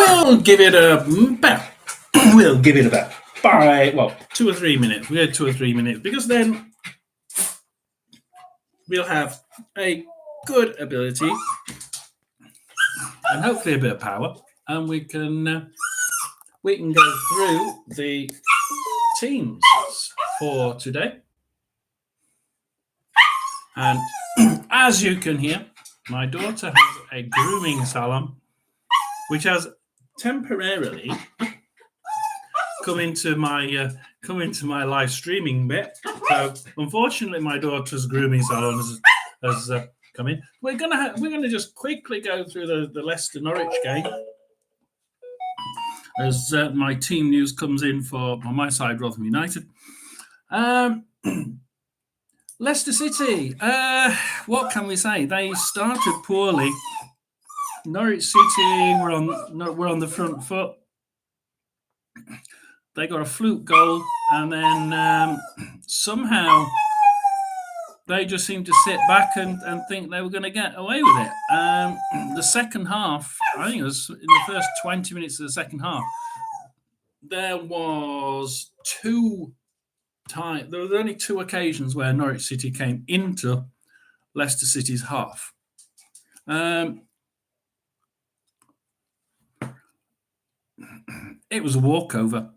We'll give it about 2 or 3 minutes. We had 2 or 3 minutes because then we'll have a good ability and hopefully a bit of power, and we can go through the teams for today. And as you can hear, my daughter has a grooming salon, which has temporarily come into my live streaming bit. So unfortunately, my daughter's grooming salon has come in. We're gonna just quickly go through the Leicester Norwich game as my team news comes in on my side, Rotherham United. Leicester City. What can we say? They started poorly. Norwich City were on the front foot. They got a fluke goal, and then somehow they just seemed to sit back and think they were going to get away with it. The second half, I think it was in the first 20 minutes of the second half, there was there were only 2 occasions where Norwich City came into Leicester City's half. It was a walkover.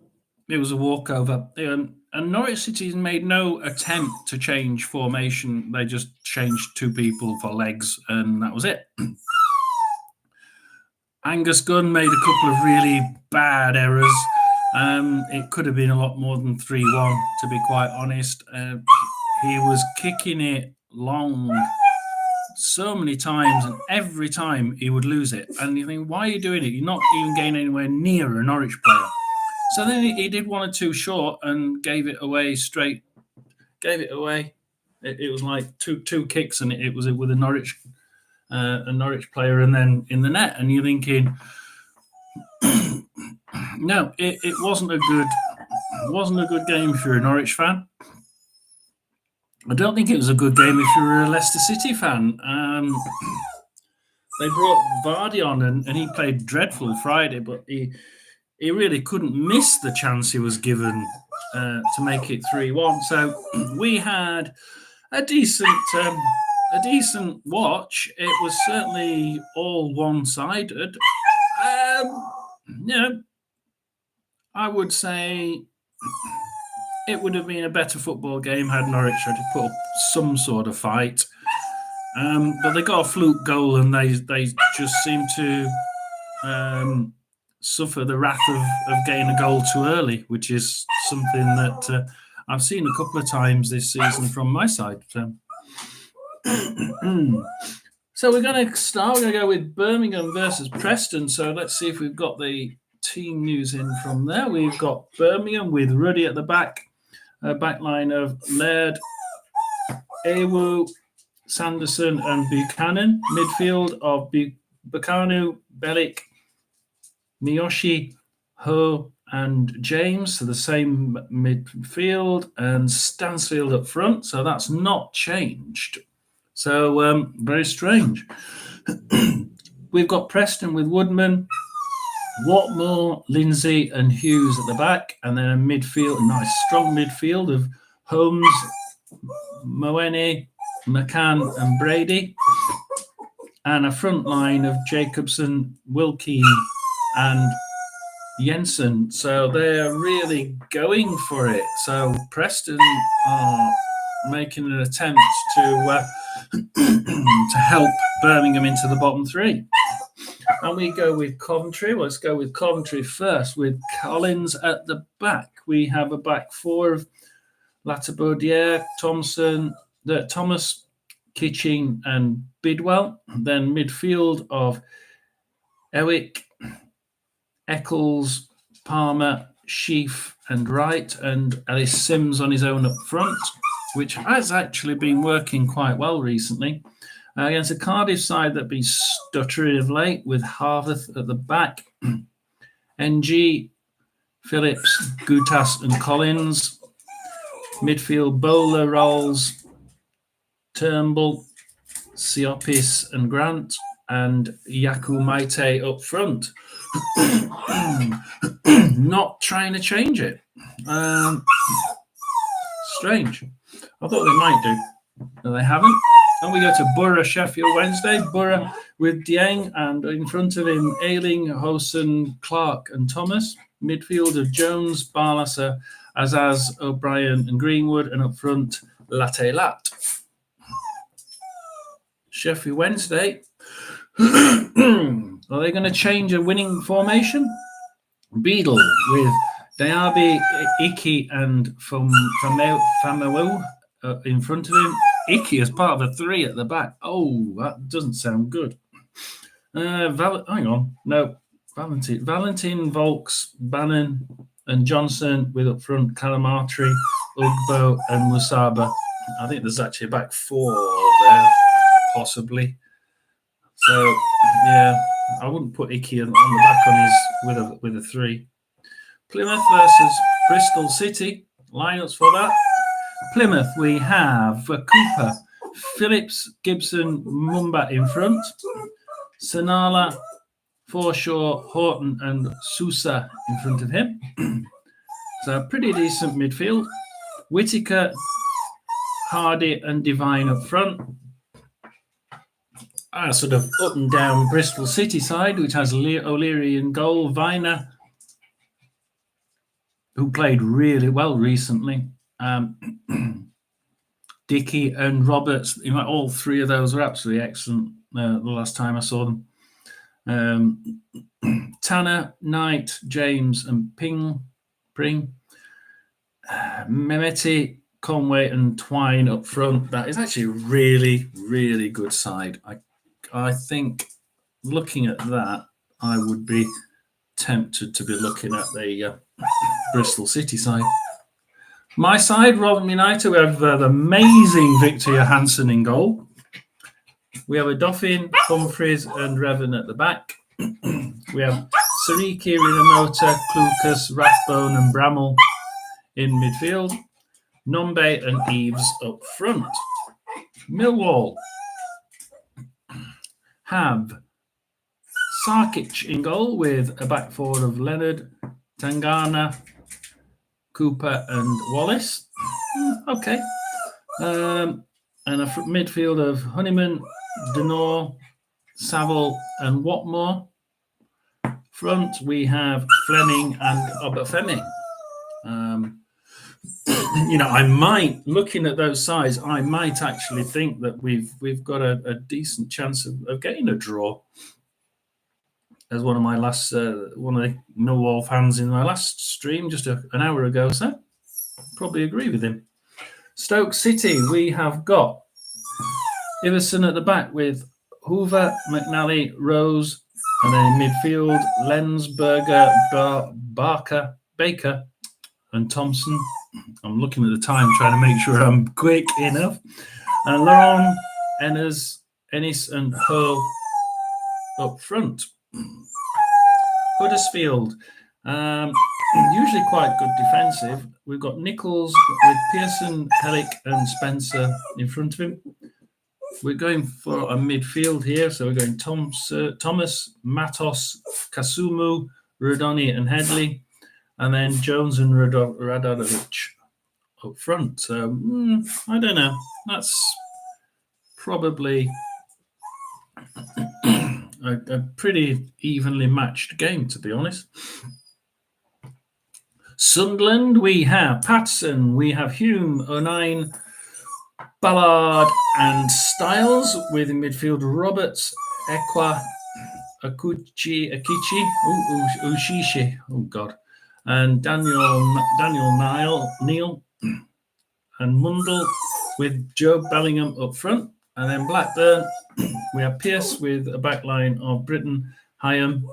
And Norwich City made no attempt to change formation. They just changed 2 people for legs, and that was it. Angus Gunn made a couple of really bad errors. It could have been a lot more than 3-1, to be quite honest. He was kicking it long so many times, and every time he would lose it. And you think, why are you doing it? You're not even getting anywhere near a Norwich player. So then he did 1 or 2 short and gave it away straight. It was like two kicks, and it was with a Norwich player, and then in the net. And you're thinking, no, it wasn't a good game if you're a Norwich fan. I don't think it was a good game if you're a Leicester City fan. They brought Vardy on, and he played dreadful Friday, but he really couldn't miss the chance he was given to make it 3-1. So we had a decent watch. It was certainly all one-sided. I would say it would have been a better football game had Norwich had to put up some sort of fight. But they got a fluke goal, and they just seemed to suffer the wrath of getting a goal too early, which is something that I've seen a couple of times this season from my side. So we're going to start. We're going to go with Birmingham versus Preston. So let's see if we've got the team news in from there. We've got Birmingham with Ruddy at the back, a back line of Laird, Ewu, Sanderson and Buchanan. Midfield of Bukanu, Bellick, Miyoshi, Ho and James. So the same midfield, and Stansfield up front. So that's not changed. So very strange. We've got Preston with Woodman, Watmore, Lindsay and Hughes at the back, and then a nice strong midfield of Holmes, Moene, McCann and Brady, and a front line of Jacobson, Wilkie and Jensen. So they're really going for it. So Preston are making an attempt to help Birmingham into the bottom 3. And we go with Coventry. Let's go with Coventry first, with Collins at the back. We have a back 4 of Latibaudiere, Thomas, Kitching and Bidwell. Then midfield of Ewick, Eccles, Palmer, Sheaf and Wright, and Ellis Sims on his own up front, which has actually been working quite well recently. Against a Cardiff side that been stuttering of late, with Harveth at the back, NG, Phillips, Gutas and Collins. Midfield, Bowler, Rolls, Turnbull, Siopis and Grant. and Yaku Maite up front. Not trying to change it. Strange. I thought they might do. No, they haven't. And we go to Borough Sheffield Wednesday. Borough with Dieng, and in front of him, Ayling, Hosen, Clark, and Thomas. Midfield of Jones, Barlasser, Azaz, O'Brien, and Greenwood, and up front, Latte Lat. Sheffield Wednesday. Are they going to change a winning formation? Beadle with Diaby, Iki, and Famewo in front of him. Iki as part of a 3 at the back. Oh, that doesn't sound good. Hang on. No. Valentin, Volks, Bannon, and Johnson with up front Calamatri, Ugbo, and Musaba. I think there's actually a back 4 there, possibly. So, yeah, I wouldn't put Iki on the back on his with a 3. Plymouth versus Bristol City. Lineups for that. Plymouth, we have Cooper, Phillips, Gibson, Mumba in front. Sanala, Forshaw, Horton, and Sousa in front of him. So a pretty decent midfield. Whittaker, Hardy, and Devine up front. A sort of up and down Bristol City side, which has O'Leary in goal, Viner, who played really well recently. Dickey and Roberts, all 3 of those were absolutely excellent the last time I saw them. Tanner, Knight, James, and Pring. Mehmeti, Conway, and Twine up front. That is actually a really, really good side. I think looking at that, I would be tempted to be looking at the Bristol City side. My side, Rotherham United, we have the amazing Victor Johansson in goal. We have a Dauphin, Humphreys, and Revan at the back. We have Sariki, Rinamota, Klukas, Rathbone, and Bramall in midfield. Nombe and Eves up front. Millwall have Sarkic in goal with a back 4 of Leonard, Tangana, Cooper, and Wallace. Okay. And a midfield of Honeyman, Denor, Saville, and Watmore. Front, we have Fleming and Obafemi. I might, looking at those sides, I might actually think that we've got a decent chance of getting a draw. As one of my last, one of the Millwall fans in my last stream just an hour ago said, probably agree with him. Stoke City, we have got Iverson at the back with Hoover, McNally, Rose, and then in midfield, Lensberger, Barker, Baker, and Thompson. I'm looking at the time, trying to make sure I'm quick enough. And Laurent, Ennis, and Hurl up front. Huddersfield, usually quite good defensive. We've got Nichols with Pearson, Hellick, and Spencer in front of him. We're going for a midfield here, so we're going Thomas, Matos, Kasumu, Rodoni, and Headley, and then Jones and Radovic up front. So I don't know. That's probably a pretty evenly matched game, to be honest. Sunderland, we have Patson, we have Hume, O'Neill, Ballard, and Styles, with in midfield Roberts, Ekwa, Akichi, Ushishi, oh God, and Daniel Neal, and Mundell, with Joe Bellingham up front. And then Blackburn, we have Pearce with a backline of Britton, Hyam,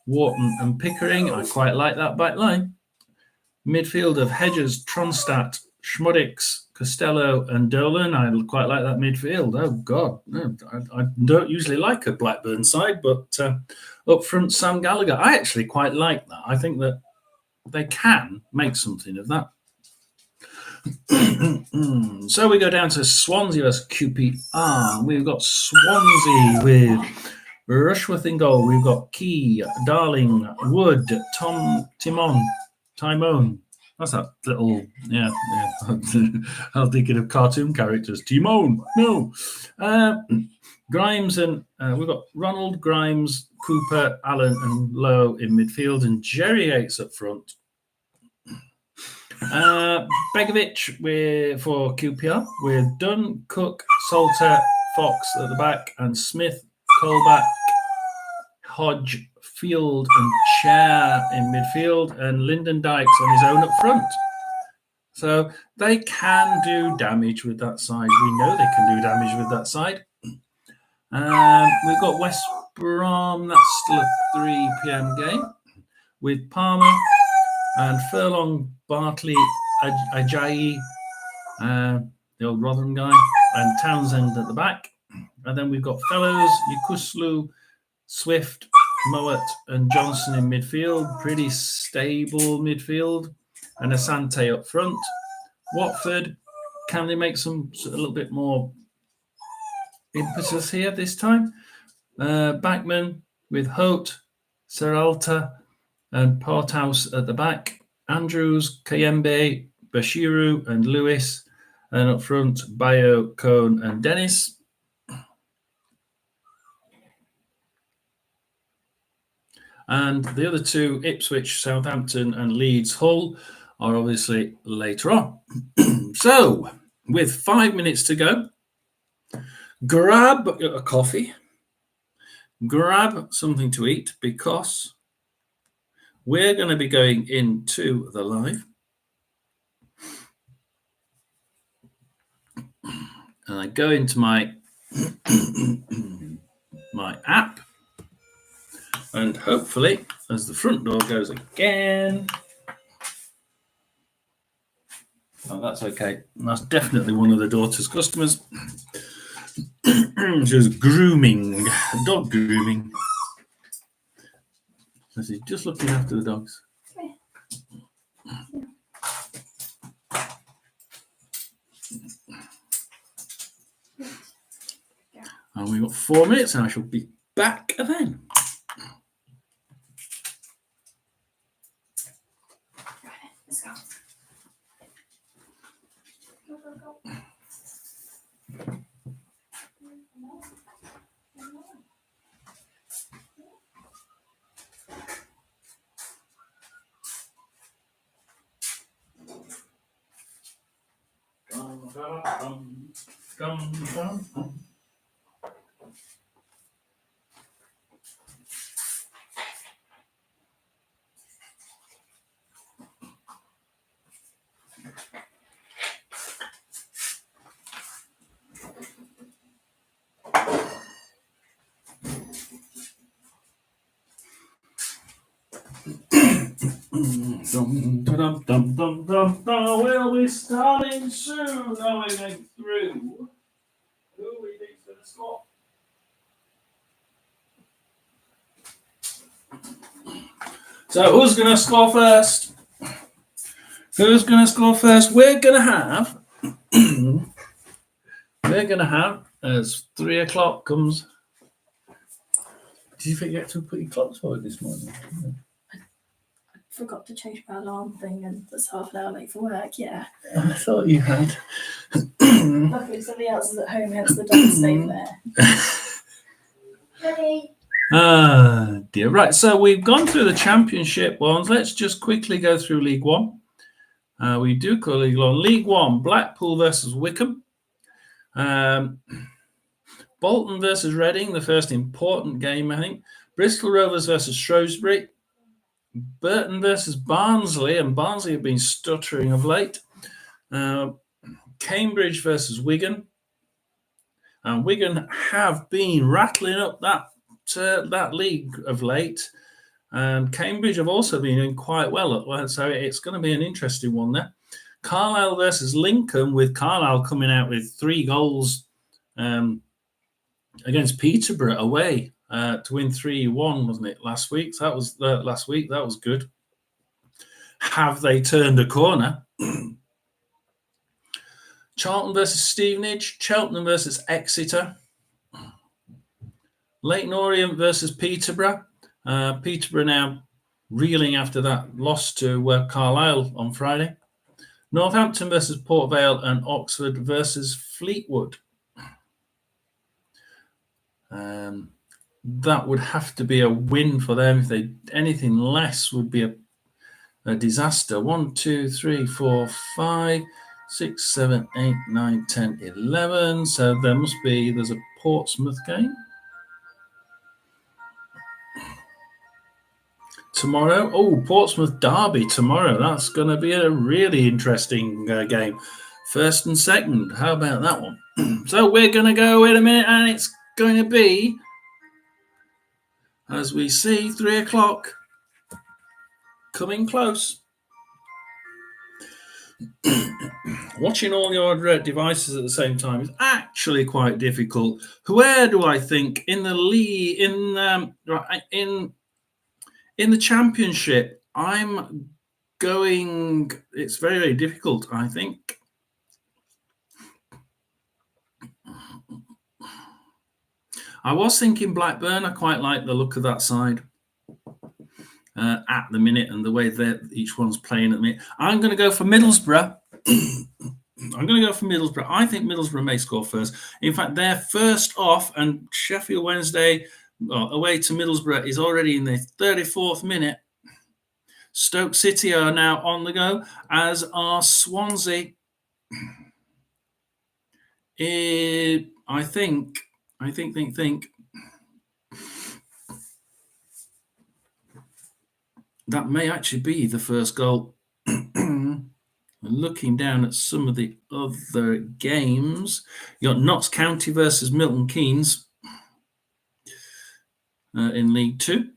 Wharton, and Pickering. I quite like that backline. Midfield of Hedges, Tronstadt, Schmodix, Costello, and Dolan. I quite like that midfield. Oh, God. No, I don't usually like a Blackburn side, but up front, Sam Gallagher. I actually quite like that. I think that they can make something of that. So we go down to Swansea versus QPR. We've got Swansea with Rushworth in goal. We've got Key, Darling, Wood, Timon. That's that little, yeah. I was thinking of cartoon characters. Timon, no. Grimes and we've got Ronald, Grimes, Cooper, Allen, and Lowe in midfield, and Jerry Yates up front. Begovic for QPR with Dunn, Cook, Salter, Fox at the back, and Smith, Colback, Hodge, Field, and Chair in midfield, and Lyndon Dykes on his own up front. So they can do damage with that side. We know they can do damage with that side. We've got West Brom. That's still a 3 p.m. game with Palmer and Furlong, Bartley, Ajayi, the old Rotherham guy, and Townsend at the back. And then we've got Fellows, Yukuslu, Swift, Mowat, and Johnson in midfield. Pretty stable midfield. And Asante up front. Watford, can they make a little bit more impetus here this time? Backman with Hote, Serralta, and Porthouse at the back. Andrews, Kayembe, Bashiru, and Lewis. And up front, Bayo, Cohn, and Dennis. And the other two, Ipswich, Southampton, and Leeds, Hull, are obviously later on. So, with 5 minutes to go, grab a coffee, grab something to eat, because we're going to be going into the live. And I go into my my app, and hopefully, as the front door goes again, oh, that's okay. That's definitely one of the daughter's customers. She's grooming, dog grooming. So she's just looking after the dogs. And we've got 4 minutes, and I shall be back then. Let's go. We'll be starting soon. Going through. Who we think's going to score? So who's going to score first? Who's going to score first? We're going to have as 3 o'clock comes. Did you forget to put your clocks forward this morning? Forgot to change my alarm thing, and it's half an hour late for work. Yeah. I thought you had. Luckily, somebody else is at home, hence the dog staying there. Ready? Ah, dear. Right, so we've gone through the championship ones. Let's just quickly go through League One. We do call League One. League One, Blackpool versus Wickham. Bolton versus Reading, the first important game, I think. Bristol Rovers versus Shrewsbury. Burton versus Barnsley, and Barnsley have been stuttering of late. Cambridge versus Wigan. And Wigan have been rattling up that league of late. And Cambridge have also been doing quite well. So it's going to be an interesting one there. Carlisle versus Lincoln, with Carlisle coming out with 3 goals against Peterborough away to win 3-1, wasn't it, last week? So that was last week. That was good. Have they turned a corner? Charlton versus Stevenage, Cheltenham versus Exeter, Leyton Orient versus Peterborough. Peterborough now reeling after that loss to Carlisle on Friday. Northampton versus Port Vale, and Oxford versus Fleetwood. That would have to be a win for them. If they anything less would be a disaster. 1, 2, 3, 4, 5, 6, 7, 8, 9, 10, 11. So there's a Portsmouth game tomorrow. Oh, Portsmouth Derby tomorrow. That's going to be a really interesting game. First and second. How about that one? So we're going to go in a minute, and it's going to be, as we see, 3 o'clock coming close. Watching all your devices at the same time is actually quite difficult. Where do I think in the league, in the championship, I'm going? It's very, very difficult, I think. I was thinking Blackburn. I quite like the look of that side at the minute and the way that each one's playing at the minute. I'm going to go for Middlesbrough. I think Middlesbrough may score first. In fact, they're first off, and Sheffield Wednesday away to Middlesbrough is already in the 34th minute. Stoke City are now on the go, as are Swansea. I think. That may actually be the first goal. Looking down at some of the other games, you got Notts County versus Milton Keynes in League Two.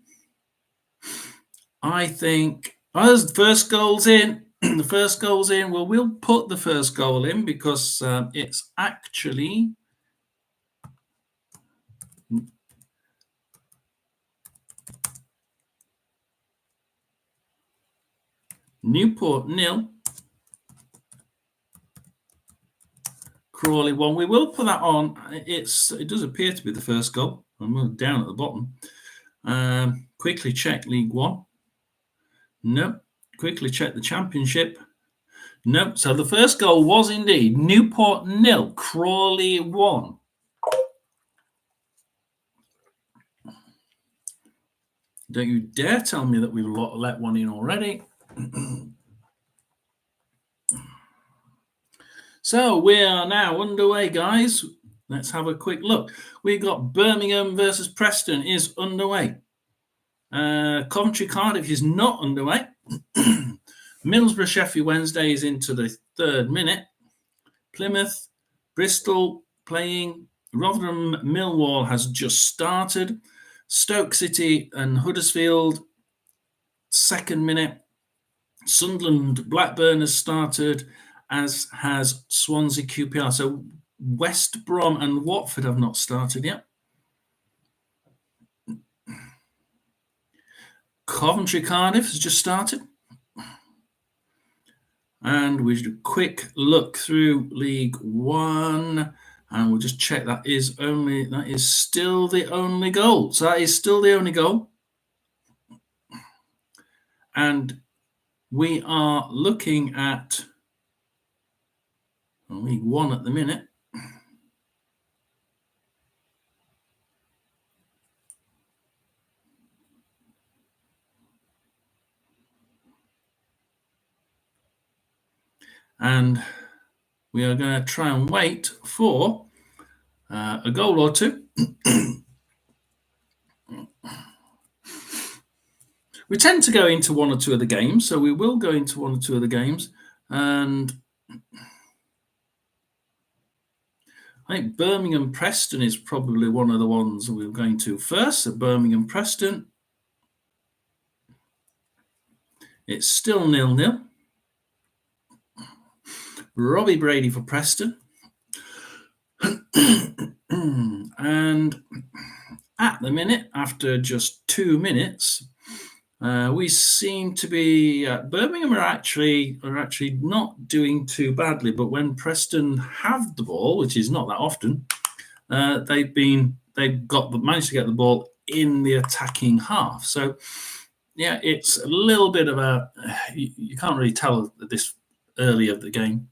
I think as the first goal's in, well, we'll put the first goal in because it's actually Newport 0, Crawley 1. We will put that on. It does appear to be the first goal. I'm down at the bottom. Quickly check League One. No. Quickly check the Championship. No. So the first goal was indeed Newport 0, Crawley 1. Don't you dare tell me that we've let one in already. So we are now underway, guys. Let's have a quick look. We've got Birmingham versus Preston is underway. Coventry Cardiff is not underway. Middlesbrough Sheffield Wednesday is into the 3rd minute. Plymouth, Bristol playing. Rotherham Millwall has just started. Stoke City and Huddersfield, 2nd minute. Sunderland Blackburn has started, as has Swansea QPR. So West Brom and Watford have not started yet. Coventry Cardiff has just started. And we should quick look through League One, and we'll just check that is still the only goal. So that is still the only goal. And we are looking at League One at the minute. And we are going to try and wait for a goal or two. We tend to go into one or two of the games, so we will go into one or two of the games. And I think Birmingham Preston is probably one of the ones we're going to first. So Birmingham Preston. It's still 0-0. Robbie Brady for Preston. And at the minute, after just 2 minutes, we seem to be Birmingham are actually not doing too badly, but when Preston have the ball, which is not that often, they've been managed to get the ball in the attacking half. So, yeah, it's a little bit of you can't really tell this early of the game.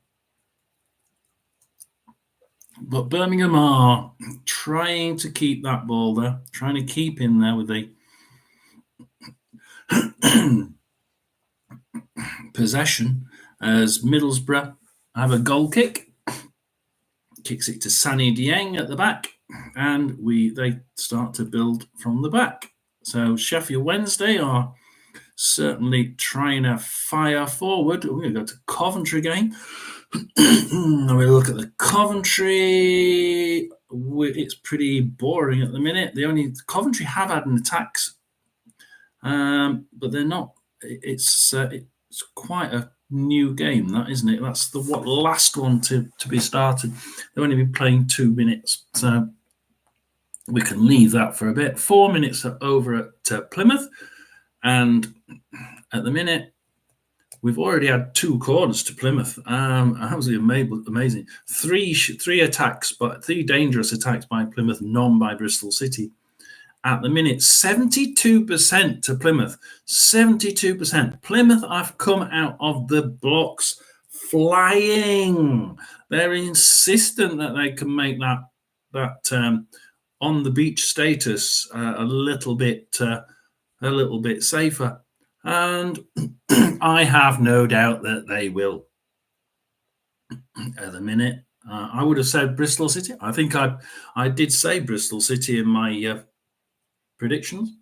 But Birmingham are trying to keep that ball there, trying to keep in there with the possession as Middlesbrough have a goal kick. Kicks it to Sani Dieng at the back, and they start to build from the back. So Sheffield Wednesday are certainly trying to fire forward. We're going to go to Coventry game. We look at the Coventry. It's pretty boring at the minute. Coventry have had an attacks, but they're not. It's quite a new game, that isn't it? That's the last one to be started. They've only been playing 2 minutes, so we can leave that for a bit. 4 minutes over at Plymouth, and at the minute we've already had 2 corners to Plymouth. Absolutely amazing. Three attacks, but 3 dangerous attacks by Plymouth, none by Bristol City. At the minute, 72% to Plymouth. 72%. Plymouth have come out of the blocks flying. They're insistent that they can make that on the beach status a little bit safer, and I have no doubt that they will. At the minute, I would have said Bristol City. I think I did say Bristol City in my predictions,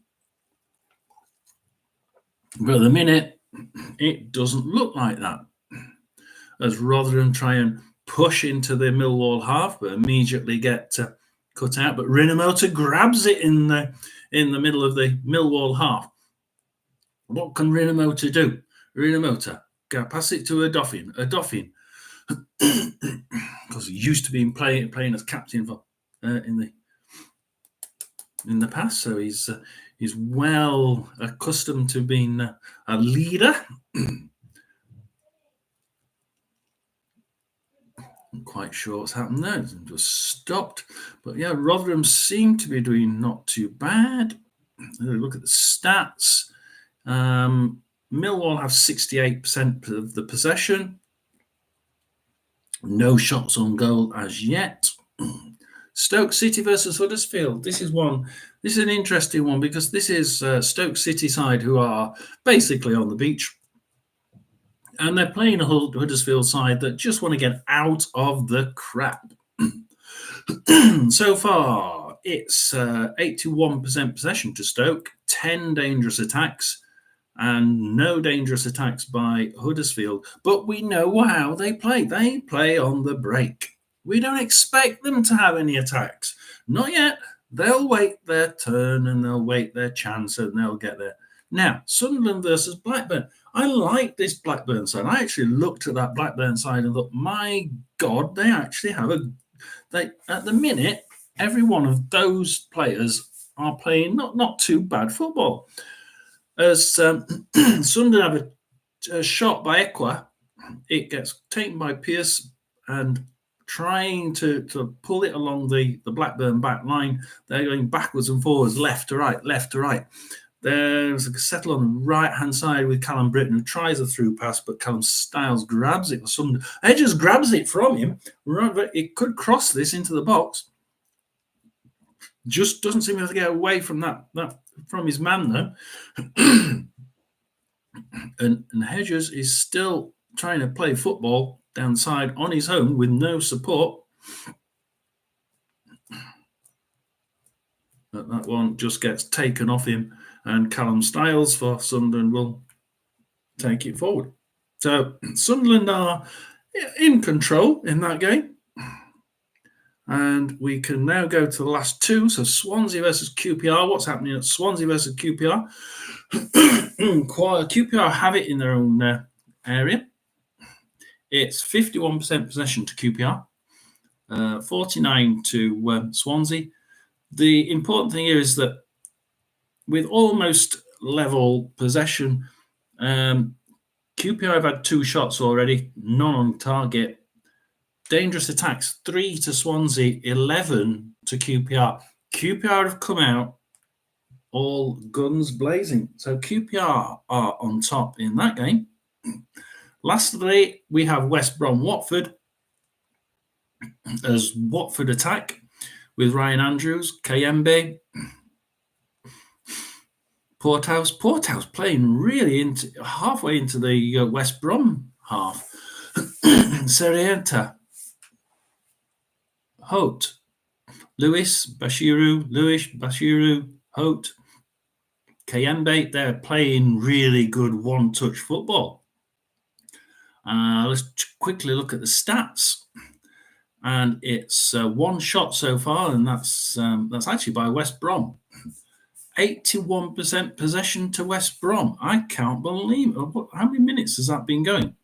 but at the minute it doesn't look like that, as Rotherham try and push into the Millwall half but immediately get cut out. But Rinomhota grabs it in the middle of the Millwall half. What can Rinomhota do? Rinomhota pass it to a Dauphin, because he used to be playing as captain for in the past, so he's well accustomed to being a leader. I'm quite sure what's happened there. It just stopped. But yeah, Rotherham seem to be doing not too bad. Look at the stats. Millwall have 68% of the possession. No shots on goal as yet. Stoke City versus Huddersfield. This is an interesting one, because this is Stoke City side who are basically on the beach, and they're playing a Huddersfield side that just want to get out of the crap. So far, it's 81% possession to Stoke, 10 dangerous attacks, and no dangerous attacks by Huddersfield. But we know how they play. They play on the break. We don't expect them to have any attacks. Not yet. They'll wait their turn and they'll wait their chance and they'll get there. Now, Sunderland versus Blackburn. I like this Blackburn side. I actually looked at that Blackburn side and thought, my God, they actually have at the minute, every one of those players are playing not too bad football. As Sunderland have a shot by Ekwa, it gets taken by Pearce and trying to pull it along the Blackburn back line. They're going backwards and forwards, left to right, left to right. There's a settle on the right-hand side with Callum Britton, who tries a through pass, but Callum Styles grabs it. Edges grabs it from him. It could cross this into the box. Just doesn't seem to be able to get away from that from his man, though. and Hedges is still trying to play football down the side on his own with no support. But that one just gets taken off him, and Callum Styles for Sunderland will take it forward. So Sunderland are in control in that game. And we can now go to the last 2. So Swansea versus QPR. What's happening at Swansea versus QPR? QPR have it in their own area. It's 51% possession to QPR, 49 to Swansea. The important thing here is that with almost level possession, QPR have had 2 shots already, none on target. Dangerous attacks, 3 to Swansea, 11 to QPR. QPR have come out all guns blazing. So QPR are on top in that game. Lastly, we have West Brom Watford as Watford attack with Ryan Andrews, Kayembe, Porthouse. Porthouse playing really into halfway into the West Brom half. Serienta, Hote, Lewis, Bashiru, Hote, Kayembe. They're playing really good one-touch football. Let's quickly look at the stats. And it's one shot so far, and that's actually by West Brom. 81% possession to West Brom. I can't believe it. How many minutes has that been going?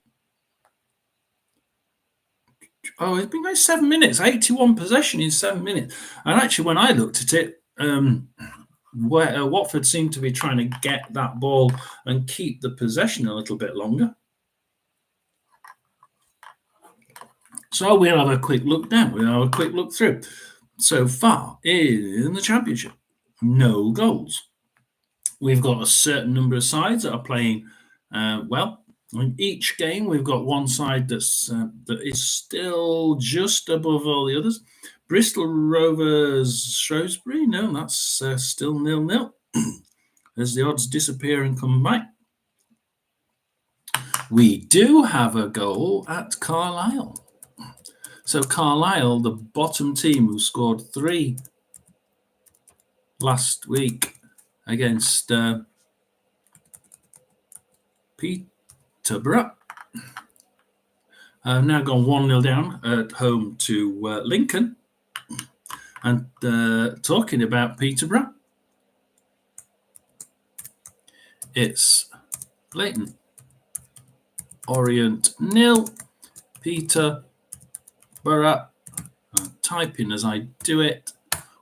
Oh, it's been going 7 minutes. 81 possession in 7 minutes. And actually, when I looked at it, Watford seemed to be trying to get that ball and keep the possession a little bit longer. So we'll have a quick look now. We'll have a quick look through. So far in the Championship, no goals. We've got a certain number of sides that are playing well. In each game, we've got one side that is still just above all the others. Bristol Rovers Shrewsbury, no, that's still 0-0 as the odds disappear and come back. We do have a goal at Carlisle. So Carlisle, the bottom team who scored 3 last week against Peterborough, have now gone 1-0 down at home to Lincoln. And talking about Peterborough, it's Leighton Orient 0, Peterborough, typing as I do it,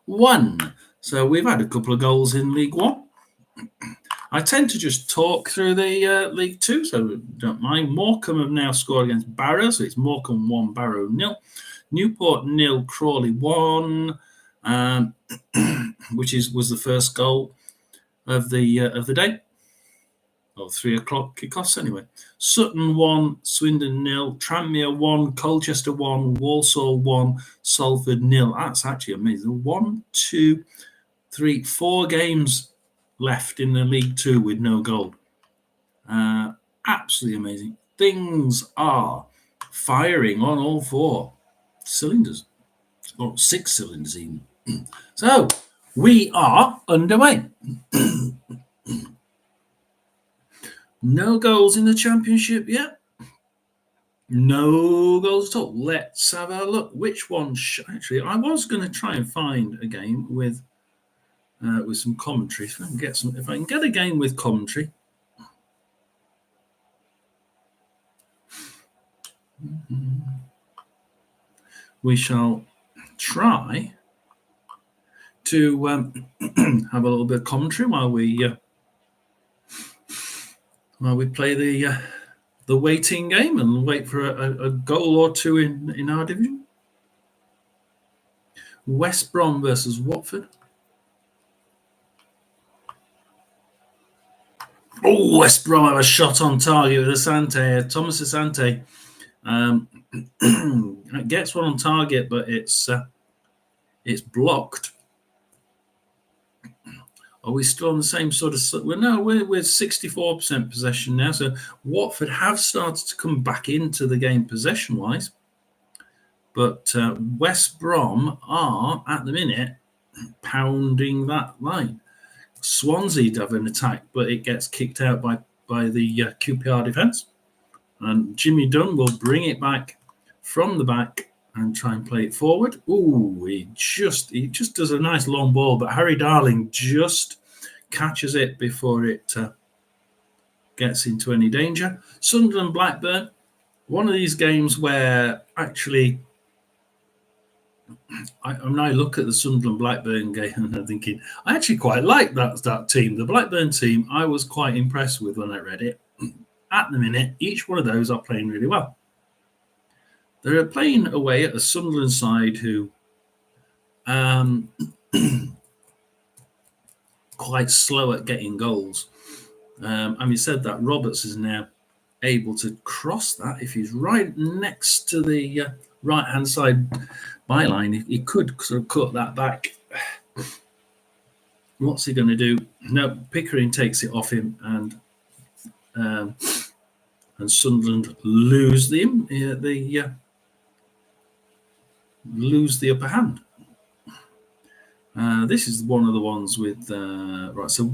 1. So we've had a couple of goals in League One. I tend to just talk through the League Two, so don't mind. Morecambe have now scored against Barrow, so it's Morecambe 1, Barrow 0. Newport 0, Crawley 1, which was the first goal of the day. Or 3 o'clock kickoffs anyway. Sutton 1, Swindon 0, Tranmere 1, Colchester 1, Walsall 1, Salford 0. That's actually amazing. 1, 2, 3, 4 games left in the League Two with no goal. Absolutely amazing. Things are firing on all 4 cylinders. Or 6 cylinders even. So, we are underway. No goals in the Championship yet. No goals at all. Let's have a look. Which one? Actually, I was going to try and find a game with some commentary. If I can get a game with commentary. We shall try to have a little bit of commentary while we play the waiting game and wait for a goal or two in our division. West Brom versus Watford. Oh, West Brom have a shot on target with Asante, Thomas Asante. Gets one on target, but it's blocked. Are we still on the same sort of? Well, no, we're 64% possession now. So Watford have started to come back into the game possession-wise, but West Brom are at the minute pounding that line. Swansea have an attack, but it gets kicked out by the QPR defence, and Jimmy Dunn will bring it back from the back and try and play it forward. Ooh, he just does a nice long ball, but Harry Darling just catches it before it gets into any danger. Sunderland Blackburn, one of these games where actually when I look at the Sunderland Blackburn game and I'm thinking, I actually quite like that team. The Blackburn team, I was quite impressed with when I read it. At the minute, each one of those are playing really well. They're playing away at a Sunderland side who quite slow at getting goals. Having said that, Roberts is now able to cross that. If he's right next to the right-hand side byline, he could sort of cut that back. What's he going to do? No, Pickering takes it off him, and Sunderland lose lose the upper hand. This is one of the ones with right. So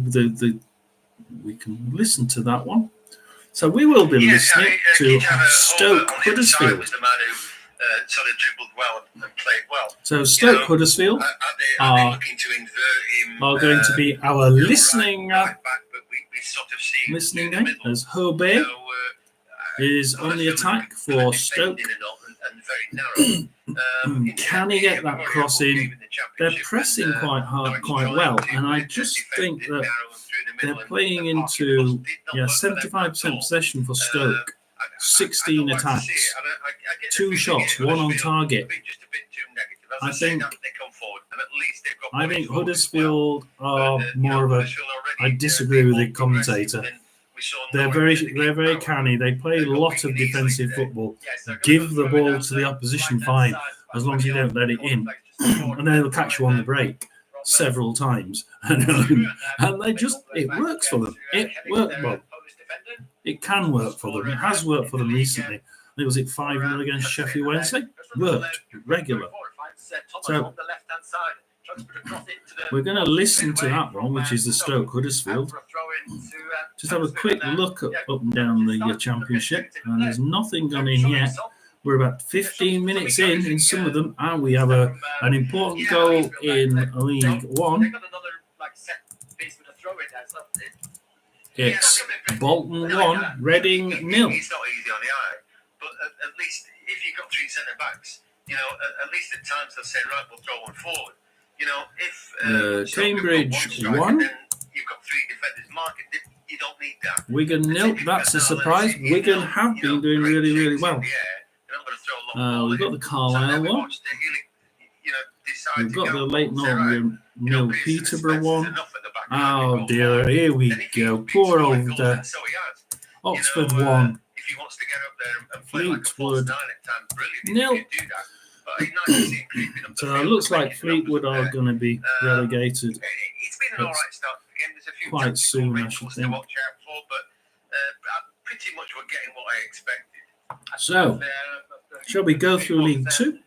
we can listen to that one. So we will be listening to Stoke Huddersfield. Sort of dribbled well and played well. So Stoke Huddersfield are looking to invert him, going to be our listening right back, but we sort of see listening game as Hobey is on the attack for Stoke. Can he get that cross in? They're pressing quite hard, quite well, and I just think that they're playing into 75% possession for Stoke, 16 attacks, 2 shots, 1 on target. I think Huddersfield are more of a. I disagree with the commentator. They're very canny. They play a lot of defensive football. Give the ball to the opposition, fine, as long as you don't let it in, and they'll catch you on the break several times, and they just it works for them. It worked well. It can work for them. It has worked for them recently. It was 5-0 against Sheffield Wednesday. Worked regular. So we're going to listen to that one, which is the Stoke Huddersfield. Just have a quick look up and down the Championship, and there's nothing gone in yet. We're about 15 minutes in some of them, and we have an important goal in League One. It's Bolton 1, Reading 0. It's not easy on the eye, but at least if you've got 3 centre backs, at least at times they'll say, right, we'll throw one forward. If Cambridge 1, then you've got 3 defenders marking. You don't need that. Wigan 0. That's a surprise. Wigan have been doing really, really well. We've got the Carlisle one. We've got the Lake Northern 0 Peterborough one. Oh dear, here we go. Poor old Oxford 1. Fleetwood 0. So it looks like Fleetwood are going to be relegated quite soon, I should think. Pretty much we're getting what I expected. So, shall we go through League 2?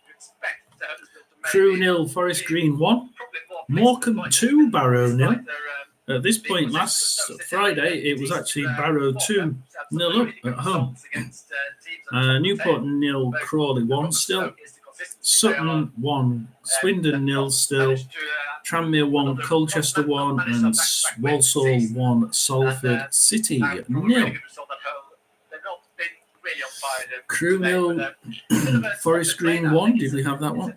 Crewe 0, Forest Green 1. Morecambe 2, Barrow 0. At this point last Friday, it was actually Barrow 2 0 up at home. Newport 0, Crawley 1 still. Sutton 1, Swindon 0 still. Tranmere 1, Colchester 1, and Walsall 1, Salford City 0. Crewe 0, Forest Green 1. Did we have that one?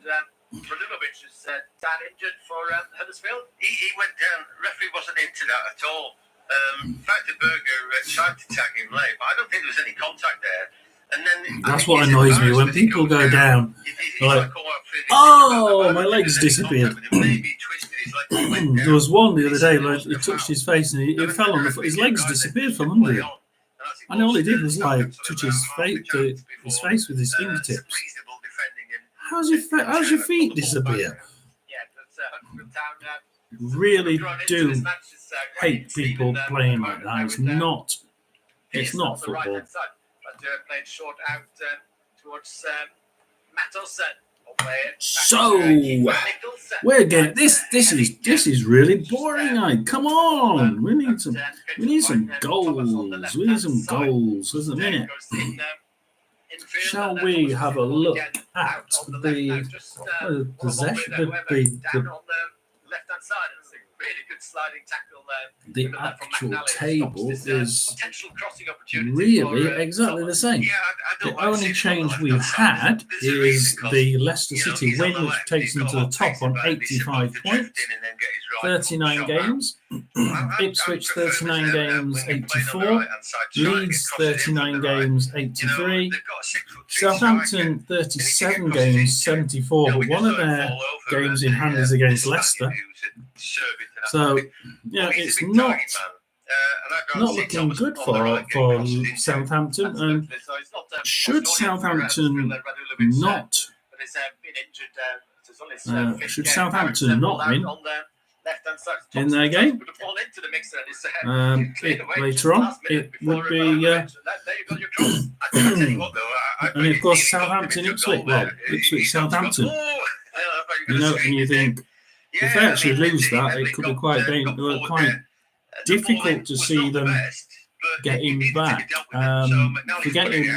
Injured for Huddersfield. He went down. Referee wasn't into that at all. Berger tried to tag him late, but I don't think there was any contact there. And then that's what annoys me when people go down. Like, oh, my legs disappeared. There was one the other day. Like, he touched his face and he fell on the foot. His legs disappeared from under him. And all he did was like touch his face with his fingertips. How's your feet disappear? Really do hate people playing like that. It's not football. Played short out towards Matos. So we're getting this is really boring. Come on, we need some goals. We need some goals at the minute. Shall we have a look at the possession, the actual table is really exactly the same. The only change we've had is the Leicester City win, which takes them to the top on 85 points, 39 games. Ipswich 39 games, 84. Leeds 39 games, 83. Southampton 37 games, 74. But one of their games in hand is against Leicester. So, yeah, it's not looking good for Southampton. And should Southampton not win in their game later on, it would be and of course Southampton Ipswich Southampton, and you think if they actually lose that, it could be quite difficult to see them getting back. Forgetting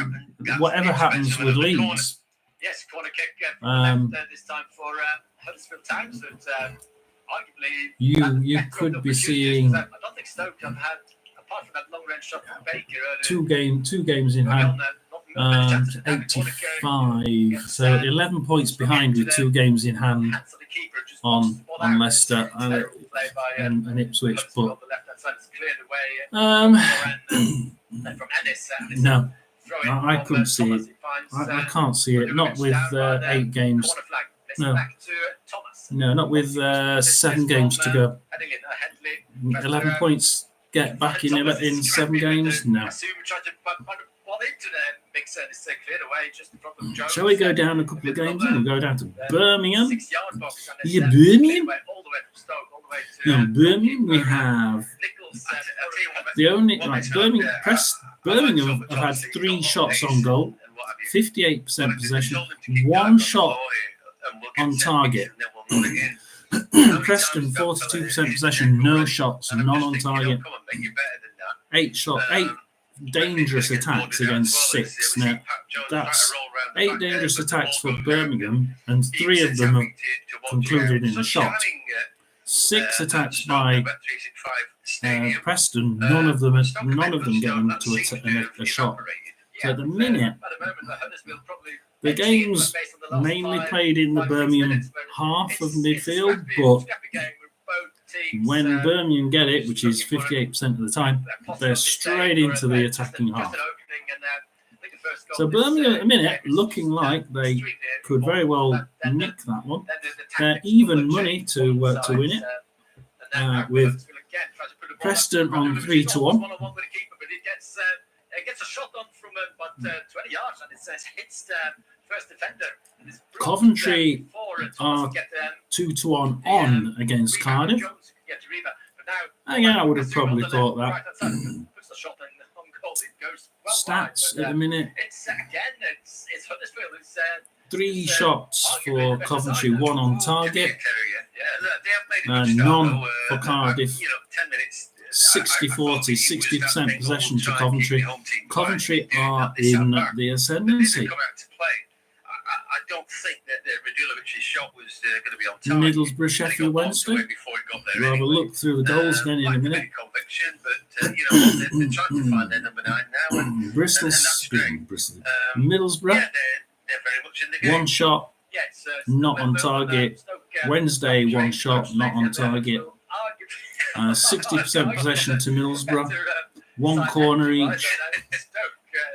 whatever happens with Leeds. Yes, corner kick this time for Huddersfield Town. Arguably, you could be seeing I don't think Stoke have had, apart from that long range shot from Baker earlier, two games in hand. 85, so 11 points behind with 2 games in hand on Leicester and Ipswich. But no, I couldn't see it. I can't see it. Not with 8 games. No, not with 7 games to go. 11 points get back in 7 games? No. Shall we go down a couple of games? We'll go down to Birmingham. Yeah, Birmingham. Now, Birmingham, we have the only Birmingham have had 3 shots on goal, 58% possession, 1 shot on target. Preston 42% possession, no shots, none on target. 8 dangerous attacks against 6. Now that's 8 dangerous attacks for Birmingham, and 3 of them have concluded in a shot. 6 attacks by Preston, none of them getting to a shot. So at the minute, the game's mainly played in the Birmingham half of midfield, but when Birmingham get it, which is 58% of the time, they're straight into the attacking half. So Birmingham at the minute looking like they could very well nick that one. They're even money to win it, with Preston on 3-1. Gets a shot on from about 20 yards, and it says hits the first defender. Coventry are 2-1 on against Cardiff. Again, I would have probably thought that. Stats at the minute: 3 shots for Coventry, 1 on target, none for Cardiff. 60-40, 60% possession to Coventry. Coventry are in the ascendancy. I don't think that Radulovic's shot was going to be on target. Middlesbrough, Sheffield Wednesday. We'll have a look through the goals again in a minute. They're trying to find their number 9 now. Bristol. Middlesbrough. 1 shot, not on target. Wednesday, 1 shot, not on target. 60% possession to Middlesbrough, 1 corner each.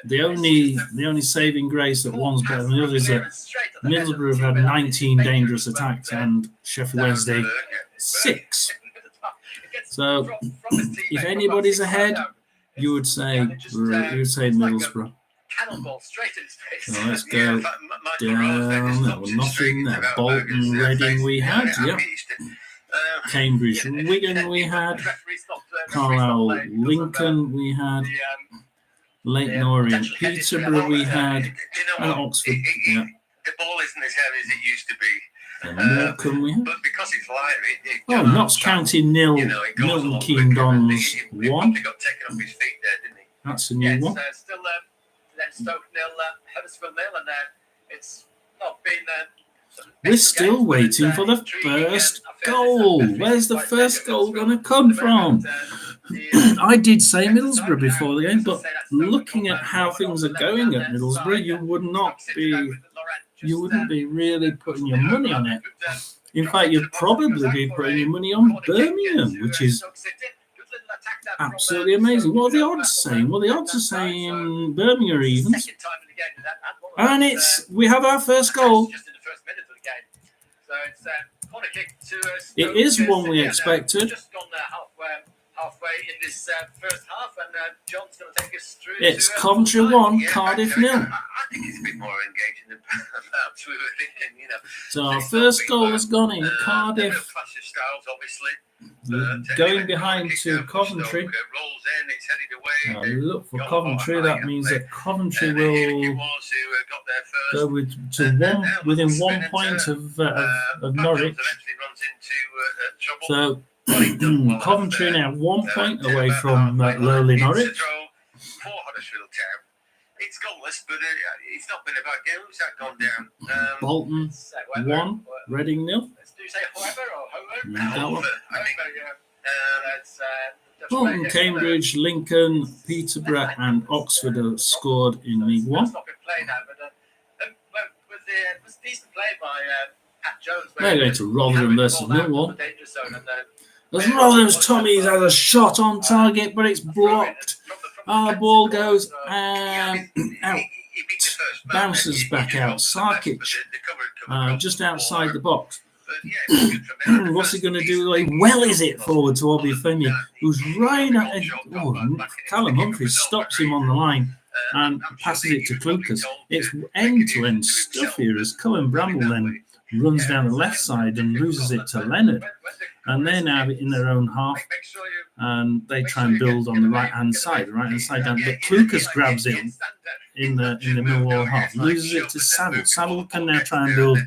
The only saving grace that one's better than the other is that Middlesbrough have had 19 dangerous attacks and Sheffield Wednesday 6. So if anybody's ahead, you would say Middlesbrough. So let's go down. There was nothing there. Bolton, Reading we had, yep. Cambridge, Wigan we had, Carlisle, Lincoln we had, Leighton Orient, Peterborough we had, and Oxford. Yeah. The ball isn't as heavy as it used to be. And Morecambe we had. But because it's lighter, Notts County 0, Milton Keynes Dons 1. Got taken off his feet there, didn't he? That's a new one. Still Stoke 0, Huddersfield 0, and it's not been. We're still waiting for the first goal. Where's the first goal going to come from? I did say Middlesbrough before the game, but looking at how things are going at Middlesbrough, you wouldn't be really putting your money on it. In fact, you'd probably be putting your money on Birmingham, which is absolutely amazing. What are the odds saying? Well, the odds are saying Birmingham are evens. And we have our first goal. Corner kick to It is one we Stoke. expected. Just gone halfway in this first half, and John's going to take us through. It's to, Coventry time. 1, Yeah, Cardiff actually, 0. I think it's a bit more engaging than perhaps we were thinking. You know, So our it's first not goal been has gone in. a real Cardiff clash of styles, obviously. going behind to Coventry. Rolls in, it's headed away. Look for Coventry. That means that Coventry will go within 1 point of Norwich. So Coventry now 1 point away from lowly Norwich. It's goalless, but it's not been about games that gone down. Bolton 1, Reading 0. Let's do say however or That one. however. I think Bolton, Cambridge, Lincoln, Peterborough and Oxford have scored in League One. It's not been played now, but was decent play by Pat Jones. They're going to Rotherham versus Millwall. As Rotherham's Tommy's has a shot on target, but it's blocked. The ball goes out, bounces back out. Sarkic, just outside the box. What's he going to do? Like, well, is it forward to Obiofemi, who's right at it? Callum Humphreys stops him on the line and passes it to Clucas. It's end-to-end stuff here as Cohen Bramble then runs down the left side and loses it to Leonard. And they now have it in their own half, and they try and build on the right-hand side down. But Clucas grabs it in the Millwall half, loses it to Saville. Saville can now try and build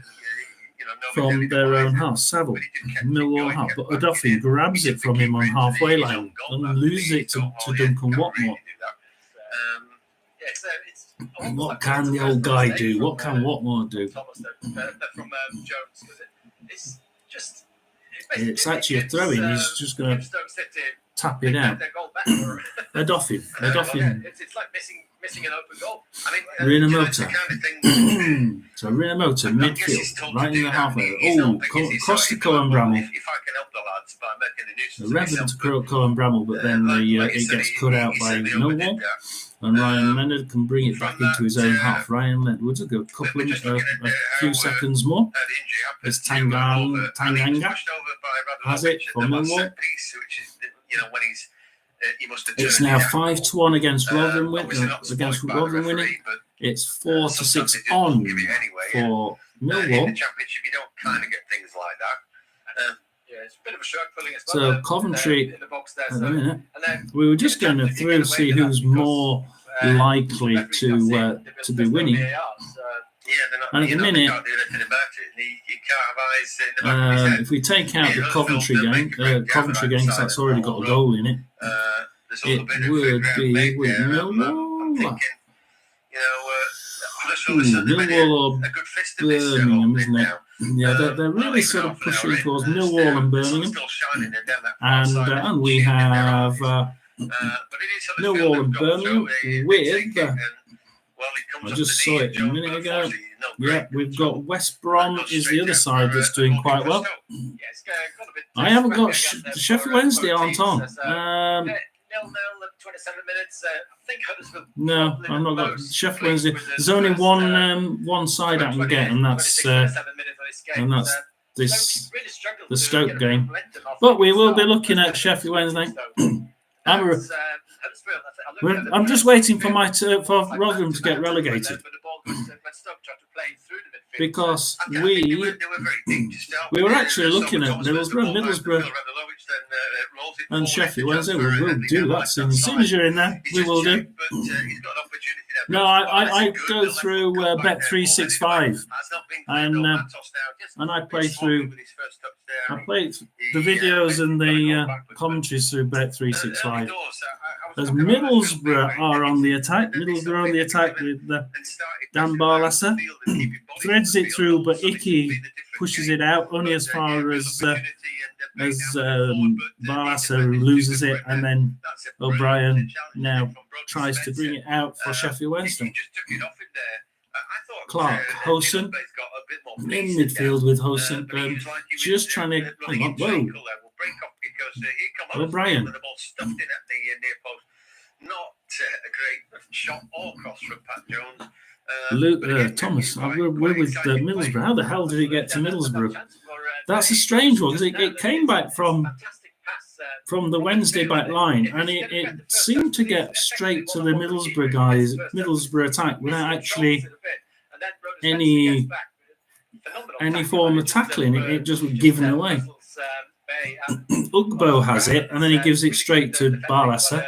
from their own half. Saville, Millwall half, but Odoffin grabs it from him on halfway line and loses it to Duncan Watmore. What can the old guy do? What can Watmore do? It's actually a throw-in. He's just going to tap it out. Odoffin. It's like missing an open goal. Rinamota. So Rinamota, midfield, right in the halfway. Across to Cohen Bramall. The Reverend to Cohen Bramall, but then it gets cut out by Millwall. And Ryan Leonard can bring it back into his own half. Ryan Leonard will go a few seconds more. As Tanganga has it for Millwall. It's now 5-1 against Rotherham winning. It's 4-6 on for Millwall. It's a bit of a shock pulling as well. So Coventry, at the minute, we were just going through to see who's more likely to be winning. And at the minute, if we take out the Coventry game, because that's already got a goal in it, it would be with Millwall. Millwall or Birmingham, isn't it? Yeah, they're really sort of pushing towards Millwall and Birmingham. And we have Millwall and Birmingham with, I just saw it a minute ago. Yeah, we've got West Brom is the other side that's doing quite well. I haven't got Sheffield Wednesday aren't on. No, I'm not got Sheffield Wednesday. There's only one side I can get, and that's this the Stoke game. But we will be looking at Sheffield Wednesday. I'm just waiting for for Rotherham to get relegated, because we were actually looking at Middlesbrough and Sheffield Wednesday. We'll do that soon. As soon as you're in there, we will do. No, I go through Bet365, and I play through. I play the videos and the commentaries through Bet365. As Middlesbrough are on the attack, with Dan Barlasser. Threads it through, but Icky pushes it out only as far as Barlasser loses it, and then O'Brien now tries to bring it out for Sheffield Wednesday. Clark, Hosen in midfield with Hosen, just trying to hang on. Whoa, O'Brien. Not a great shot or cross from Pat Jones. Luke Thomas, we're with Middlesbrough. How the hell did it get to Middlesbrough? That's a strange one because it came back from the Wednesday back line, and it seemed to get straight to the Middlesbrough attack without actually any form of tackling. It just was given away. Ugbo has it, and then he gives it straight to Barlaser,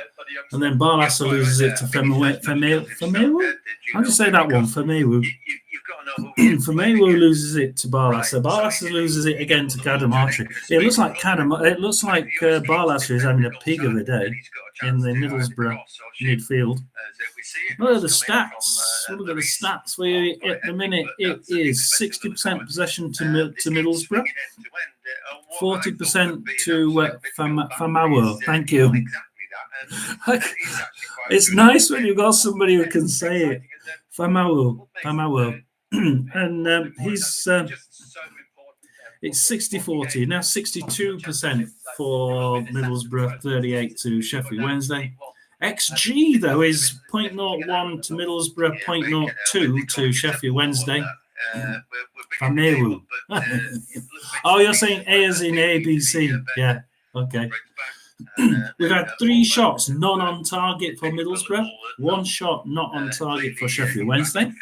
and then Barlaser loses it to Famewu. How do you say that one? Famewu. Famewu loses it to Barlaser. Barlaser loses it again to Cadamartri. It looks like Barlaser is having a pig of a day in the Middlesbrough midfield. Look at the stats. Look at the stats. At the minute, it is 60% possession to Middlesbrough, 40% to Famewu. Thank you. It's nice when you've got somebody who can say it. Famewu. And it's 60-40. Now 62% for Middlesbrough, 38 to Sheffield Wednesday. XG, though, is 0.01 to Middlesbrough, 0.02 to Sheffield Wednesday. Famewu. Oh, you're saying A as in ABC. Yeah, okay. We've had 3 shots, none on target for Middlesbrough, 1 shot not on target for Sheffield Wednesday.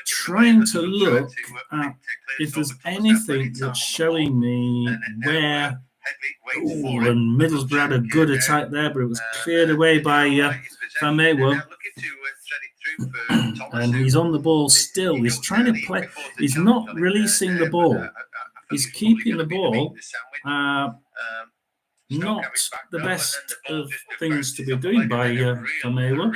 Trying to look at if there's anything that's showing me where. Oh, and Middlesbrough had a good attack there, but it was cleared away by Famewu. And he's on the ball still. He's trying to play. He's not releasing the ball. He's keeping the ball. Not the best of things to be doing by Famewu.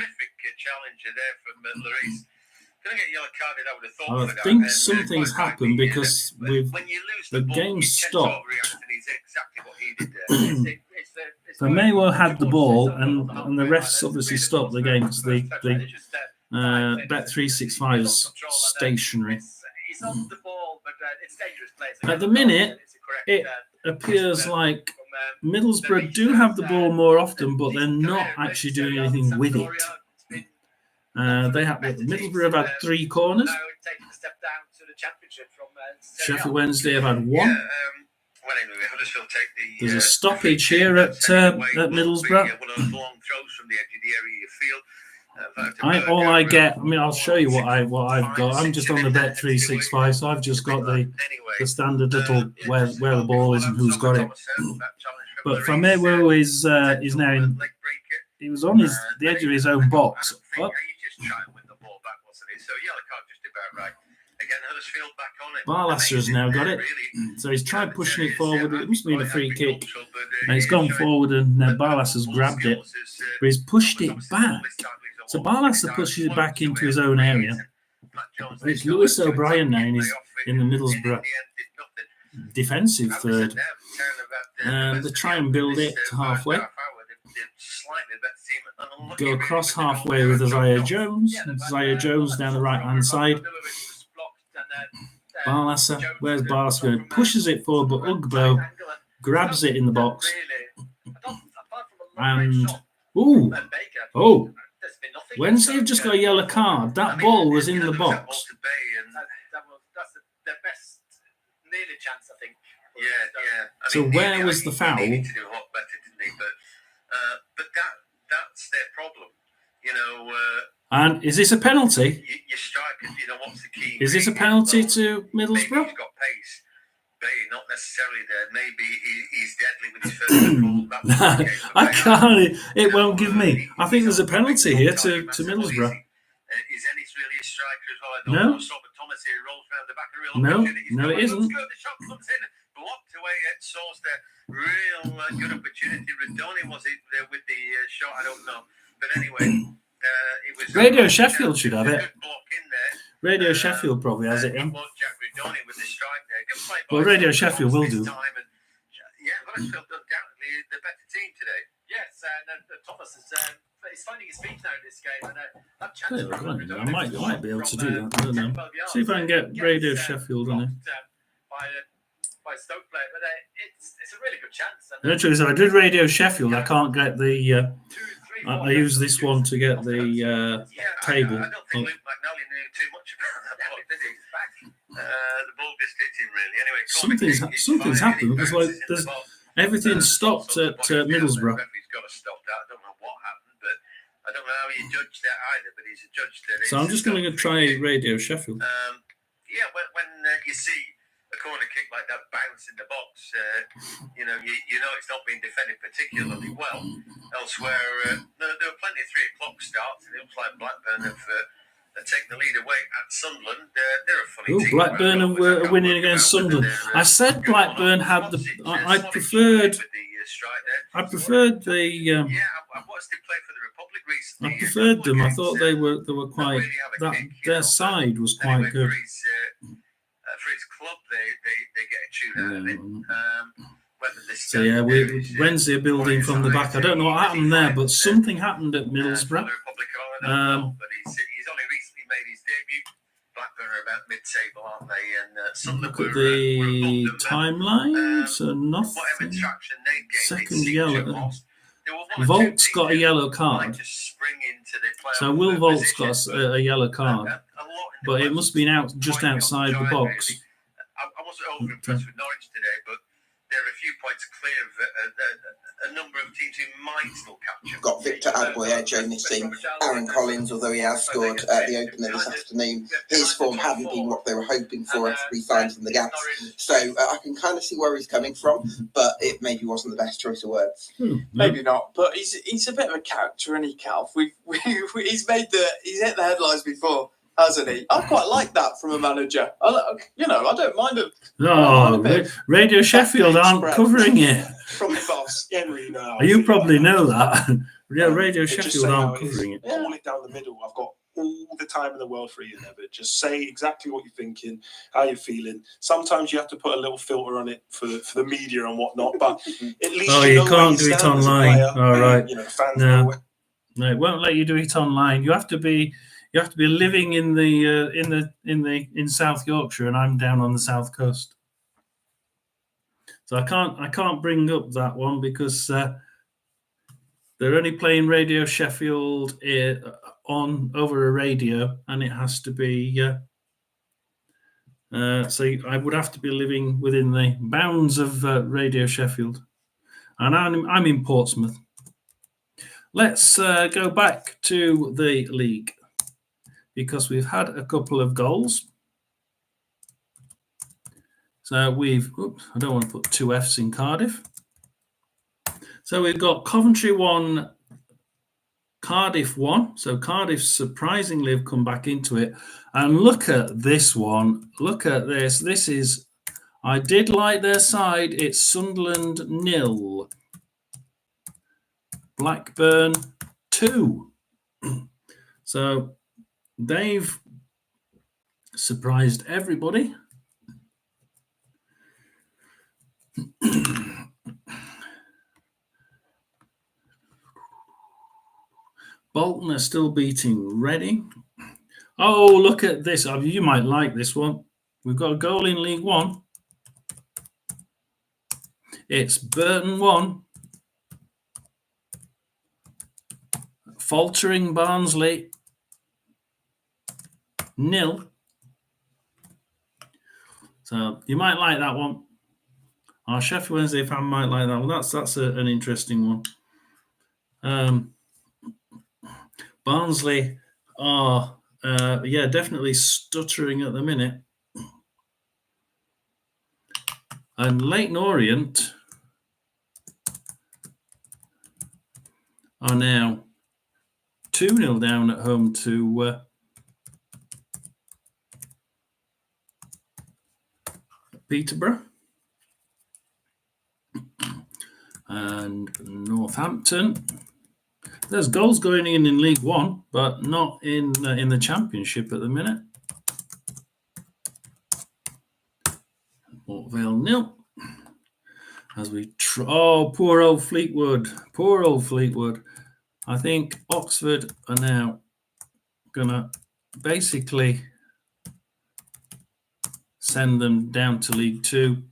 I think something's happened because the game stopped. Famewu had the ball, and the refs obviously stopped the game because the Bet365 is stationary. At the minute, it appears like Middlesbrough do have the ball more often, but they're not actually doing anything with it. Middlesbrough have had 3 corners. Sheffield Wednesday have had 1. There's a stoppage here at Middlesbrough. All I get, I'll show you what I've got. I'm just on the Bet365, so I've just got the standard little where the ball is and who's got it. But Famewu is now in. He was on the edge of his own box. Barlaser has now got it, so he's tried pushing it forward. It must have been a free kick, and it's gone forward, and Barlaser's grabbed it, but he's pushed it back. So Barlaser pushes it back into his own area. It's Lewis O'Brien now in the Middlesbrough defensive third. They try and build it to halfway. Go across halfway with Isaiah Jones. Isaiah Jones down the right-hand side. Barlaser, where's Barlaser going? Pushes it forward, but Ugbo grabs it in the box. And, Wednesday have just got a yellow card. That ball was in the box. So where was the foul? But that's their problem. And is this a penalty? Your striker, what's the key? Is this a penalty to Middlesbrough? He's got pace. Not necessarily there. Maybe he's deadly with his first I can't. It won't give me. I think there's a penalty here to Middlesbrough. Is Ennis really a striker as well? No. Thomas here rolls around the back of real. No, it isn't. The shot comes in, blocked away at source there. Real good opportunity. Radoni was it with the shot? I don't know. But anyway. It was Radio Sheffield should have it. Block in there. Radio Sheffield probably has it in. With the strike there. Well, Radio Sheffield will do. Huddersfield undoubtedly the better team today. Yes, Thomas is finding his feet now in this game. And that chance I might be able to do that. I don't know. See if I can get Radio Sheffield on it. By Stoke player, but it's a really good chance. The truth is, if I did Radio Sheffield, I can't get the I use this one to get the table. I don't think Luke McNally knew too much about that block, did he? The ball just hit him, really. Anyway, Something's happened because like everything stopped at Middlesbrough. Referee's got to stop that. I don't know what happened, but I don't know how he judged that either. But he's judged it. So I'm just going to try Radio Sheffield. Yeah, when you see a corner kick like that bounce in the box, you know it's not being defended particularly well. Elsewhere, there were plenty of 3 o'clock starts, and it looks like Blackburn have taken the lead away at Sunderland. They're a funny team. Blackburn are winning against Sunderland. I said Blackburn had the. I preferred. I preferred the. Yeah, I watched him play for the Republic recently. I preferred them. I thought they were quite. Their side was quite good. For his club, they get a tune out of it. So yeah, Wednesday building from the back. I don't know what happened there, but something happened at Middlesbrough. But he's only recently made his debut. Blackburn are about mid-table, aren't they? And look at the timeline. So nothing. Second yellow. Volt's got a yellow card. So Will Volt's got a yellow card, but it must be just outside the box. I wasn't over impressed with Norwich today, but they're a few points clear of a number of teams who might still catch them. Got Victor Adeboyejo in this team. Aaron Collins, although he has scored the opener this afternoon, his form hadn't been what they were hoping for after he signed from the Gas. So I can kind of see where he's coming from, but it maybe wasn't the best choice of words. Maybe not, but he's a bit of a character, isn't he, Calv? He's hit the headlines before, hasn't he? I quite like that from a manager. I don't mind it. No, Radio Sheffield aren't covering it. From the boss, Henry. No, you probably know that. Yeah, Radio Sheffield aren't covering it. I want it down the middle. I've got all the time in the world for you, Never. Just say exactly what you're thinking, how you're feeling. Sometimes you have to put a little filter on it for the media and whatnot, but at least you can't do it online. All right. Fans no, it won't let you do it online. You have to be living in South Yorkshire, and I'm down on the south coast. So I can't bring up that one because they're only playing Radio Sheffield over a radio, and it has to be. So I would have to be living within the bounds of Radio Sheffield, and I'm in Portsmouth. Let's go back to the league because we've had a couple of goals. So I don't want to put 2 Fs in Cardiff. So we've got Coventry 1, Cardiff 1. So Cardiff surprisingly have come back into it. And look at this one. Look at this. This is, I did like their side. It's Sunderland 0. Blackburn 2. So they've surprised everybody. Bolton are still beating Reading. Oh, look at this. You might like this one. We've got a goal in League One. It's Burton 1. Faltering Barnsley 0. So you might like that one. Our Sheffield Wednesday fan might like that one. That's an interesting one. Barnsley are definitely stuttering at the minute. And Leyton Orient are now 2-0 down at home to Peterborough. And Northampton. There's goals going in League One, but not in the Championship at the minute. Port Vale 0. As we poor old Fleetwood. Poor old Fleetwood. I think Oxford are now gonna basically send them down to League Two.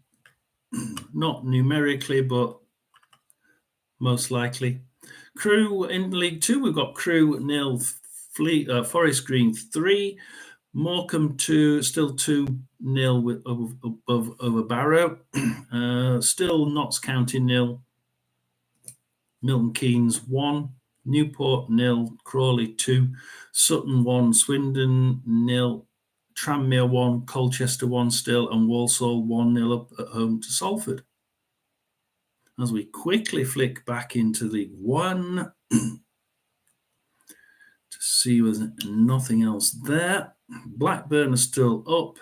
Not numerically, but most likely. Crew in League Two, we've got Crew 0, Forest Green 3, Morecambe 2, still 2-0 over Barrow. Still Notts County 0, Milton Keynes 1, Newport 0, Crawley 2, Sutton 1, Swindon 0, Tranmere 1, Colchester 1 still, and Walsall 1-0 up at home to Salford. As we quickly flick back into League One to see there's nothing else there. Blackburn are still up.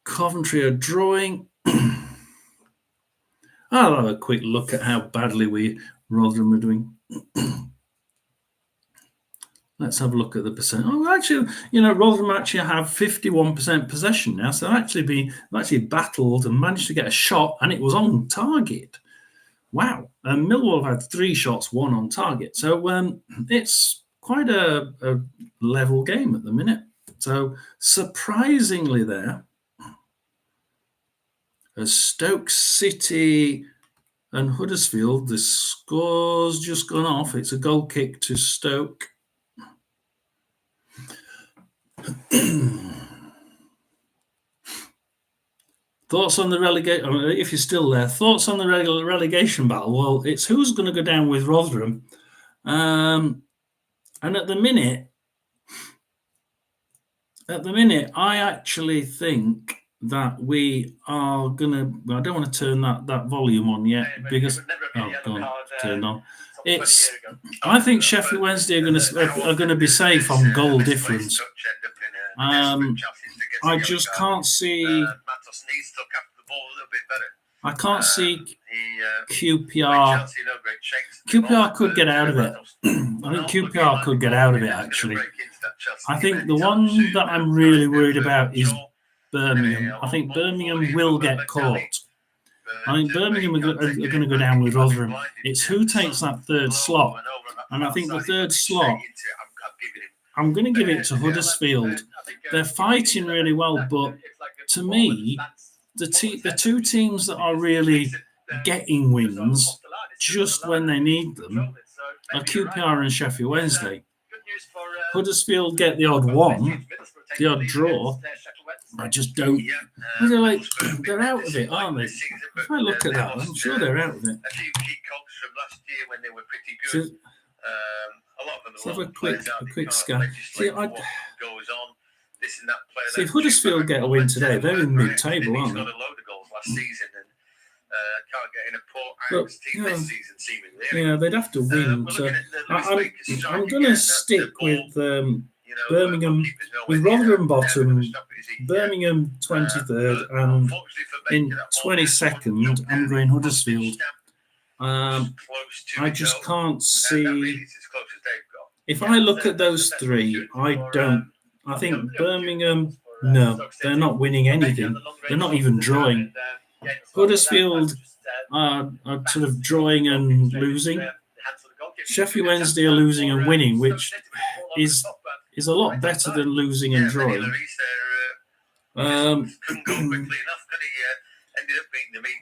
Coventry are drawing. I'll have a quick look at how badly Rotherham are doing. Let's have a look at the percent. Oh, actually, Rotherham actually have 51% possession now. So they've actually battled and managed to get a shot, and it was on target. Wow. Millwall have had 3 shots, 1 on target. So it's quite a level game at the minute. So surprisingly there, as Stoke City and Huddersfield, the score's just gone off. It's a goal kick to Stoke. Thoughts on the relegation? If you're still there, thoughts on the relegation battle? Well, it's who's going to go down with Rotherham, and at the minute, I actually think that we are going to. I don't want to turn that volume on yet because turned on. I think Sheffield Wednesday are going to be safe on goal difference. I just can't see. I can't see QPR. QPR could get out of it. I think QPR could get out of it, actually. I think the one that I'm really worried about is Birmingham. I think Birmingham will get caught. I think Birmingham are going to go down with Rotherham. It's who takes that third slot. And I think the third slot, I'm going to give it to Huddersfield. They're fighting really well, but to me, the 2 teams that are really getting wins just when they need them are QPR and Sheffield Wednesday. Huddersfield get the odd one, the odd draw. I just don't. They're out of it, aren't they? If I look at that, I'm sure they're out of it. Let's have a quick scan. See, if Huddersfield get a win today, they're in mid-table, aren't they? Yeah, they'd have to win. So I'm going to stick with Birmingham, with Rotherham bottom, Birmingham 23rd, and in 22nd, I'm going Huddersfield. I just can't see. If I look at those 3, I think Birmingham, no, they're not winning anything. They're not even drawing. Huddersfield are sort of drawing and losing. Sheffield Wednesday are losing and winning, which is a lot better than losing and drawing.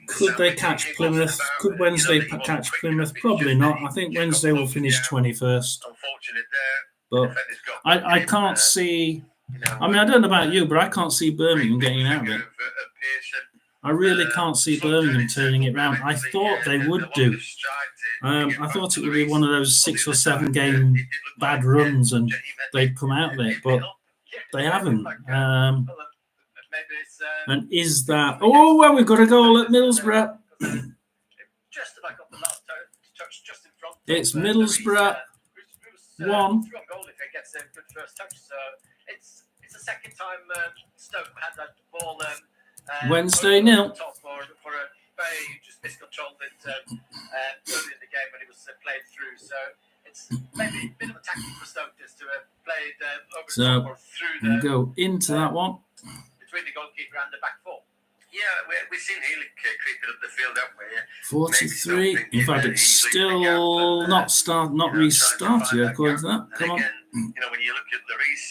Could they catch Plymouth? Could Wednesday catch Plymouth? Probably not. I think Wednesday will finish 21st. But I can't see. I mean, I don't know about you, but I can't see Birmingham getting out of it. I really can't see Birmingham turning it round. I thought they would do. I thought it would be one of those 6 or 7 game bad runs and they'd come out of it, but they haven't. And is that... Oh, well, we've got a goal at Middlesbrough. It's Middlesbrough 1. It's the second time Stoke had that ball... Wednesday 0. For a very just miscontrolled it early in the game when it was played through. So it's maybe a bit of a tactic for Stoke just to have played over the top or through the. Go into that one. Between the goalkeeper and the back 4. Yeah, we've seen Healy creeping up the field, haven't we? 43. In fact, it's still not restarted yet, according to that. Come on. When you look at Lloris,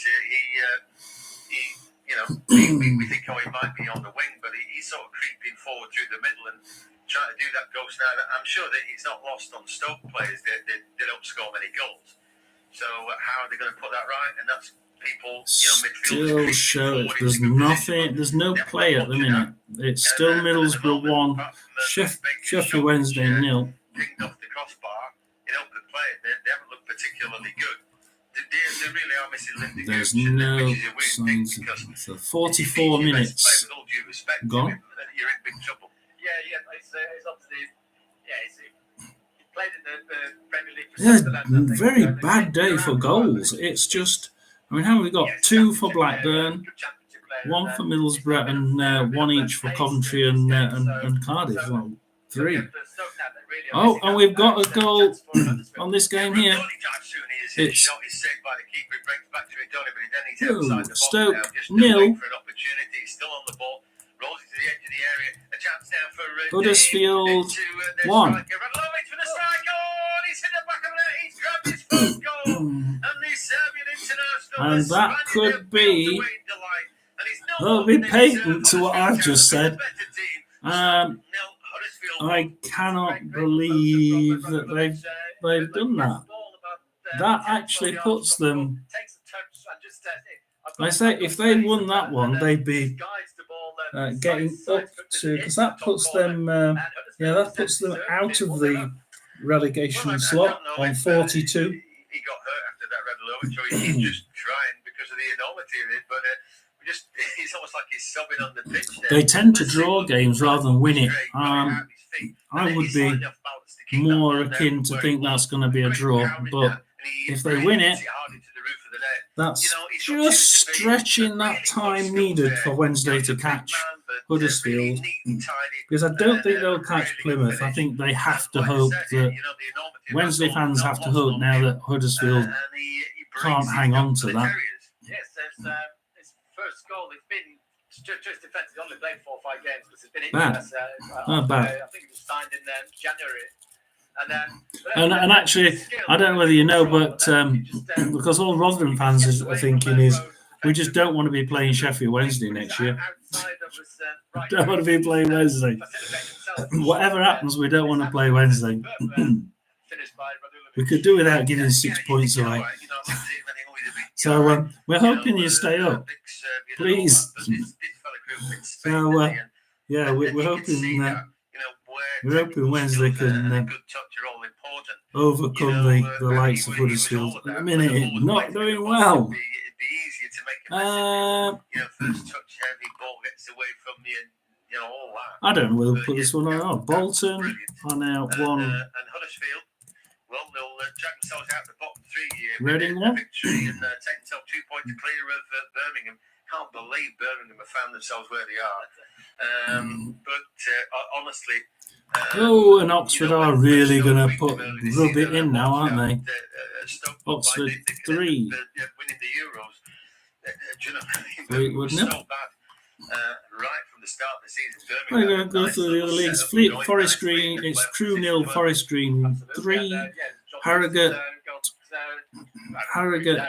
we think he might be on the wing, but he's sort of creeping forward through the middle and trying do that Ghost now. I'm sure that it's not lost on Stoke players. They don't score many goals. So how are they going to put that right? And that's people, Still show there's nothing. There's no play at the minute. It's still Middlesbrough 1, Sheffield Wednesday 0. Pinged off the crossbar in open play. They haven't looked particularly good. They really are missing Lindy. There's no signs. So 44 minutes gone. You're in big trouble. Yeah, it's obviously, he played in the Premier League for Sunderland, Yeah, very bad day for goals. It's just, I mean, how have we got? 2 for Blackburn, 1 for Middlesbrough, and 1 each for Coventry and Cardiff. Well, 3. Oh, and we've got a goal on this game here. It's Stoke 0. Huddersfield 1. And that could be, that'll be patent to what I've just said. I cannot believe that they've done that. That actually puts them. I say if they won that one, they'd be getting up to, because that puts them. That puts them out of the relegation slot on 42. He got hurt after that red low, so he's just trying because of the enormity of it. But it's almost like he's sobbing on the pitch there. They tend to draw games rather than win it. I would be more akin to think that's going to be a draw, but if they win it, that's just stretching that time needed for Wednesday to catch Huddersfield, because I don't think they'll catch Plymouth. I think they have to hope that Wednesday fans have to hope now that Huddersfield can't hang on to that. Yes, his first goal. It's been just defensive. He's only played 4 or 5 games because it's been injured. Bad. I think it was signed in January. And actually, I don't know whether you know, but because all Rotherham fans are thinking is, we just don't want to be playing Sheffield Wednesday next year. Don't want to be playing Wednesday. Whatever happens, we don't want to play Wednesday. We could do without giving 6 points away. So we're hoping you stay up, please. So we're hoping. We're hoping Wednesday can overcome the likes of Huddersfield. At the minute, it's not doing well. I don't know whether we'll put this one on. Oh, Bolton are now 1. And Huddersfield, well, they'll drag themselves out of the bottom 3 Reading 1. Victory and take themselves 2 points clear of Birmingham. Can't believe Birmingham have found themselves where they are. But honestly. And Oxford are really going to rub it in now, aren't they? Oxford 3. Winning the Euros. Fleetwood 0. So bad right from the start of the season. We're going to go through the other leagues. Forest Green, it's Crewe 0, Forest Green 3. Harrogate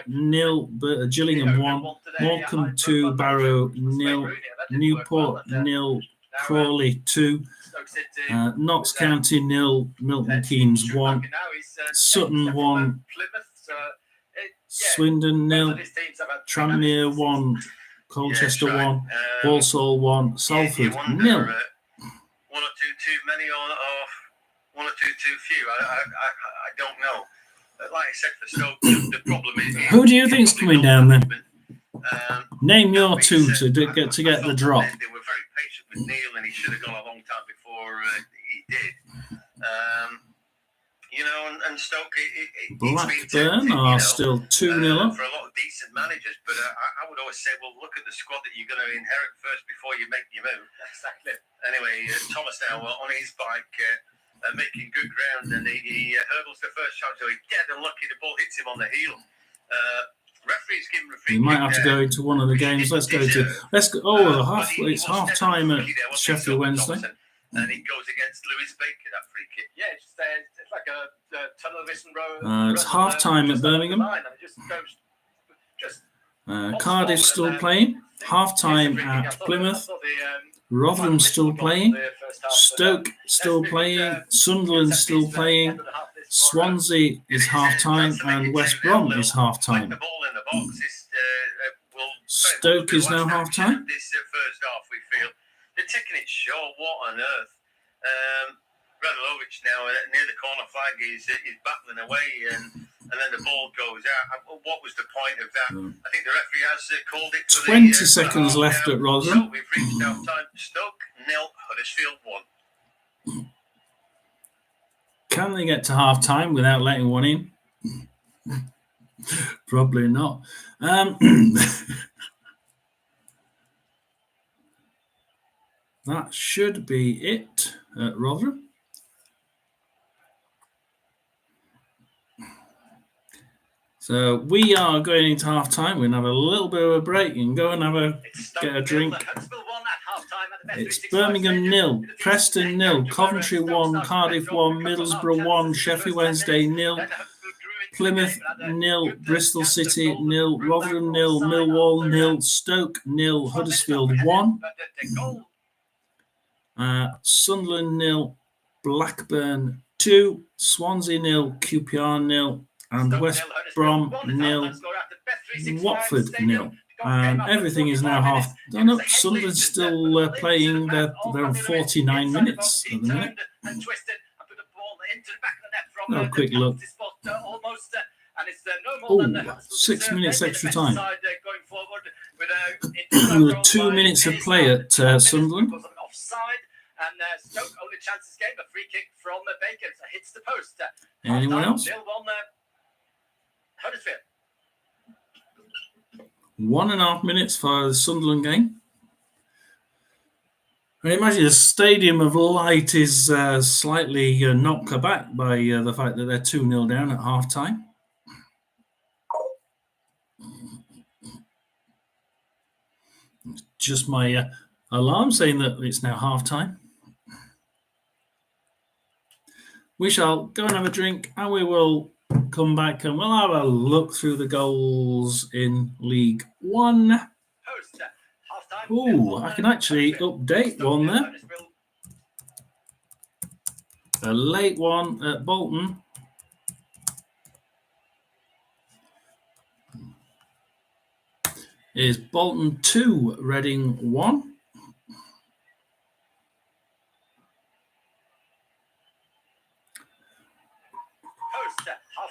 0, Gillingham 1. Morecambe 2, Barrow 0. Newport 0, Crawley 2. Notts County 0, Milton Keynes 1. Sutton 1. Swindon 0. Tranmere 1. Colchester 1. Walsall 1. Salford 0. 1 or 2 too many or 1 or 2 too few. I don't know. Like I said for Stoke, the problem is. Who do you think's coming down then? Name your 2 to get the drop. They were very patient with Neil, and he should have gone a long time before he did. And Stoke. Blackburn are still 2-0 up. For a lot of decent managers, but I would always say, well, look at the squad that you're going to inherit first before you make your move. Exactly. Anyway, Thomas now on his bike. Making good ground, and he hurdles the first shot, so he's dead unlucky. The ball hits him on the heel. Referee's giving a free You might have to go into one of the games. Let's go. It's half time at Sheffield Wednesday. And it goes against Lewis Baker, that free kick. Yeah, it's like a tunnel vision row. It's half time at Birmingham. Cardiff still playing. Half time at Plymouth. Rotherham still playing. Stoke still playing. Sunderland still playing. Swansea is half-time and West Brom is half-time. The ball in the box Stoke is now half-time. This first half, we feel they're taking it short. What on earth? Radulovic now near the corner flag is battling away, and then the ball goes out. What was the point of that? I think the referee has called it. 20 seconds left at Rotherham. So we've reached half time. Stoke 0, Huddersfield 1. Can they get to half-time without letting one in? Probably not. That should be it at Rotherham. So we are going into half-time. We're going to have a little bit of a break and go and get a drink. It's Birmingham 0, Preston 0, Coventry 1, Cardiff 1, Middlesbrough 1, Sheffield Wednesday 0, Plymouth 0, Bristol City 0, Rotherham 0, Millwall 0, Stoke 0, Huddersfield 1, Sunderland 0, Blackburn 2, Swansea 0, QPR 0, and West Brom 0, Watford 0. Everything is now half done up. Sunderland's still playing. They're on 49 minutes at the minute. A quick look. 6 minutes extra time. With 2 minutes of play at Sunderland. And Stoke only chance this game, a free kick from Baker. So hits the post. Anyone else? 0-1 Huddersfield. 1.5 minutes for the Sunderland game. I imagine the Stadium of Light is slightly knocked aback by the fact that they're 2-0 down at half-time. Just my alarm saying that it's now half-time. We shall go and have a drink and we will come back and we'll have a look through the goals in League One. Oh, I can actually update one there. A late one at Bolton. Is Bolton 2, Reading 1.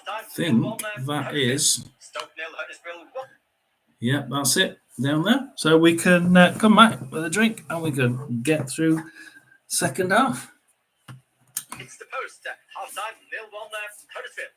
I think that is. Yeah, that's it down there. So we can come back with a drink and we can get through second half. It's the post. Half time, 0-1 Huddersfield.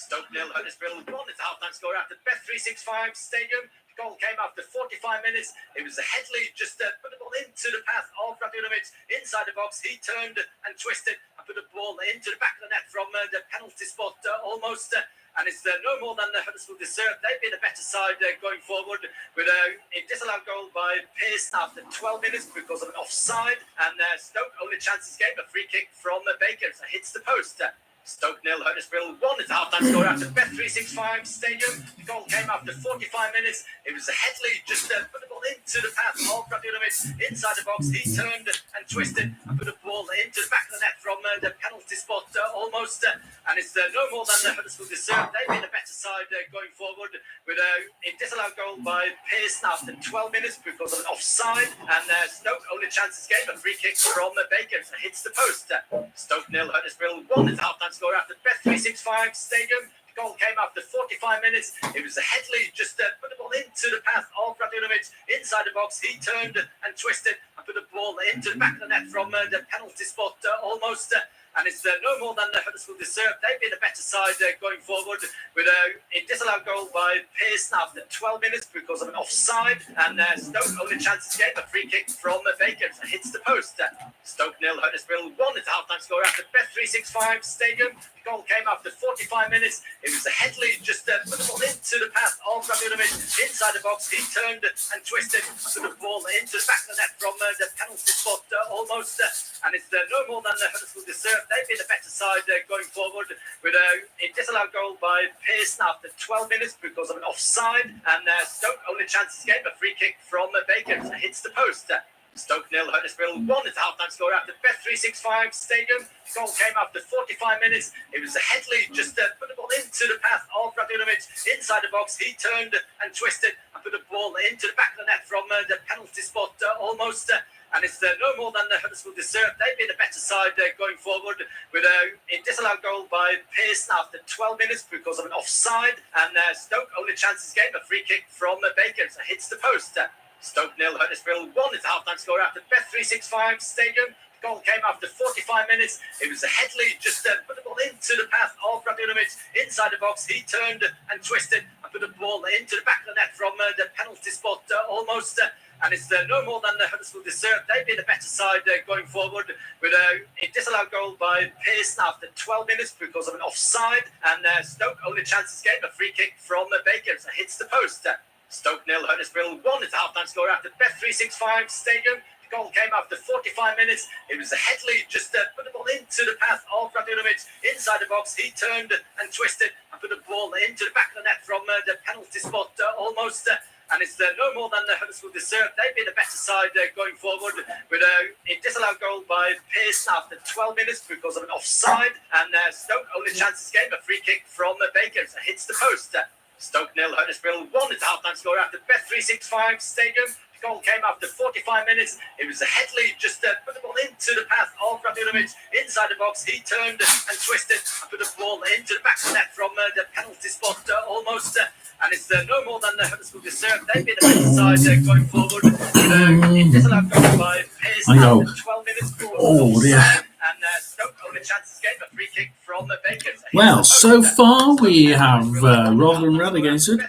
Stoke 0, Huddersfield 1. It's a half-time score at the Bet365 Stadium. The goal came after 45 minutes. It was Headley just put the ball into the path of Radulovic inside the box. He turned and twisted and put the ball into the back of the net from the penalty spot almost. And it's no more than the Huddersfield deserved. They've been a better side going forward with a disallowed goal by Pearce after 12 minutes because of an offside. And Stoke only chance this game, a free kick from Baker. So hits the post. Stoke 0, Huddersfield 1. It's a half-time score at the Bet365 Stadium. The goal came after 45 minutes. It was Headley just put the ball into the path of Radulovic inside the box. He turned and twisted and put the ball into the back of the net from the penalty spot almost. And it's no more than the Huddersfield deserved. They've been a better side going forward with a disallowed goal by Pearce after 12 minutes because of an offside. And Stoke only chance this game, a free kick from Baker. So hits the post. Stoke 0, Huddersfield 1. It's a half-time score at the Bet365 Stadium. The goal came after 45 minutes. It was Headley just put the ball into the path of Radulovic inside the box. He turned and twisted and put the ball into the back of the net from the penalty spot almost. and it's no more than Huddersfield deserved. They've been a better side going forward with a disallowed goal by Pearson after 12 minutes because of an offside, and Stoke only chance to get a free kick from Baker. Hits the post. Stoke 0, Huddersfield 1. It's a half-time score at the Bet365 Stadium. The goal came after 45 minutes. It was Headley just put the ball into the path of Raduljic inside the box. He turned and twisted, put the ball into the back of the net from the penalty spot almost. And it's no more than Huddersfield deserved. They've been a better side going forward with a disallowed goal by Pearson after 12 minutes because of an offside. And Stoke only chance to get a free kick from Baker. Hits the post. Stoke 0, Huddersfield 1. It's a half-time score at the Bet365 Stadium. The goal came after 45 minutes. It was Headley just put the ball into the path of Raduljic inside the box. He turned and twisted and put the ball into the back of the net from the penalty spot almost. And it's no more than Huddersfield deserved. They've been a better side going forward with a disallowed goal by Pearson after 12 minutes because of an offside. And Stoke only chances game a free kick from Baker. Hits the post. Stoke 0, Huddersfield 1. It's a half-time score at the Bet365 Stadium. The goal came after 45 minutes. It was Headley just put the ball into the path of Raduljic inside the box. He turned and twisted and put the ball into the back of the net from the penalty spot almost. And it's no more than Huddersfield deserved. They've been a better side going forward with a disallowed goal by Pearson after 12 minutes because of an offside. And Stoke only chances game a free kick from Baker. Hits the post. Stoke 0, Huddersfield 1. It's a half-time score at the Bet365 Stadium. The goal came after 45 minutes. It was Headley just put the ball into the path of Raduljic inside the box. He turned and twisted and put the ball into the back of the net from the penalty spot almost. And it's no more than Huddersfield deserved. They've been a better side going forward with a disallowed goal by Pearson after 12 minutes because of an offside. And Stoke only chances game a free kick from Baker. Hits the post. Stoke 0, Huddersfield 1. It's a half-time score at the Bet365 Stadium. The goal came after 45 minutes. It was Headley just put the ball into the path of Raduljic inside the box. He turned and twisted and put the ball into the back of the net from the penalty spot almost. And it's no more than Huddersfield deserved. They've been a better side going forward. Disallowed goal by Pearson after 12 minutes. Oh dear. And Stoke only chances game a free kick from Baker. Well, so far we have Rotherham relegated.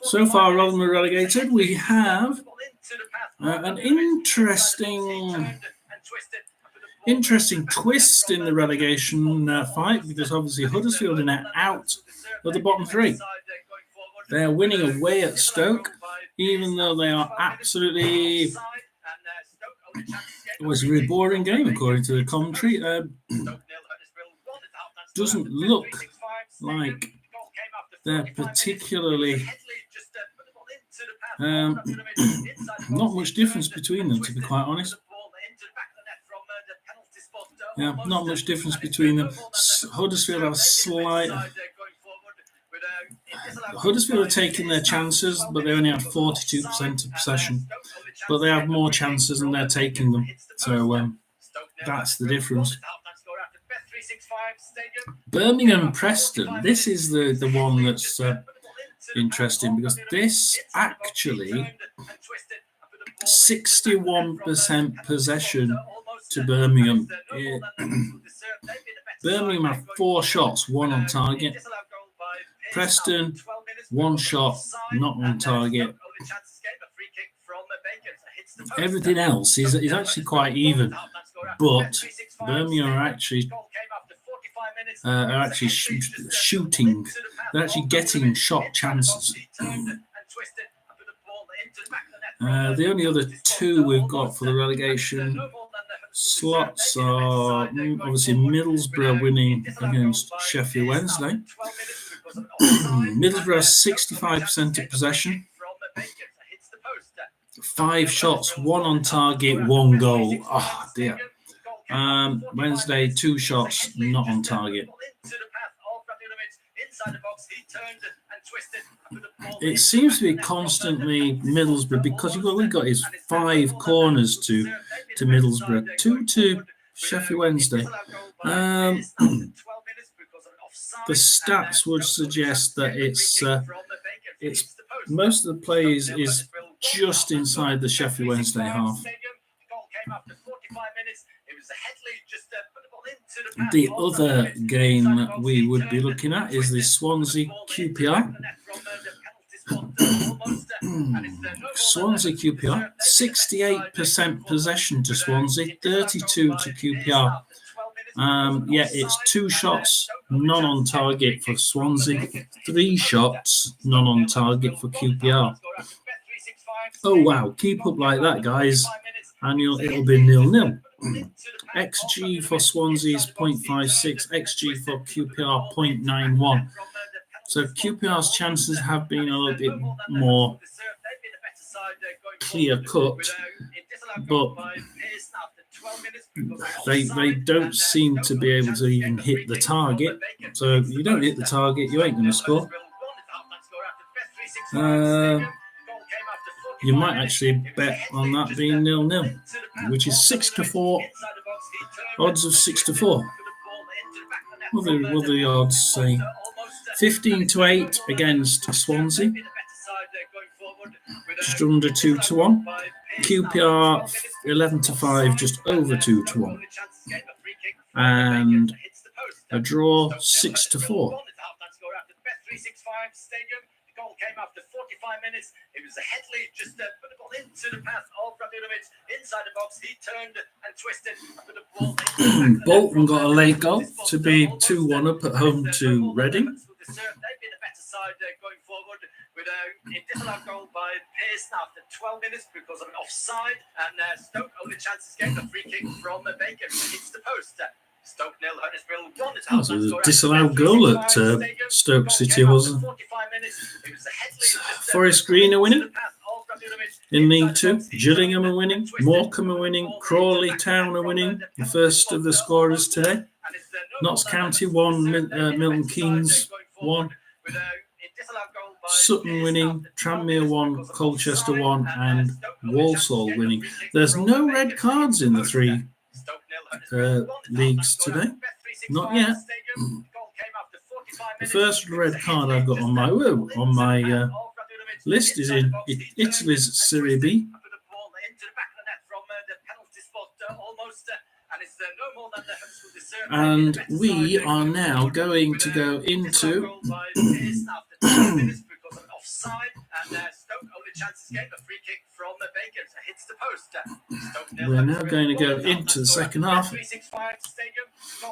So far, Rotherham are relegated. We have an interesting twist in the relegation fight because obviously Huddersfield are now out of the bottom three. They're winning away at Stoke, even though they are absolutely. It was a really boring game, according to the commentary. Doesn't look like they're particularly. Not much difference between them, to be quite honest. Yeah, not much difference between them. Huddersfield have a slight. Huddersfield are taking their chances, but they only have 42% of possession. But they have more chances and they're taking them. So that's the difference. Birmingham and Preston. This is the one that's interesting because this actually 61% possession to Birmingham. Birmingham have 4 shots, 1 on target. Preston, 1 shot, not on target. Everything else is actually quite even, but Birmingham are actually shooting. They're actually getting shot chances. The only other 2 we've got for the relegation slots are obviously Middlesbrough winning against Sheffield Wednesday. Middlesbrough has 65% of possession. 5 shots, 1 on target, 1 goal. Oh dear. Wednesday, 2 shots, not on target. It seems to be constantly Middlesbrough because all we've got is 5 corners to Middlesbrough, 2 to Sheffield Wednesday. The stats would suggest that it's most of the plays is just inside the Sheffield Wednesday half. The other game we would be looking at is the Swansea QPR. Swansea QPR, 68% possession to Swansea, 32 to QPR. Yeah, it's 2 shots, none on target for Swansea, 3 shots, none on target for QPR. Oh wow, keep up like that, guys, and it'll be 0-0. XG for Swansea is 0.56, XG for QPR 0.91. So QPR's chances have been a little bit more clear cut, but they don't seem to be able to even hit the target. So if you don't hit the target, you ain't going to score. You might actually bet on that being 0-0, which is 6-4. Odds of 6-4. What do the odds say? 15-8 against Swansea. Just under 2-1. QPR 11-5, just over 2-1. And a draw 6-4. Goal came after 45 minutes. It was a Headley just put the ball into the path of Radunovic inside the box. He turned and twisted and put the ball into Bolton got a late goal to be 2-1 up at home to Reading. They've been a better side going forward with a disallowed goal by Pearson after 12 minutes because of an offside. And Stoke only chances getting a free kick from Baker. Hits the post. Stoke 0, Huddersfield 1. That was a disallowed goal at Stoke City, wasn't it? Forest Green are winning in League 2. Gillingham are winning. Morecambe are winning. Crawley Town are winning. The first of the scorers today. Notts County 1, Milton Keynes 1. Sutton winning. Tranmere 1, Colchester 1, and Walsall winning. There's no red cards in the 3 leagues today. Not yet. The first red card I've got on my list is in Italy's Serie B. And we are now going to go into we're now going to go into the second half. Goal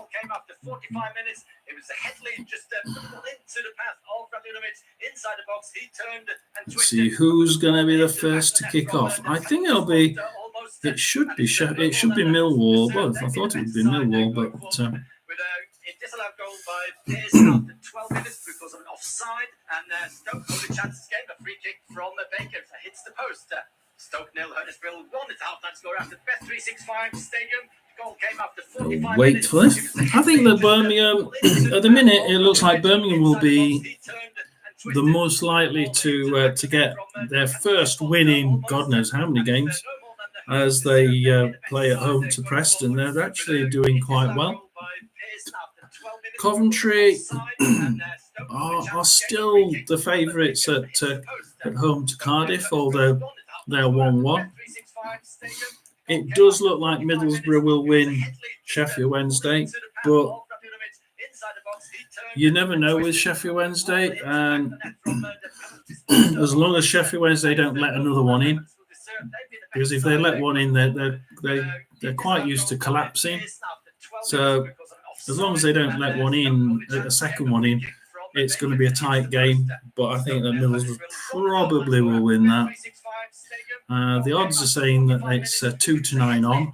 came after 45 minutes. It was a Headley just put the ball into the path of Radunovic inside the box. He turned and twisted. See who's going to be the first to kick off. I think it should be Millwall. Well, I thought it would be Millwall, but with a disallowed goal by Pearson after 12 minutes because of an offside, and Stoke only chances game a free kick from Baker. Hits the post. Stoke 0, Huddersfield 1. It's half-time score after the Best 365 Stadium. Goal came after 45 wait minutes. for this. I think that Birmingham, at the minute, it looks like Birmingham will be the most likely to get their first win in God knows how many games, as they play at home to Preston. They're actually doing quite well. Coventry are still the favourites at home to Cardiff, although they're 1-1. It does look like Middlesbrough will win Sheffield Wednesday, but you never know with Sheffield Wednesday. As long as Sheffield Wednesday don't let another one in, because if they let one in, they're quite used to collapsing. So as long as they don't let one in, a second one in, it's going to be a tight game. But I think that Middlesbrough probably will win that. The odds are saying that it's 2-9 on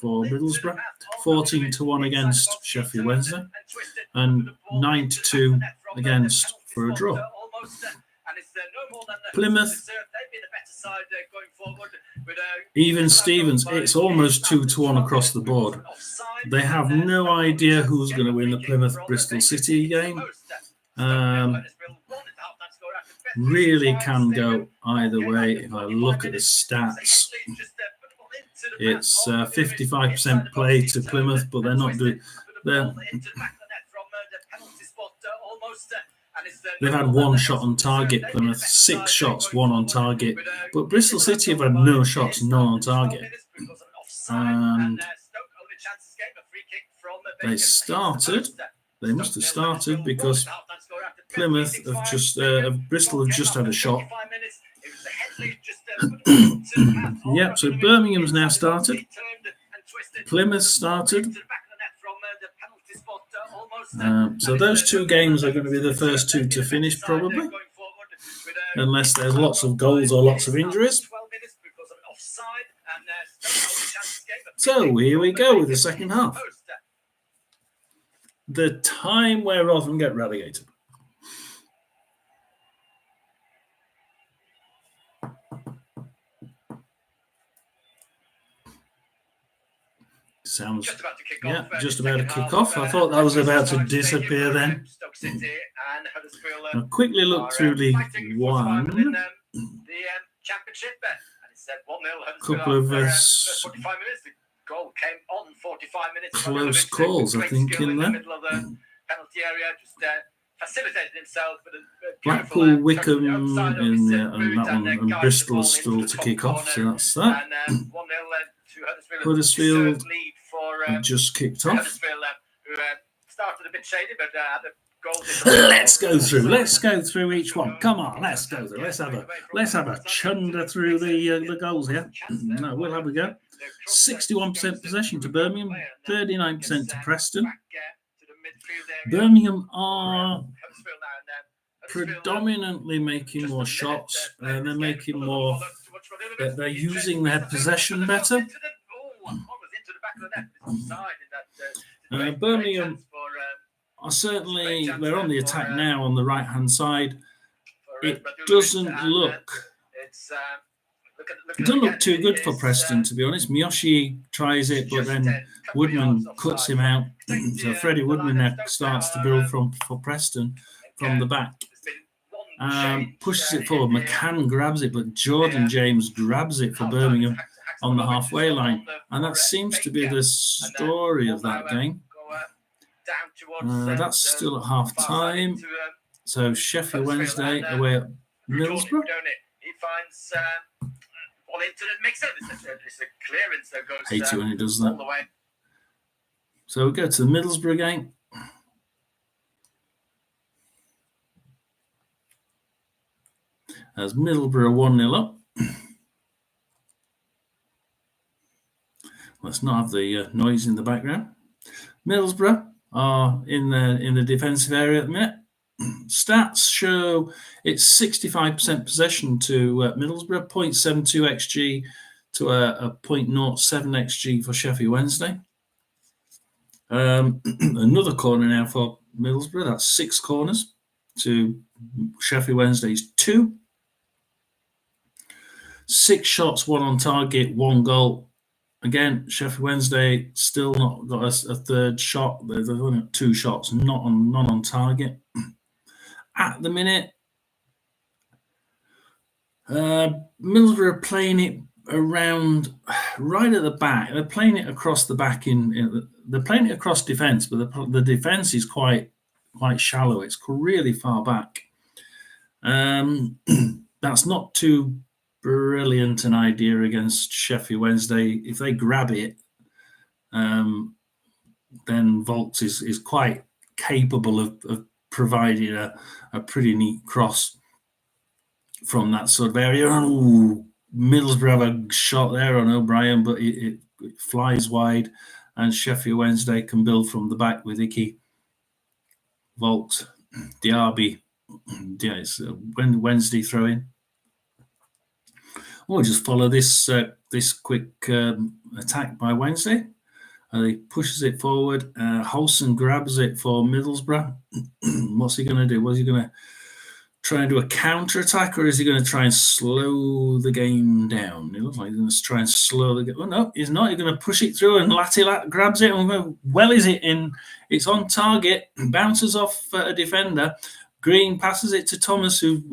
for Middlesbrough, 14-1 against Sheffield Wednesday, and 9-2 against for a draw. Plymouth, even Stevens, it's almost 2-1 across the board. They have no idea who's going to win the Plymouth-Bristol City game. Really can go either way. If I look at the stats, it's 55% play to Plymouth, but they're not doing. They've had 1 shot on target. Plymouth 6 shots, 1 on target, but Bristol City have had no shots, none on target. And They started. They must have started because Plymouth have just Bristol have just had a shot. Yep, so Birmingham's now started. Plymouth started. So those two games are going to be the first two to finish, probably, unless there's lots of goals or lots of injuries. So here we go with the second half. The time where Rotherham get relegated. Sounds just about to kick off. Just about to kick off. I thought that was about to disappear then. I'll quickly look through the one. Couple of close calls, I think, in there. Blackpool, Wickham, and that one, and Bristol is still to kick off, so that's that. Huddersfield just kicked off. Let's go through. Let's go through each one. Come on, let's go through. Let's have a chunder through the goals here. No, we'll have a go. 61% possession to Birmingham, 39% to Preston. Birmingham are predominantly making more shots, and they're making more. They're using their possession better. Birmingham are certainly, they're on the attack now on the right-hand side. It doesn't look too good for Preston, to be honest. Miyoshi tries it, but then Woodman cuts him out. So Freddie Woodman now starts to build for Preston from the back. Pushes it forward. McCann grabs it, but Jordan James grabs it for Birmingham on the halfway line. And that seems to be the story of that game. That's still at half time. So Sheffield Wednesday away at Middlesbrough. Hate it when it does that. So we go to the Middlesbrough game. As Middlesbrough 1-0 up. Let's not have the noise in the background. Middlesbrough are in the defensive area at the minute. Stats show it's 65% possession to Middlesbrough, 0.72 xG to a 0.07 xG for Sheffield Wednesday. Another corner now for Middlesbrough. That's 6 corners to Sheffield Wednesday's 2. 6 shots, 1 on target, 1 goal. Again, Sheffield Wednesday still not got a third shot. They've only got 2 shots, none on target. At the minute, Middlesbrough are playing it around right at the back. They're playing it across the back. They're playing it across defence, but the defence is quite shallow. It's really far back. That's not too brilliant an idea against Sheffield Wednesday. If they grab it, then Volks is quite capable of providing a pretty neat cross from that sort of area. Oh, Middlesbrough have a shot there on O'Brien, but it flies wide, and Sheffield Wednesday can build from the back with Icky, Volks, Diaby. Yeah, it's a Wednesday throw in. We'll just follow this quick attack by Wednesday. He pushes it forward. Holson grabs it for Middlesbrough. What's he going to do? Was he going to try and do a counter-attack, or is he going to try and slow the game down? It looks like he's going to try and slow the game. Oh, no, he's not. He's going to push it through, and Latilat grabs it and well is it in. It's on target, bounces off a defender. Green passes it to Thomas, who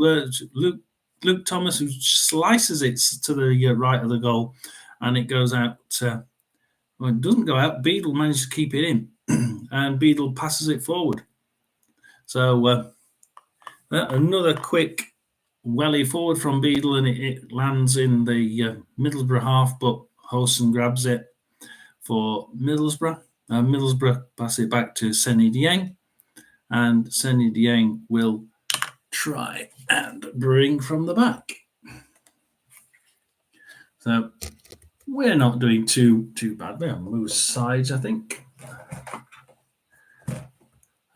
Luke Thomas, who slices it to the right of the goal, and it goes out. Well, it doesn't go out. Beadle managed to keep it in, and Beadle passes it forward. So another quick welly forward from Beadle, and it lands in the Middlesbrough half, but Holson grabs it for Middlesbrough. Middlesbrough pass it back to Seny Dieng, and Seny Dieng will try and bring from the back. So we're not doing too badly on Lewis' sides, I think.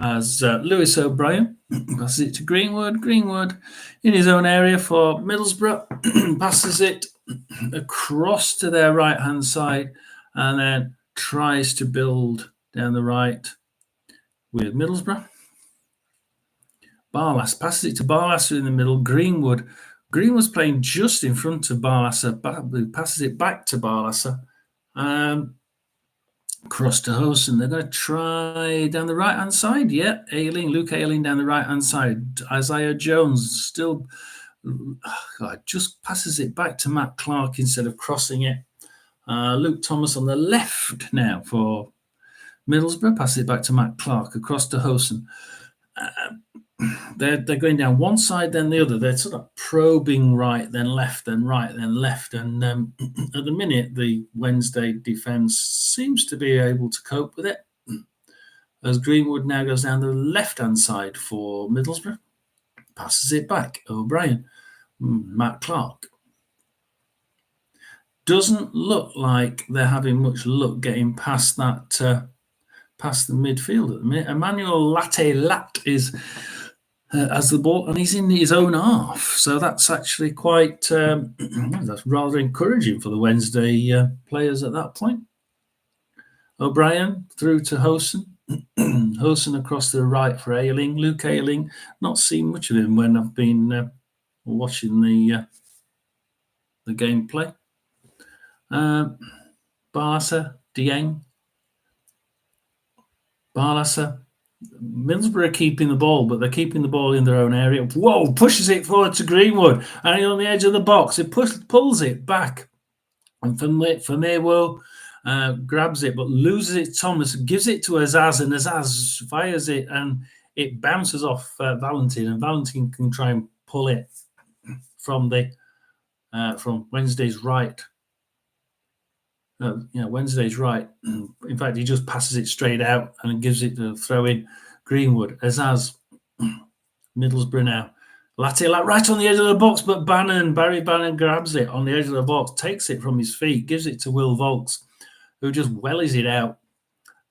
As Lewis O'Brien passes it to Greenwood. Greenwood in his own area for Middlesbrough, passes it across to their right-hand side and then tries to build down the right with Middlesbrough. Barlas passes it to Barlas in the middle. Greenwood's playing just in front of Barlas. Passes it back to Barlas. Cross to Hosen. They're going to try down the right-hand side. Yeah, Luke Ayling down the right-hand side. Isaiah Jones still just passes it back to Matt Clark instead of crossing it. Luke Thomas on the left now for Middlesbrough. Passes it back to Matt Clark across to Hosen. They're going down one side, then the other. They're sort of probing right, then left, then right, then left. And at the minute, the Wednesday defence seems to be able to cope with it. As Greenwood now goes down the left-hand side for Middlesbrough. Passes it back. O'Brien. Matt Clark. Doesn't look like they're having much luck getting past that, past the midfield at the minute. Emmanuel Latte-Lat is... as the ball, and he's in his own half. So that's actually quite, that's rather encouraging for the Wednesday players at that point. O'Brien through to Hosen. Hosen across to the right for Ayling. Luke Ayling, not seen much of him when I've been watching the gameplay. Barca, Dieng. Barca. Middlesbrough are keeping the ball, but they're keeping the ball in their own area. Whoa, pushes it forward to Greenwood. And he's on the edge of the box. It pulls it back. And Famewo grabs it, but loses it. Thomas gives it to Azaz, and Azaz fires it, and it bounces off Valentin. And Valentin can try and pull it from Wednesday's right. Wednesday's right. In fact, he just passes it straight out and gives it to throw in Greenwood. Azaz, Middlesbrough now. Latte-Lat right on the edge of the box, but Barry Bannon grabs it on the edge of the box, takes it from his feet, gives it to Will Volks, who just wellies it out.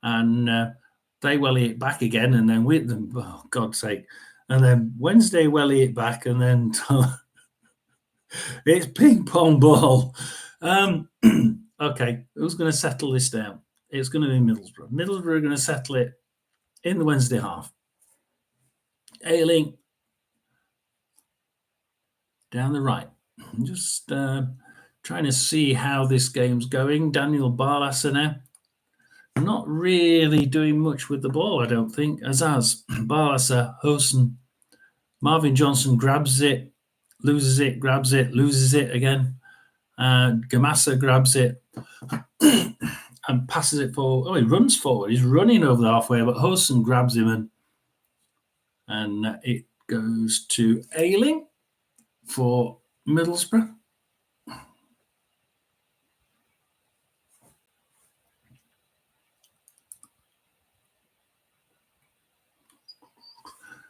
And they welly it back again, and then with them, oh, God's sake. And then Wednesday welly it back, and then it's ping pong ball. Okay, who's going to settle this down? It's going to be Middlesbrough. Middlesbrough are going to settle it in the Wednesday half. Ayling down the right. I'm just trying to see how this game's going. Daniel Barlas now. Not really doing much with the ball, I don't think. Azaz, Barlas, Hosen. Marvin Johnson grabs it, loses it, grabs it, loses it again. Gamasa grabs it and passes it forward. Oh, he runs forward. He's running over the halfway, but Hosen grabs him and it goes to Ayling for Middlesbrough.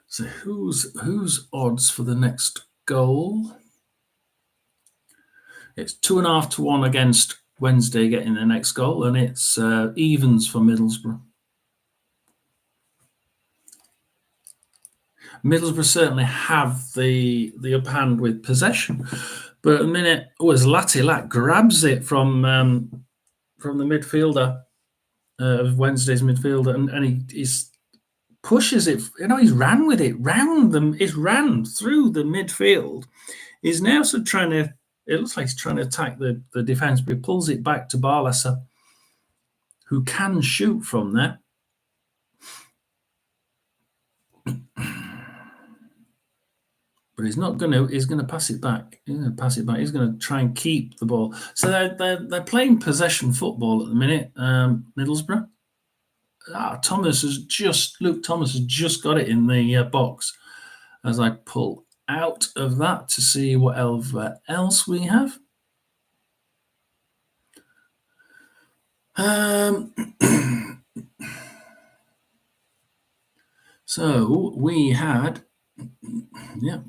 So who's odds for the next goal? It's 2.5 to 1 against Wednesday getting the next goal, and it's evens for Middlesbrough. Middlesbrough certainly have the upper hand with possession, but at the minute, as Latte-Lat grabs it from the midfielder of Wednesday's midfielder, and he pushes it. He's ran with it round them. It's ran through the midfield. He's now sort of trying to. It looks like he's trying to attack the defence, but he pulls it back to Barlasa, who can shoot from there. But he's not going to. He's going to pass it back. He's going to pass it back. He's going to try and keep the ball. So they're playing possession football at the minute. Middlesbrough. Luke Thomas has just got it in the box. As I pull out of that to see what else we have. So we had, yeah,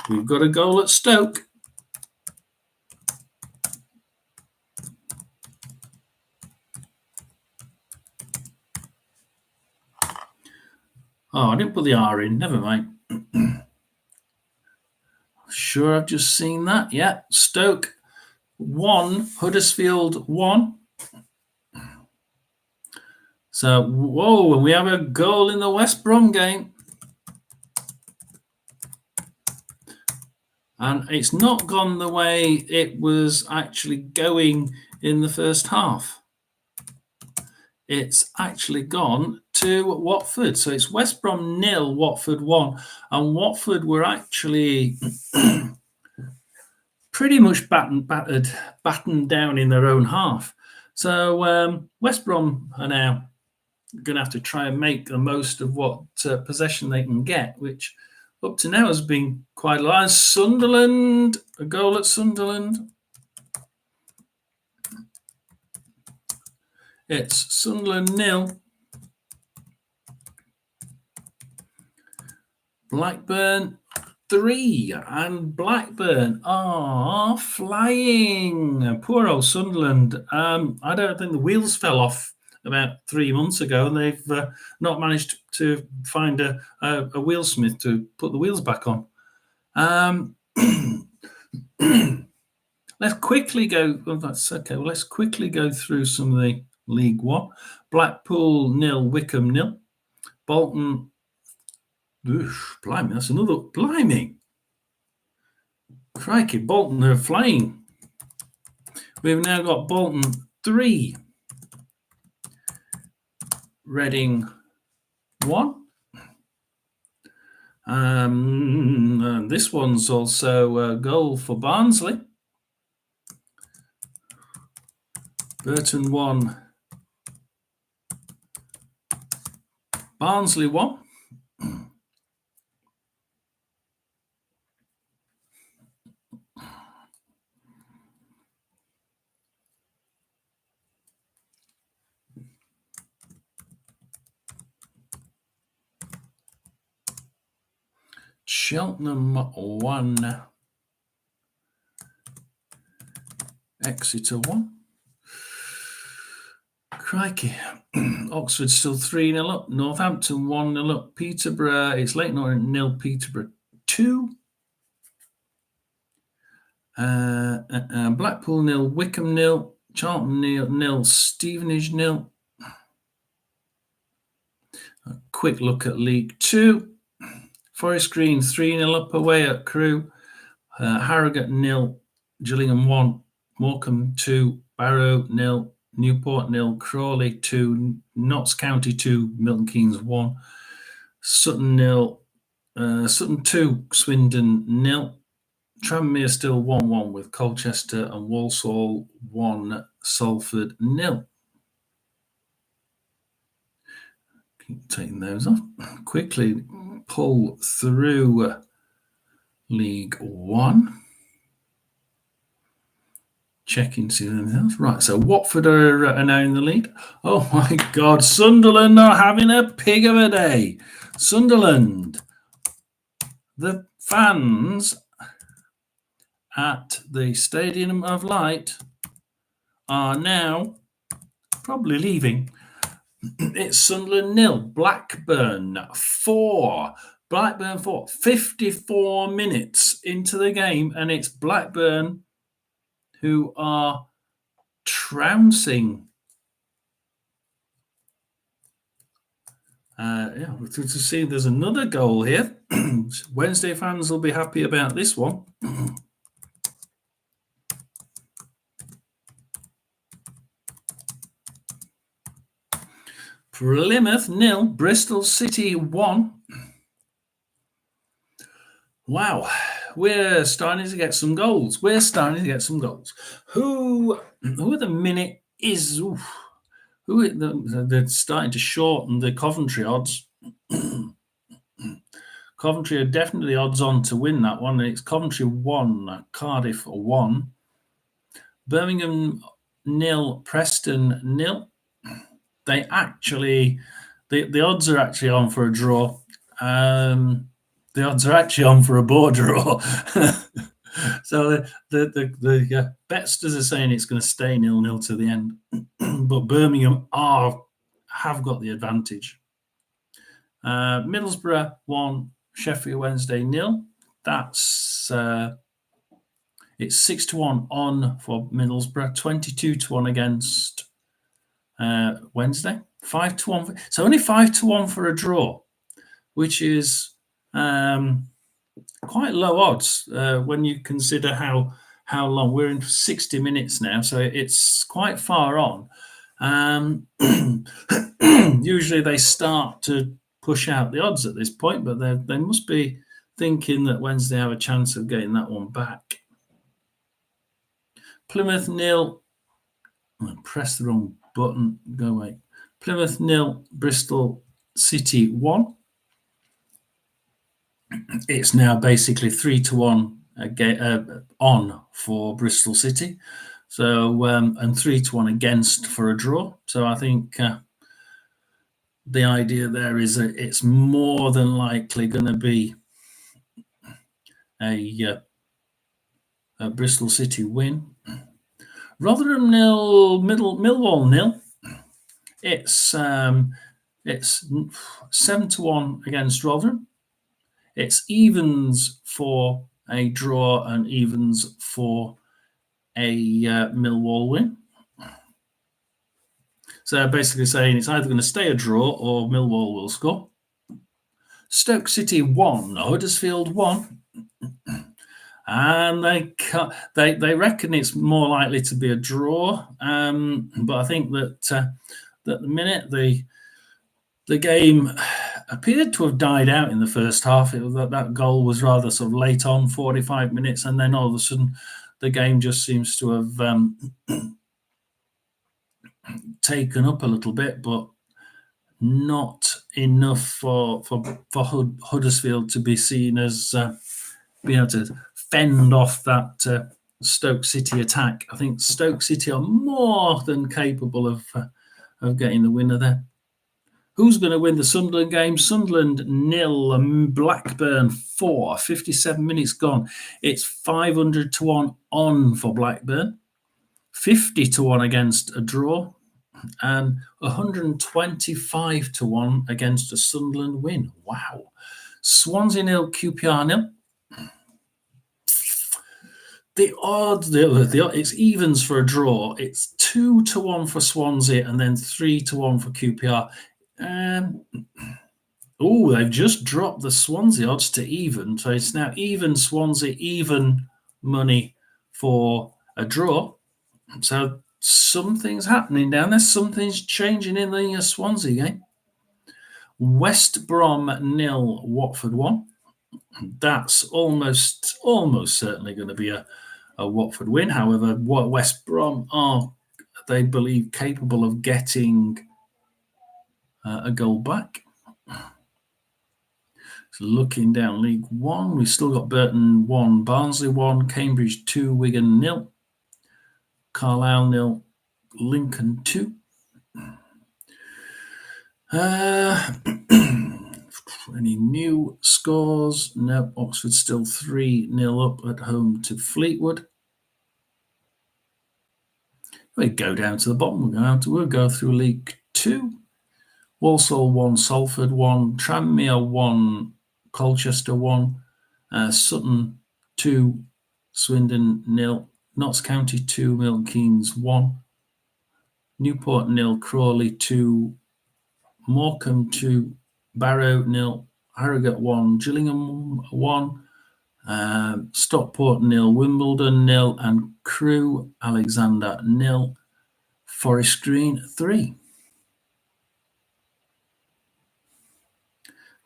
we've got a goal at Stoke. Oh, I didn't put the R in. Never mind. Sure, I've just seen that. Yeah, Stoke 1, Huddersfield 1. So, whoa, and we have a goal in the West Brom game. And it's not gone the way it was actually going in the first half. It's actually gone to Watford. So it's West Brom 0, Watford 1. And Watford were actually pretty much battened down in their own half. So West Brom are now going to have to try and make the most of what possession they can get, which up to now has been quite a lot. Sunderland, a goal at Sunderland. It's Sunderland 0. Blackburn 3. And Blackburn are flying. Poor old Sunderland. I don't think the wheels fell off about 3 months ago, and they've not managed to find a wheelsmith to put the wheels back on. Let's quickly go. Oh, that's okay. Well, let's quickly go through some of the League One. Blackpool 0, Wickham 0. Bolton. Oof, blimey, that's another. Blimey. Crikey, Bolton are flying. We've now got Bolton 3. Reading 1. And this one's also a goal for Barnsley. Burton 1. Barnsley 1. Cheltenham 1. Exeter 1. Crikey. Oxford still 3-0 up. Northampton 1-0 up. Peterborough, it's Leyton Orient 0, Peterborough 2. Blackpool 0, Wickham 0, Charlton 0, Stevenage 0. A quick look at League 2. Forest Green 3-0 up away at Crewe. Harrogate 0, Gillingham 1, Morecambe 2, Barrow 0, Newport 0, Crawley 2, Notts County 2, Milton Keynes 1, Sutton 0, Sutton 2, Swindon 0, Tranmere still 1-1 with Colchester, and Walsall 1, Salford 0. Keep taking those off. Quickly pull through League 1. Checking to see anything else. Right, so Watford are now in the lead. Oh my God, Sunderland are having a pig of a day. Sunderland, the fans at the Stadium of Light are now probably leaving. It's Sunderland 0, Blackburn 4. Blackburn 4, 54 minutes into the game, and it's Blackburn who are trouncing. To see there's another goal here. Wednesday fans will be happy about this one. Plymouth 0, Bristol City 1. Wow, we're starting to get some goals. Who at the minute is... they're starting to shorten the Coventry odds. Coventry are definitely odds on to win that one. It's Coventry 1, Cardiff 1. Birmingham 0, Preston 0. The odds are actually on for a draw. the odds are actually on for a border draw. So the betsters are saying it's going to stay 0-0 to the end, but Birmingham have got the advantage. Middlesbrough 1, Sheffield Wednesday 0. That's it's 6-1 on for Middlesbrough, 22-1 against Wednesday, 5-1. So only 5-1 for a draw, which is quite low odds when you consider how long we're in. 60 minutes now, so it's quite far on. Usually they start to push out the odds at this point, but they must be thinking that Wednesday have a chance of getting that one back. Plymouth 0. I pressed the wrong button. Go away. Plymouth 0, Bristol City 1. It's now basically 3-1 on for Bristol City. So and 3-1 against for a draw. So I think the idea there is that it's more than likely going to be a Bristol City win. Rotherham 0, Millwall 0. It's 7-1 against Rotherham. It's evens for a draw and evens for a Millwall win. So basically saying it's either going to stay a draw or Millwall will score. Stoke City 1, Huddersfield 1. And they reckon it's more likely to be a draw. But I think that at the minute the game appeared to have died out in the first half. That goal was rather sort of late on, 45 minutes, and then all of a sudden the game just seems to have taken up a little bit, but not enough for Huddersfield to be seen as being able to fend off that Stoke City attack. I think Stoke City are more than capable of getting the winner there. Who's going to win the Sunderland game? Sunderland 0, Blackburn 4, 57 minutes gone. It's 500-1 on for Blackburn, 50-1 against a draw, and 125-1 against a Sunderland win. Wow. Swansea 0, QPR 0. The odds, it's evens for a draw. It's 2-1 for Swansea and then 3-1 for QPR. They've just dropped the Swansea odds to even. So it's now even Swansea, even money for a draw. So something's happening down there. Something's changing in the Swansea game. West Brom 0, Watford 1. That's almost certainly going to be a Watford win. However, what West Brom are, they believe, capable of getting a goal back. So looking down League One, we've still got Burton 1, Barnsley 1, Cambridge 2, Wigan 0, Carlisle 0, Lincoln 2. Any new scores? No, Oxford still 3-0 up at home to Fleetwood. We go down to the bottom. We'll go through League 2. Walsall 1, Salford 1, Tranmere 1, Colchester 1, Sutton 2, Swindon 0, Notts County 2, Milton Keynes 1, Newport 0, Crawley 2, Morecambe 2, Barrow 0, Harrogate 1, Gillingham 1, Stockport 0, Wimbledon 0, and Crewe Alexander 0, Forest Green 3.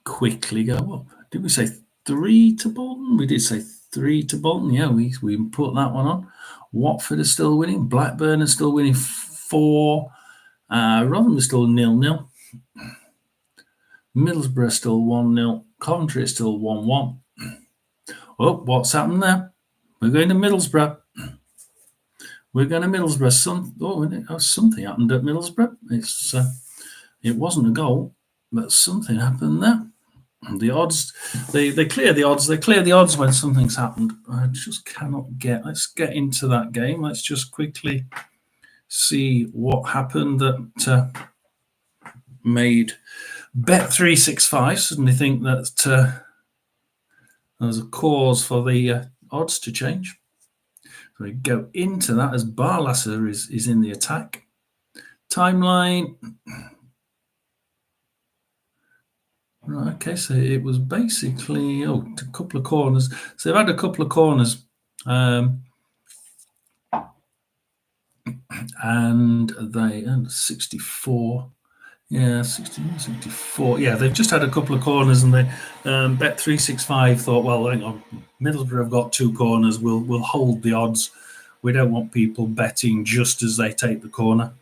Quickly go up. Did we say 3 to Bolton? We did say 3 to Bolton. Yeah, we put that one on. Watford is still winning. Blackburn is still winning 4. Rotherham is still 0-0. Middlesbrough still 1-0. Coventry is still 1-1. Oh, what's happened there? We're going to Middlesbrough. Something happened at Middlesbrough. It wasn't a goal, but something happened there. The odds, they clear the odds. They clear the odds when something's happened. I just cannot get. Let's get into that game. Let's just quickly see what happened that made Bet365 suddenly think that there was a cause for the odds to change. So we go into that as Barlasser is in the attack. Timeline. Right, okay, so it was basically a couple of corners. So they've had a couple of corners, and they 64. Yeah, 64. Yeah, they've just had a couple of corners, and they Bet365 thought, well, hang on, Middlesbrough have got 2 corners. We'll hold the odds. We don't want people betting just as they take the corner.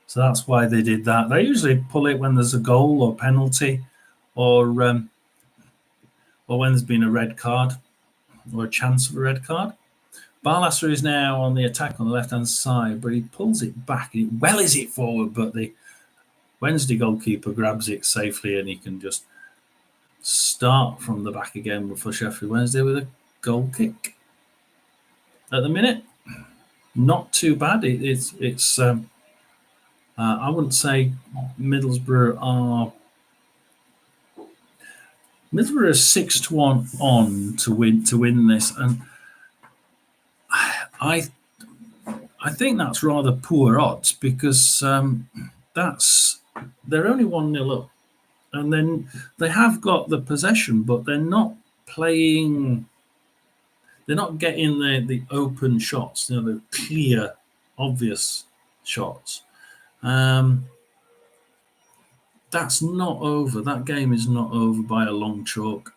So that's why they did that. They usually pull it when there's a goal or penalty, or when there's been a red card or a chance of a red card. Barlasser is now on the attack on the left-hand side, but he pulls it back. He wellies it forward, but the Wednesday goalkeeper grabs it safely, and he can just start from the back again for Sheffield Wednesday with a goal kick. At the minute, not too bad. It's I wouldn't say Middlesbrough are 6-1 on to win this, and I think that's rather poor odds, because they're only 1-0 up, and then they have got the possession, but they're not playing. They're not getting the open shots, the clear, obvious shots. That's not over. That game is not over by a long chalk.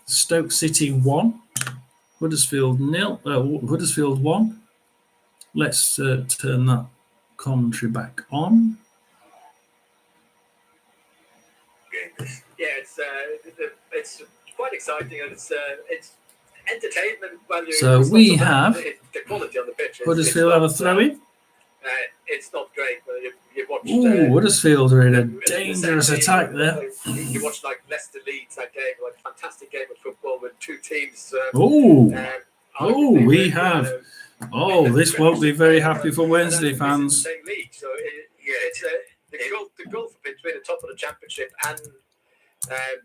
Stoke City 1, Huddersfield 0. Huddersfield 1. Let's turn that commentary back on. Yeah, it's quite exciting, and it's entertainment value. So we have the quality on the pitch. Huddersfield have a throw in. It's not great. You watched. Huddersfield are in a dangerous attack there. You watched like Leicester Leeds, that game, like fantastic game of football with 2 teams. We have. This won't be very happy for Wednesday fans. Same league, so it's the gulf between the top of the Championship and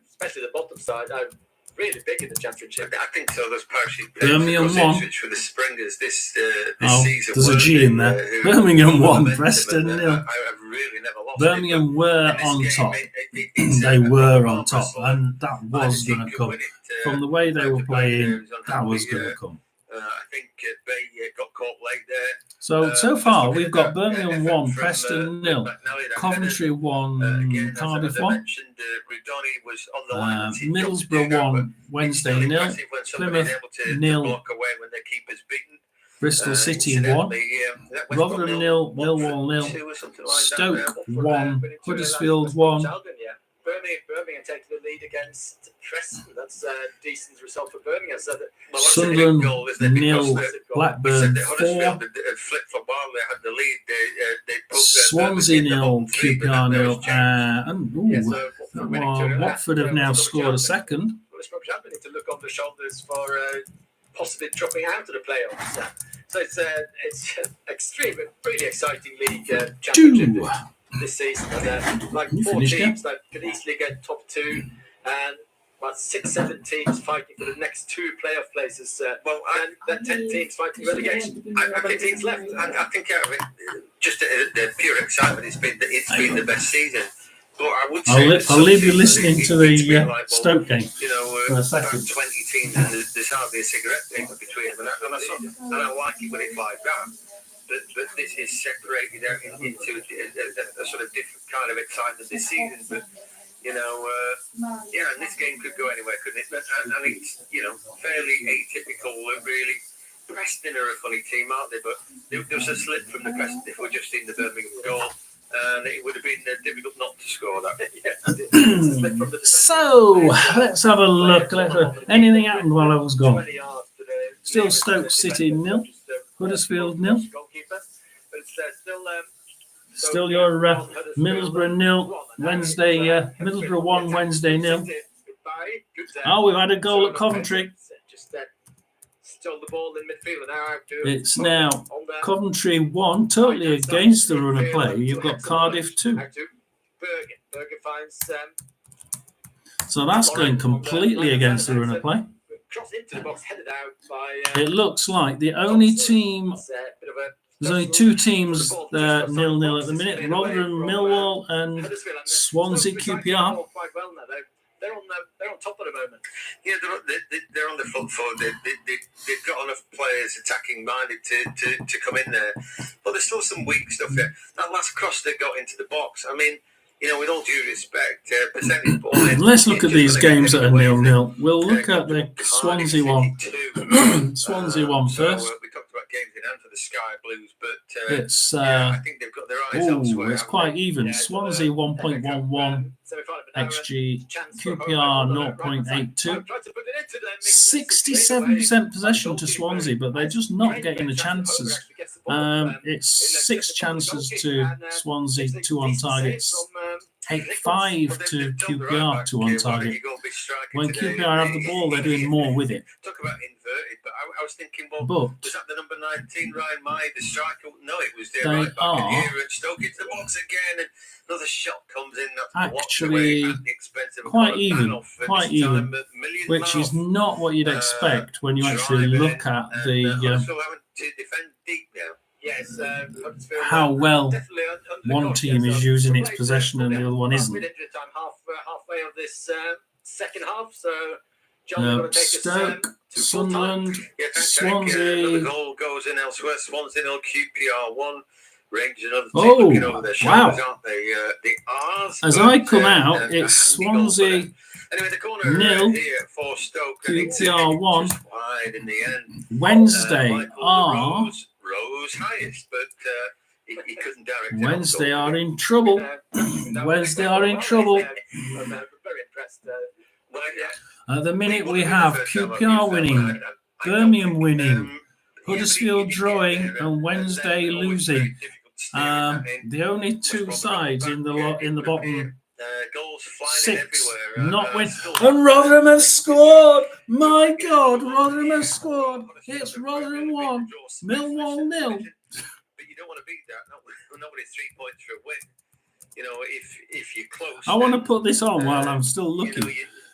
especially the bottom side. I'm really big in the Championship. I think so. Those partially Birmingham 1 for the Springers this season. There's a G in there. Birmingham 1, Preston 0. I've really never lost. Birmingham were on top. They were on top, and that was going to come. From the way they were playing, that was going to come. I think Bay got caught late there. So far, we've got Birmingham 1, Preston 0, Coventry 1, Cardiff 1, Middlesbrough 1, Wednesday 0, Plymouth 0, Bristol City 1, Rotherham 0, Millwall 0, Stoke 1, Huddersfield 1. Birmingham taking the lead against Preston. That's a decent result for Birmingham. So Sunderland 0, Blackburn 4, Swansea 0, QPR 0, and Watford have now scored a second. Well, it's probably happening to look on the shoulders for possibly dropping out of the playoffs. So it's extreme, really exciting league championship this season. And, like 4 teams that could easily get top 2, and about 6-7 teams fighting for the next 2 playoff places. And 10 teams fighting relegation. How many teams left? I think out of it, just the pure excitement, it's been the best season. But I would say I'll leave you listening to the Stoke game for a second. 20 teams, and there's hardly a cigarette paper between them, and I like it when it's like that. But this is separated out into a sort of different kind of excitement this season. But and this game could go anywhere, couldn't it? And it's fairly atypical. Really, Preston are a funny team, aren't they? But there was a slip from the Preston if we're just seeing the Birmingham goal. And it would have been difficult not to score that. So let's have a look. Anything happened while I was gone? Still Stoke City 0, Huddersfield 0. Still your Middlesbrough 0, Wednesday, Middlesbrough 1, Wednesday 0. Oh, we've had a goal at Coventry. It's now Coventry 1, totally against the run of play. You've got Cardiff 2. So that's going completely against the run of play. It looks like the only team, there's only two teams there 0-0 at the minute, Rotherham, Millwall and Swansea QPR. They're on top at the moment. Yeah, they're on the front foot. They've got enough players attacking minded to come in there. But there's still some weak stuff there. That last cross they got into the box, I mean, with all due respect, percentage ball. Let's look at these games that are 0-0. We'll look at the Swansea one. Swansea one first. We talked about games in hand for the Sky Blues, but it's I think they've got their eyes elsewhere. It's quite even. Swansea 1.11 XG, QPR 0.82. 67% possession to Swansea, but they're just not getting the chances. It's 6 chances to Swansea, 2 on targets. 5 to QPR, 2 on target. When QPR have the ball, they're doing more with it. Talk about inverted, but I was thinking, well, But was that the number 19, Ryan May, the striker? No, it was there they right back in are here, and Stoke into the box again, and another shot comes in. That's actually quite even, which is not what you'd expect when you actually look at the how well one team is using its possession and the other one isn't. Halfway of this second half, so Stoke, Sunderland, Swansea. Another goal goes in elsewhere. Swansea 0, QPR 1. Rangers another team looking over their wow! shoulders, aren't they? The R's. As I come out, it's Swansea anyway, the corner 0, here for Stoke. QPR 1. Wide in the end. Wednesday are Rose highest, but he couldn't direct. Wednesday are in trouble. Wednesday are in trouble. Very impressed. At the minute, we have QPR winning, Birmingham winning, Huddersfield drawing, and Wednesday losing. The only two sides in the bottom 6 not win. And Rotherham have scored! My God, Rotherham have scored! It's Rotherham 1, Millwall 0. But you don't want to beat that. Nobody's 3 points for a win. If you're close. I want to put this on while I'm still looking.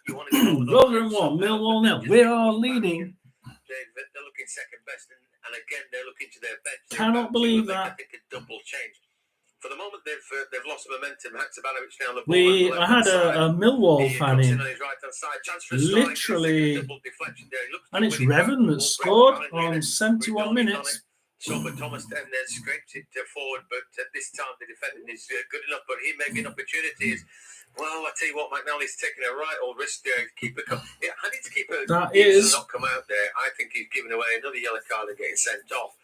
You want to Rotherham 1, Millwall 0. We are leading. They're looking second best, and again they're looking to their bench. Cannot believe that. I think a double change. For the moment, they've lost momentum. Haksabanovic now on the ball. I had a Millwall fan in. Literally, and it's Revan that scored on 71 minutes. But Thomas then scrapes it forward, but this time the defending is good enough. But he may be an opportunity. Well, I tell you what, McNally's taking a right old risk there. Keeper, I need to keep that is not come out there. I think he's giving away another yellow card and getting sent off.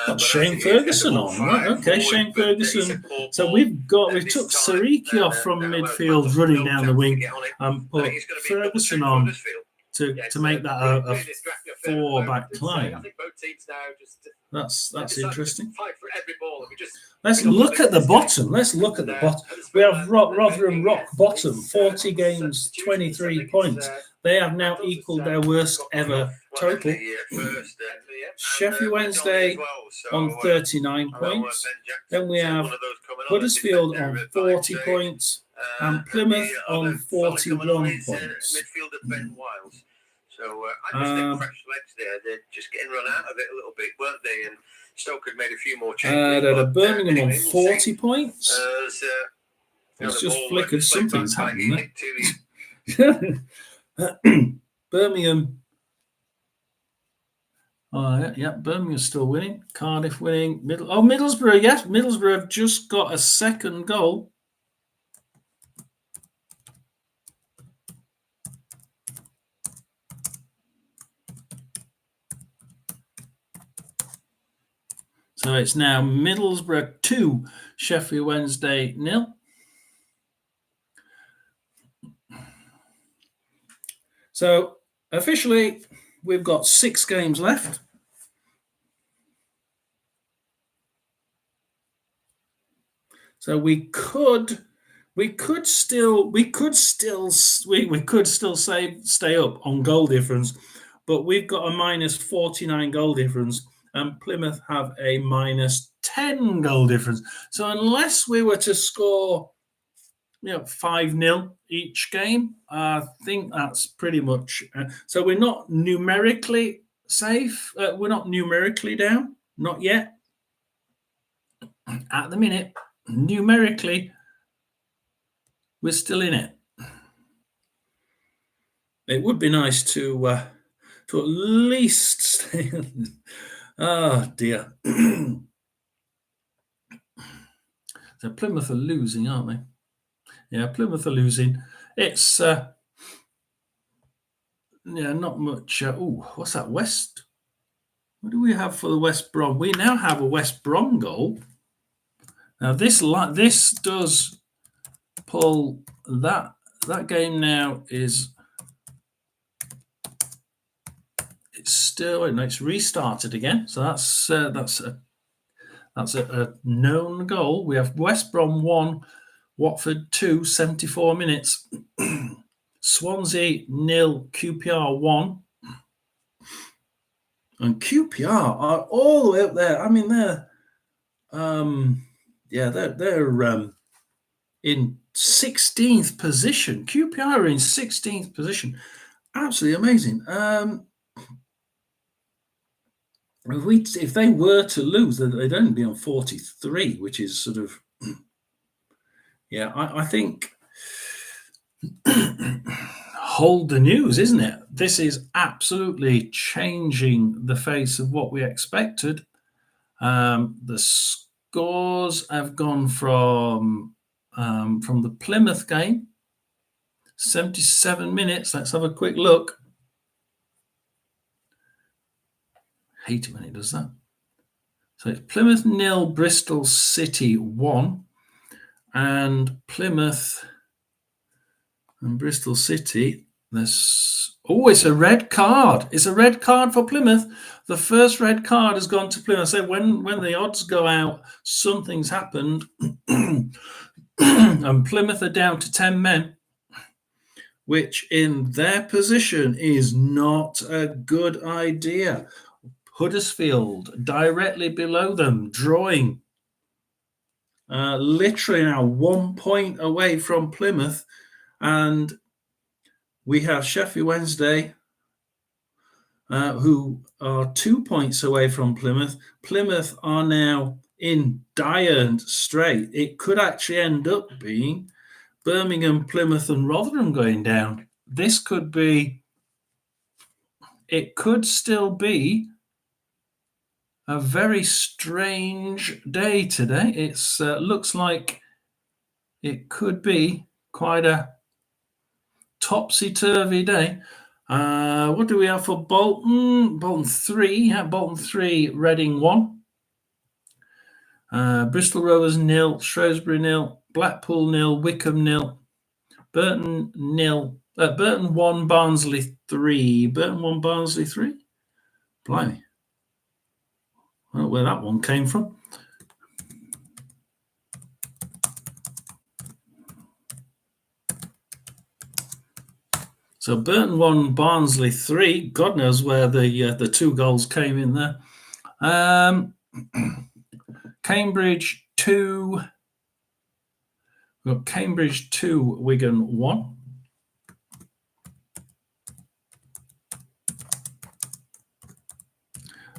Got Shane Ferguson on, right? Okay, Shane Ferguson. So we took Sariki off from midfield, running down the wing, and put Ferguson on to make that a 4-back line. That's interesting. Let's look at the bottom. We have Rotherham rock bottom, 40 games, 23 points. They have now equalled their worst ever total. Sheffield Wednesday on 39 points. Then we have Huddersfield on 40 points and Plymouth on 41 points. So I just think fresh legs there. They're just getting run out of it a little bit, weren't they? And Stoke had made a few more changes. Birmingham on 40 points. It's just flickered. Something's happening there. Birmingham. Birmingham's still winning. Cardiff winning. Middlesbrough. Yes, Middlesbrough have just got a second goal. So it's now Middlesbrough 2, Sheffield Wednesday 0. So officially, we've got 6 games left. So we could still stay up on goal difference, but we've got a minus 49 goal difference, and Plymouth have a minus 10 goal difference. So unless we were to score 5-0 each game, I think that's pretty much so we're not numerically safe, we're not numerically down, not yet at the minute. Numerically we're still in it. It would be nice to at least stay. Oh dear. So Plymouth are losing, aren't they? Yeah, Plymouth are losing. It's not much. What's that? West? What do we have for the West Brom? We now have a West Brom goal. Now this does pull that game now is. It's still it's restarted again. So that's a known goal. We have West Brom 1, Watford 2, 74 minutes. Swansea 0, QPR 1. And QPR are all the way up there. I mean, they're in 16th position. QPR are in 16th position. Absolutely amazing. If they were to lose, they'd only be on 43, which is sort of, I think hold the news, isn't it? This is absolutely changing the face of what we expected. The scores have gone from the Plymouth game, 77 minutes. Let's have a quick look. Hate it when it does that. So it's Plymouth 0, Bristol City 1, and Plymouth and Bristol City. It's a red card. It's a red card for Plymouth. The first red card has gone to Plymouth. So when the odds go out, something's happened, and Plymouth are down to 10 men, which in their position is not a good idea. Huddersfield directly below them, drawing. Literally now 1 point away from Plymouth. And we have Sheffield Wednesday, who are 2 points away from Plymouth. Plymouth are now in dire strait. It could actually end up being Birmingham, Plymouth, and Rotherham going down. It could still be a very strange day today. It looks like it could be quite a topsy-turvy day. What do we have for Bolton? Bolton 3. Bolton 3, Reading 1. Bristol Rovers 0, Shrewsbury 0, Blackpool 0, Wickham 0, Burton 0. Burton 1, Barnsley 3. Burton 1, Barnsley 3? Blimey. I don't know where that one came from. So Burton 1, Barnsley 3. God knows where the 2 goals came in there. Cambridge 2. We've got Cambridge 2, Wigan 1.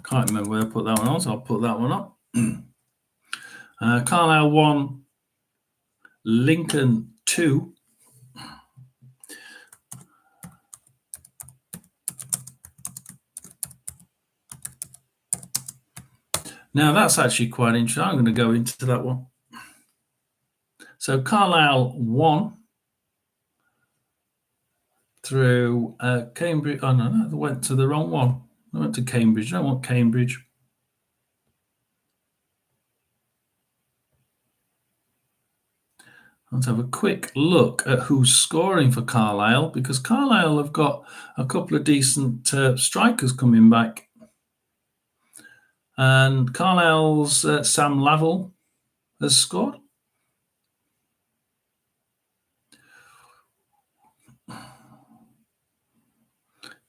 Can't remember where I put that one on, so I'll put that one up. Carlisle 1, Lincoln 2. Now that's actually quite interesting. I'm going to go into that one. So Carlisle 1 through Cambridge. Oh no, they went to the wrong one. I went to Cambridge. I don't want Cambridge. Let's have a quick look at who's scoring for Carlisle, because Carlisle have got a couple of decent strikers coming back. And Carlisle's Sam Lavelle has scored.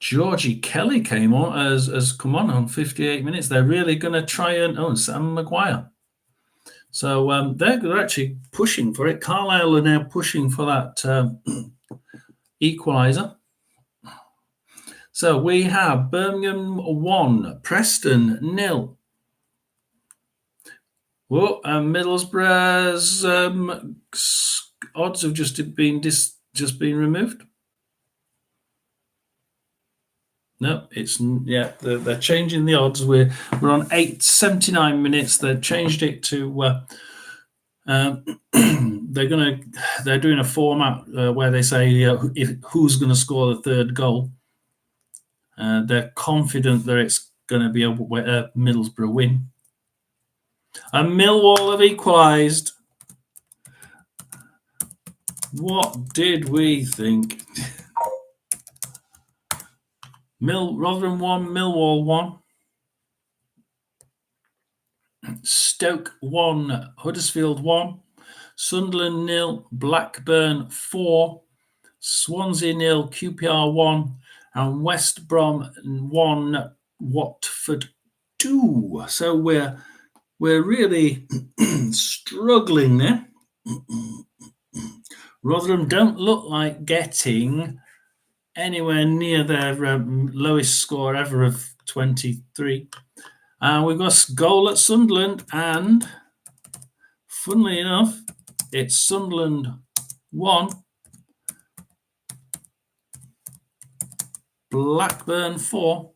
Georgie Kelly came on as come on 58 minutes. They're really going to try and Sam Maguire. So they're actually pushing for it. Carlisle are now pushing for that equaliser. So we have Birmingham 1, Preston 0. Well, Middlesbrough's odds have just been removed. No, they're changing the odds. We're on 8:79 minutes. They've changed it to they're doing a format where they say who's going to score the third goal. They're confident that it's going to be a Middlesbrough win. And Millwall have equalised. What did we think? Rotherham 1, Millwall 1. Stoke 1, Huddersfield 1. Sunderland 0, Blackburn 4. Swansea 0, QPR 1. And West Brom 1, Watford 2. So we're really struggling there. Rotherham don't look like getting anywhere near their lowest score ever of 23. We've got a goal at Sunderland, and funnily enough, it's Sunderland 1, Blackburn 4.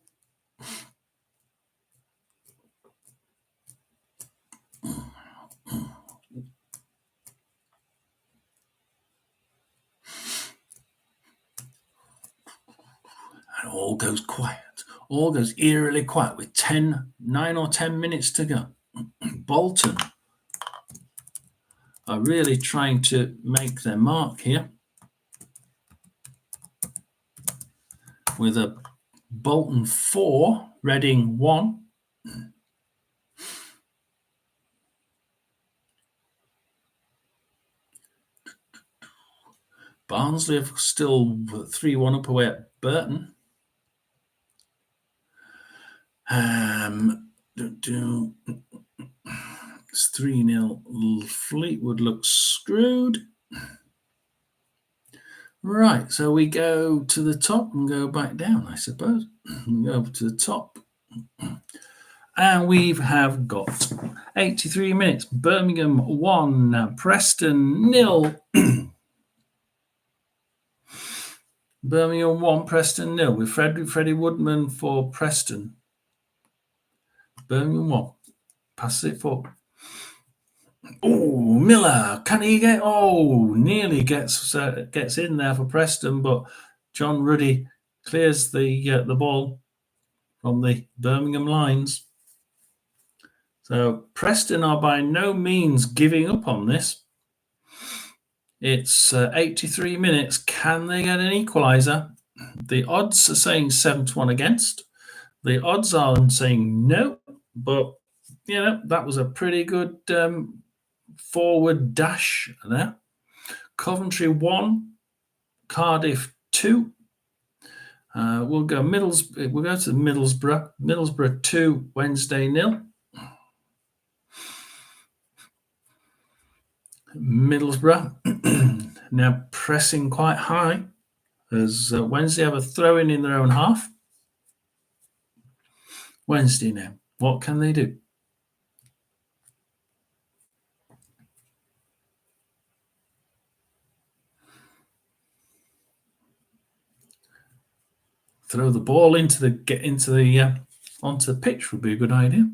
And all goes quiet. All goes eerily quiet with 9 or 10 minutes to go. Bolton are really trying to make their mark here with a Bolton 4, Reading 1. Barnsley have still 3-1 up away at Burton. It's 3-0. Fleetwood looks screwed. Right, so we go to the top and go back down, I suppose. We go to the top. And we have got 83 minutes. Birmingham 1, Preston 0. Birmingham 1, Preston 0 with Freddie Woodman for Preston. Birmingham 1. Passes it forward. Oh, Miller, can he get? Oh, nearly gets in there for Preston, but John Ruddy clears the ball from the Birmingham lines. So Preston are by no means giving up on this. It's 83 minutes. Can they get an equaliser? The odds are saying 7-1 against. The odds are saying no, but that was a pretty good forward dash there. Coventry 1, Cardiff 2. We'll go to Middlesbrough. Middlesbrough 2, Wednesday 0. Middlesbrough now pressing quite high as Wednesday have a throw-in in their own half. Wednesday now, what can they do? Throw the ball onto the pitch would be a good idea.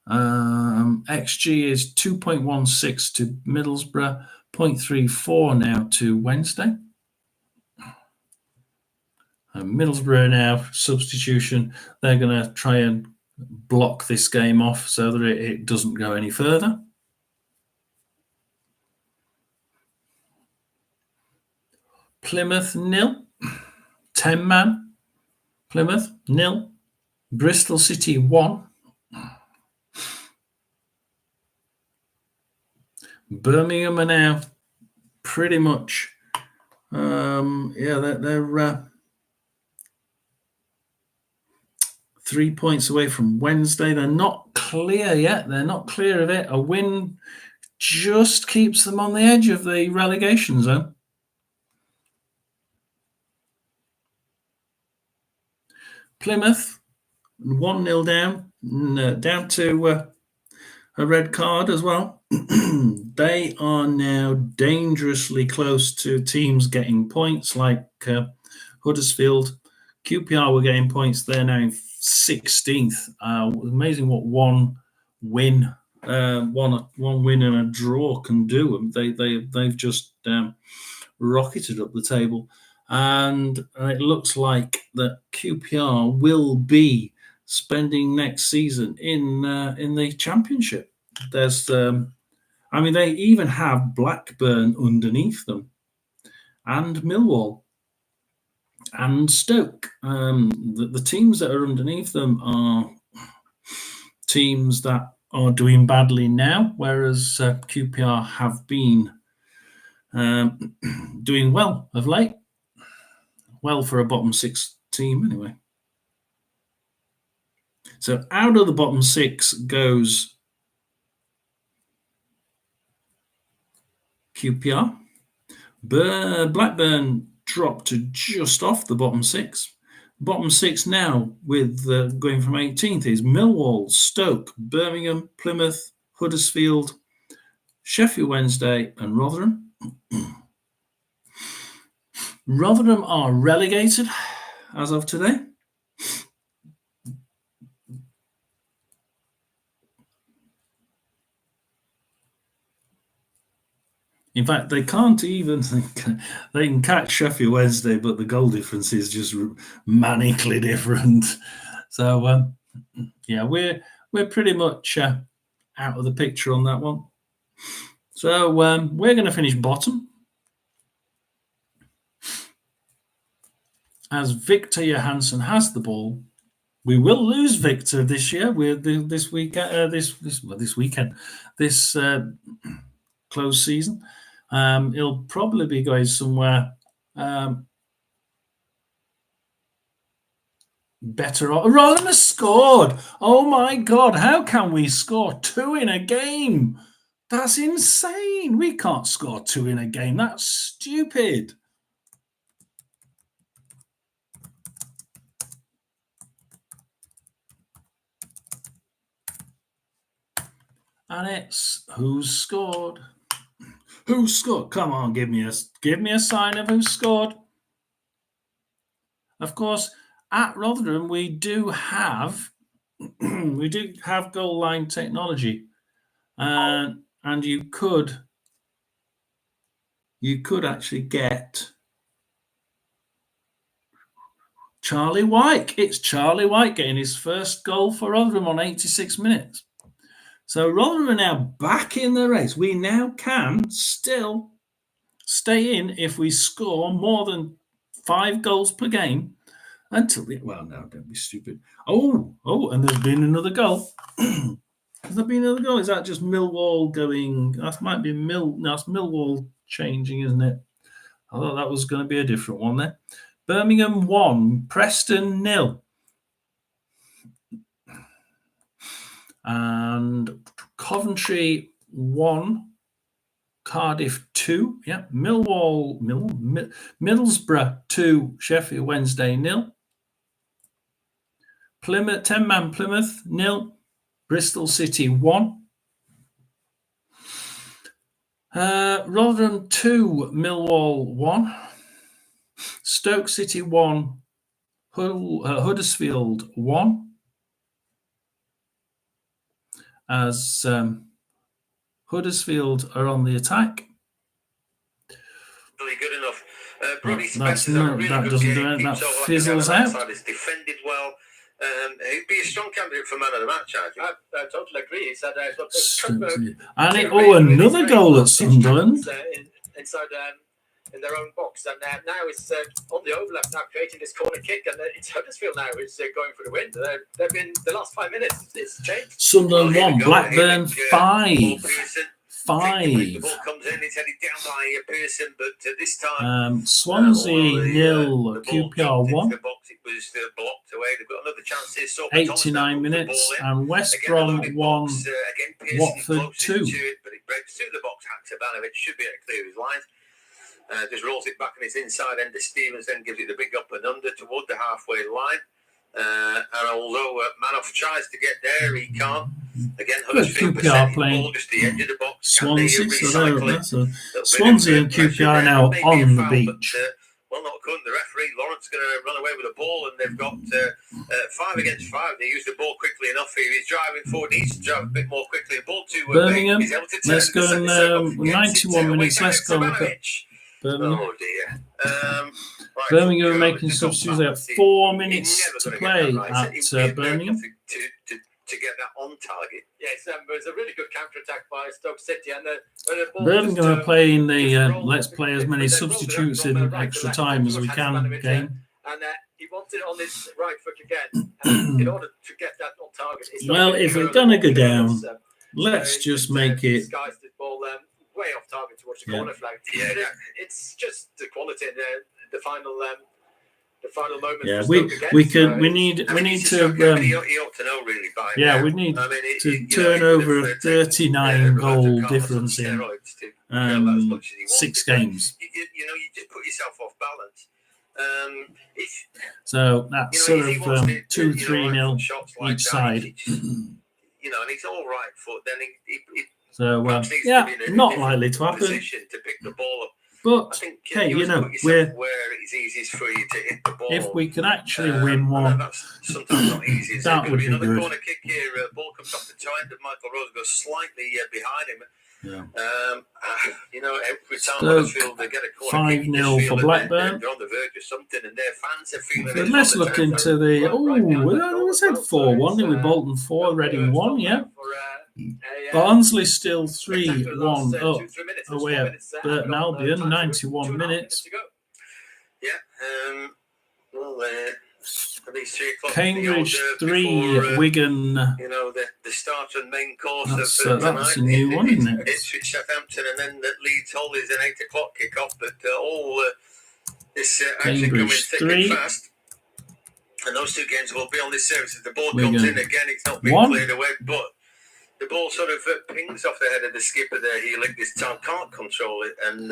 XG is 2.16 to Middlesbrough, 0.34 now to Wednesday. Middlesbrough now, substitution. They're going to try and block this game off so that it doesn't go any further. Plymouth 0, 10-man. Plymouth 0, Bristol City 1. Birmingham are now pretty much, they're 3 points away from Wednesday. They're not clear yet. They're not clear of it. A win just keeps them on the edge of the relegation zone. Plymouth, 1-0 down to a red card as well. They are now dangerously close to teams getting points like Huddersfield. QPR were getting points. They're now in 16th. Amazing what one win and a draw can do. They've just rocketed up the table, and it looks like that QPR will be spending next season in the Championship. There's, they even have Blackburn underneath them, and Millwall, and Stoke. The teams that are underneath them are teams that are doing badly now, whereas QPR have been doing well of late. Well, for a bottom six team, anyway. So out of the bottom six goes QPR. Blackburn dropped to just off the bottom six. Bottom six now, with going from 18th, is Millwall, Stoke, Birmingham, Plymouth, Huddersfield, Sheffield Wednesday, and Rotherham. Rotherham are relegated as of today. In fact, they can't even. They can catch Sheffield Wednesday, but the goal difference is just manically different. So, we're pretty much out of the picture on that one. So we're going to finish bottom as Victor Johansson has the ball. We will lose Victor this year. This close season. He'll probably be going somewhere better off. Rotherham has scored. Oh my God! How can we score 2 in a game? That's insane. We can't score 2 in a game. That's stupid. And it's who's scored. Who scored? Come on, give me a sign of who scored. Of course, at Rotherham we do have goal line technology, and you could actually get Charlie White. It's Charlie White getting his first goal for Rotherham on 86 minutes. So Rotherham are now back in the race. We now can still stay in if we score more than 5 goals per game until don't be stupid. Oh, and there's been another goal. Has there been another goal? Is that just Millwall going? That might be that's Millwall changing, isn't it? I thought that was going to be a different one there. Birmingham 1, Preston 0. And Coventry 1, Cardiff 2. Yeah, Middlesbrough 2, Sheffield Wednesday 0. Plymouth 10-man Plymouth 0, Bristol City 1. Rotherham 2, Millwall 1. Stoke City 1, Huddersfield 1. As Huddersfield are on the attack. Really good enough. That doesn't do it. That fizzles out. It's defended well. He'd be a strong candidate for man of the match, I totally agree. He said, another goal at Sunderland. Inside in their own box, and now it's on the overlap now, creating this corner kick, and it's Huddersfield now is going for the win. They've been the last 5 minutes. It's changed. Sunderland 1, Blackburn 5. 5. ball comes in, it's headed down by Pearson, but this time. Swansea nil, the ball QPR dropped into 1. the box. It was blocked away. They've got another chance here. So 89 minutes, and West again, Brom loaded 1, box, again, Pearson Watford closer 2. to it, but it breaks through the box. Haksabanovic should be able to clear his lines. Just rolls it back on his inside end to Stevens, then gives it the big up and under toward the halfway line. And although Manoff tries to get there, he can't. Again, Huddersfield QPR playing just the edge of the box. Swansea, so Swansea and QPR now on the beach. Well, not according to the referee. Lawrence going to run away with the ball, and they've got 5 against 5. They use the ball quickly enough. He's driving forward. He needs to drive a bit more quickly. Ball to Birmingham. he's able to turn Let's go in 91 minutes. Let's go look at Birmingham. Oh dear. Right, Birmingham are so making they've got substitutes. They have Battersea. 4 You're minutes never to gonna play get that right. at So it'd be Birmingham. to get that on target. Yeah, it was a really good counter-attack by Stoke City. And the ball Birmingham just, are playing the just rolled let's play as many they rolled it out substitutes from, in right to extra left time as towards we can Haksabanovic, game. And he wanted it on his right foot again. And in order to get that on target, it's Well, not if really we're gonna go curling, down, so let's just it's, make it. disguised the ball way off target towards the Yeah. corner flag. Yeah, But it's just the quality in the final moment. Yeah, for we Stoke again, we so could we it's- need I we mean, need it's to just okay, but he ought to know really by yeah now. we need I mean, to turn over a 39 goal difference in steroids to curl as much as he 6 wanted. games. You know, you just put yourself off balance. If So that's you know, sort if he of wants to, 2 you know, 3 right nil foot shots like each that, side. he just, you know, and he's all right foot. Then he So perhaps needs to yeah, be in a not different likely to happen. position to pick the ball up. I But think hey, you you know, put yourself we're where it's easiest for you to hit the ball. if we can actually I win know one, that's sometimes not easy. that would be another good. corner kick here. Ball comes off the toe end of Michael Rose, goes slightly behind him. Yeah. You know, every time Stoke, Huddersfield they get a corner kick, you 5-0 just feel for that Blackburn. they're on the verge of something, and their fans are feeling So it. let's from the look time. into the. Right, We said 4-1. Didn't we? Bolton 4, Reading 1. Yeah. Barnsley still 3-1 up away at Burton Albion. 91 minutes. Yeah. Well, at least 3 o'clock. Cambridge field, 3, before, Wigan. you know, the start and main course That's of that's a tonight. new one, isn't it? Ipswich, Southampton, and then that Leeds Hull is an 8 o'clock kick-off, but all this actually coming Cambridge thick 3. and fast. And those 2 games will be on this service. If the ball Wigan comes in again, it's not being 1. cleared away, but the ball sort of pings off the head of the skipper there. Healing this time can't control it, and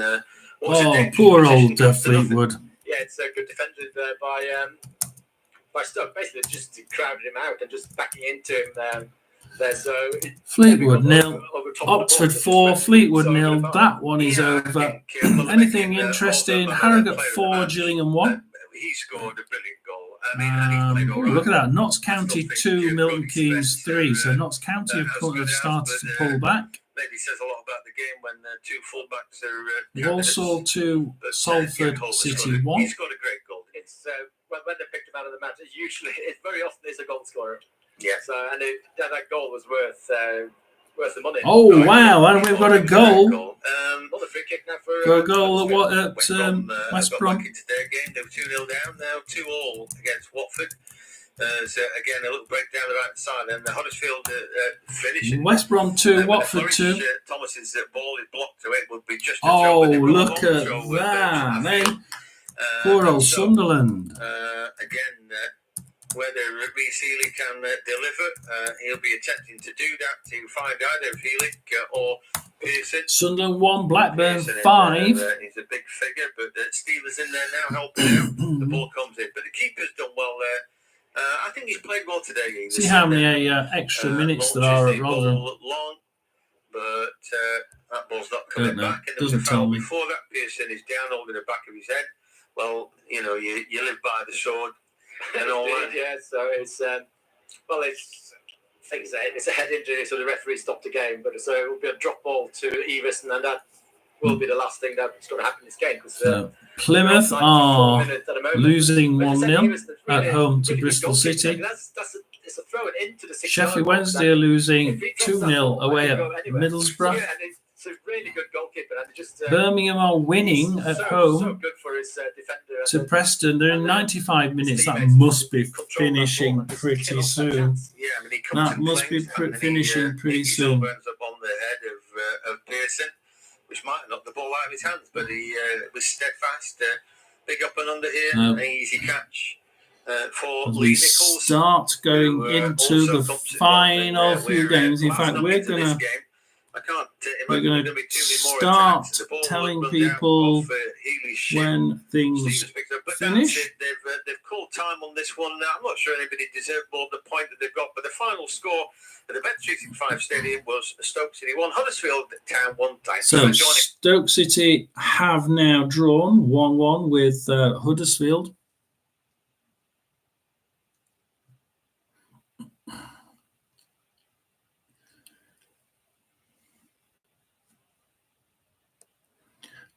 Poor old Fleetwood. Yeah, it's a good defended by Stoke. Basically, just crowded him out and just backing into him there. So Fleetwood 0, Oxford 4, Fleetwood 0. That one is over. Anything interesting? Harrogate 4, Gillingham 1. He scored a brilliant goal. I mean, and he's played all right. Look at that. Notts County 2, Milton Keynes 3. So Notts County have started to pull back. Maybe says a lot about the game when 2 fullbacks are. Walsall 2, Salford City 1. He scored a great goal. It's when they picked him out of the match. It's very often is a goal scorer. Yeah. So that goal was worth the money. Oh wow! And we've got a goal. Another free kick now for Got a goal at West Brom. Back into their game. They were 2-0 down. Now 2-2 against Watford. So again, a little break down the right side, and the Huddersfield finish. West Brom 2, Watford 2. Thomas's ball is blocked, so it would be just. Oh, look at that! Poor old Sunderland. Again, whether Reece Healy can deliver, he'll be attempting to do that to find either Healy or Pearson. Sunderland 1, Blackburn Pearson 5. he's a big figure, but Steele's in there now helping out. The ball comes in, but the keeper's done well there. I think he's played well today. See how many extra minutes there are at Rotherham. Long, but that ball's not coming back. And there was a Doesn't tell foul me. before that. Pearson is down holding the back of his head. Well, you know, you live by the sword and all that. Yeah, so it's I think it's a head injury, so the referee stopped the game. But so it will be a drop ball to Everson, and that will be the last thing that's going to happen in this game. Because Plymouth are losing 1-0 at home to really Bristol City. It's a throw into the Sheffield Wednesday are losing 2-0 away at Middlesbrough. Yeah, and it's a really good goalkeeper. And just Birmingham are winning at so home good for his defender. to Preston. They're in 95 minutes. That must be finishing pretty soon. Yeah, I mean, he comes That and must be claims that, and finishing pretty he soon. ends up on the head of Pearson. Pearson, which might knock the ball out of his hands, but he was steadfast. Big up and under here, an easy catch for as Lee we Nichols. start going who, into also the comes final involved few in, games. In last fact, knock we're into this gonna game. I can't we're imagine gonna there's be too many more start attacks. The ball telling runs out people off, Healy's ship. when things Stevens picked up, but finish. that's it. They've called time on this one. I'm not sure anybody deserved more than the point that they've got, but the final score at the Bet365 Stadium was Stoke City 1, Huddersfield Town 1. Thanks So for joining. Stoke City have now drawn 1-1 with Huddersfield.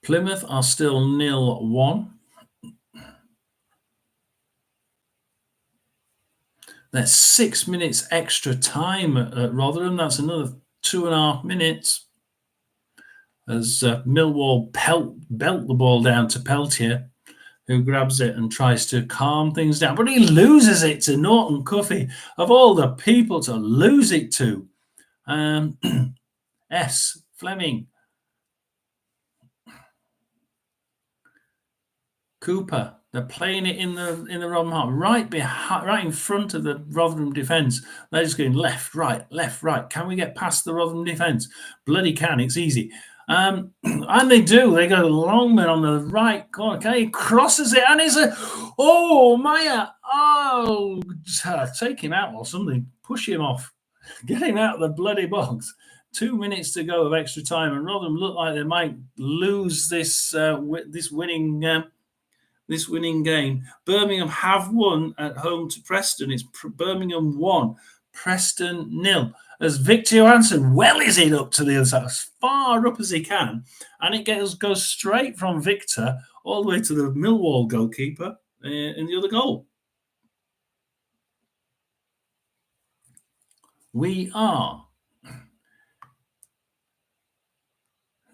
Plymouth are still 0-1. There's 6 minutes extra time at Rotherham. That's another 2.5 minutes as Millwall belt the ball down to Peltier, who grabs it and tries to calm things down. But he loses it to Norton Cuffy, of all the people to lose it to. S. Fleming. Cooper. They're playing it in the Rotherham half, right in front of the Rotherham defence. They're just going left, right. Can we get past the Rotherham defence? Bloody can. It's easy. And they do. They go Longman on the right corner. Okay, he crosses it, and it's Maya. Oh, take him out or something. Push him off. Get him out of the bloody box. 2 minutes to go of extra time, and Rotherham look like they might lose this winning game. Birmingham have won at home to Preston. It's Birmingham 1, Preston 0. As Victor Johansson wellies it up to the other side, as far up as he can, and it goes straight from Victor all the way to the Millwall goalkeeper in the other goal. We are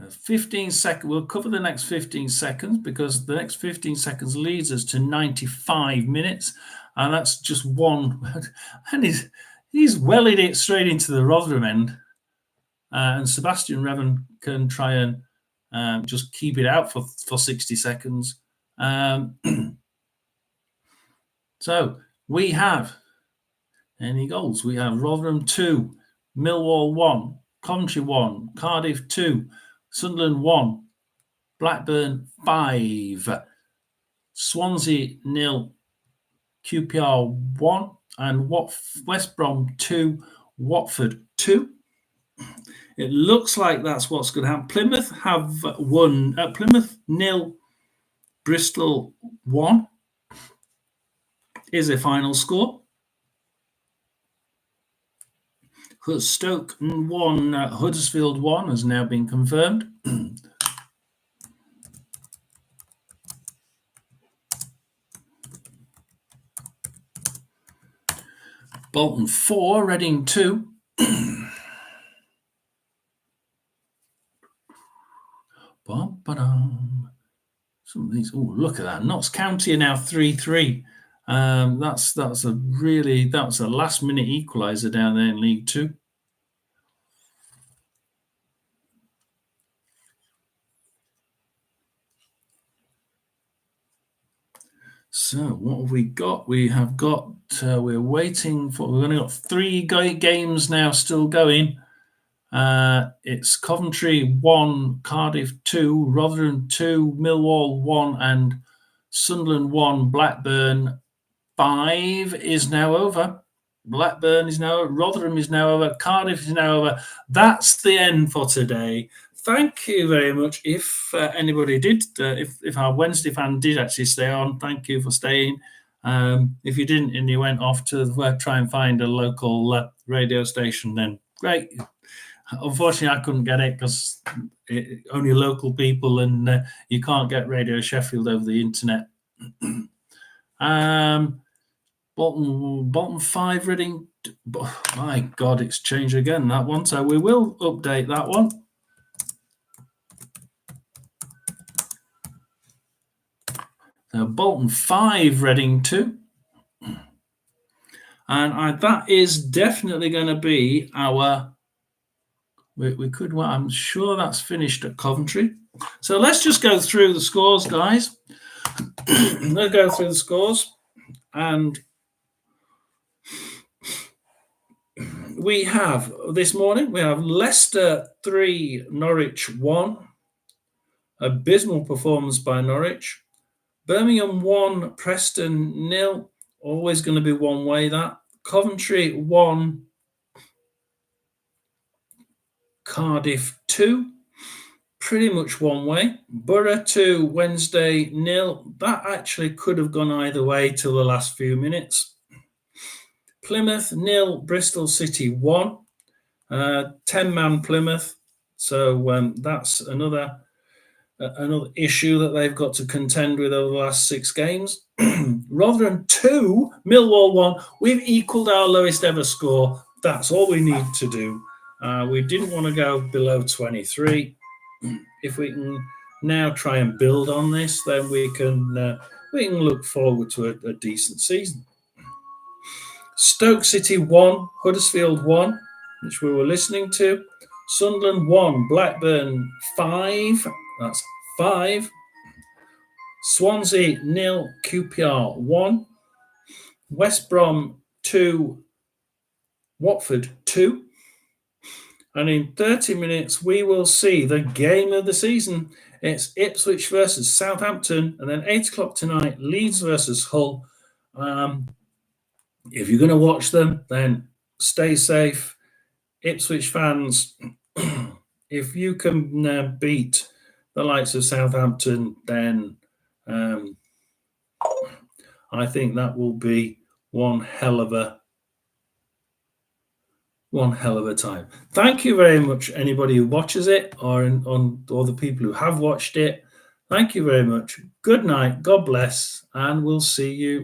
15 seconds. We'll cover the next 15 seconds because the next 15 seconds leads us to 95 minutes, and that's just one. And he's wellied it straight into the Rotherham end, and Sebastian Revan can try and just keep it out for 60 seconds. So we have any goals? We have Rotherham 2, Millwall 1, Coventry 1, Cardiff 2, Sunderland 1, Blackburn 5, Swansea 0, QPR 1, and West Brom 2, Watford 2. It looks like that's what's going to happen. Plymouth have won. Plymouth 0, Bristol 1 is a final score. Stoke 1, Huddersfield 1 has now been confirmed. Bolton 4, Reading 2. Some of these. Oh, look at that! Notts County are now 3-3. That's a last minute equaliser down there in League 2. So what have we got? We have got. We're waiting for. We've only got 3 games now still going. It's Coventry 1, Cardiff 2, Rotherham 2, Millwall 1, and Sunderland 1. Blackburn 5 is now over. Blackburn is now over. Rotherham is now over. Cardiff is now over. That's the end for today. Thank you very much. If anybody did, if our Wednesday fan did actually stay on, thank you for staying. If you didn't and you went off to try and find a local radio station, then great. Unfortunately, I couldn't get it because only local people, and you can't get Radio Sheffield over the internet. Bolton 5, Reading. My God, it's changed again, that one. So we will update that one. So Bolton 5, Reading 2. And that is definitely going to be our We could. Well, I'm sure that's finished at Coventry. So let's just go through the scores, guys. Let's go through the scores, and we have this morning. We have Leicester 3, Norwich 1. Abysmal performance by Norwich. Birmingham 1, Preston 0. Always going to be one way that. Coventry 1, Cardiff 2. Pretty much one way. Borough 2, Wednesday 0. That actually could have gone either way till the last few minutes. Plymouth 0, Bristol City 1. 10-man Plymouth. So that's another issue that they've got to contend with over the last 6 games. Rotherham 2, Millwall 1. We've equaled our lowest ever score. That's all we need to do. We didn't want to go below 23. If we can now try and build on this, then we can look forward to a decent season. Stoke City 1, Huddersfield 1, which we were listening to. Sunderland 1, Blackburn 5. That's 5. Swansea 0, QPR 1. West Brom 2, Watford 2. And in 30 minutes, we will see the game of the season. It's Ipswich versus Southampton. And then 8 o'clock tonight, Leeds versus Hull. If you're going to watch them, then stay safe. Ipswich fans, if you can beat the likes of Southampton, then I think that will be one hell of a time. Thank you very much, anybody who watches it or the people who have watched it. Thank you very much. Good night. God bless. And we'll see you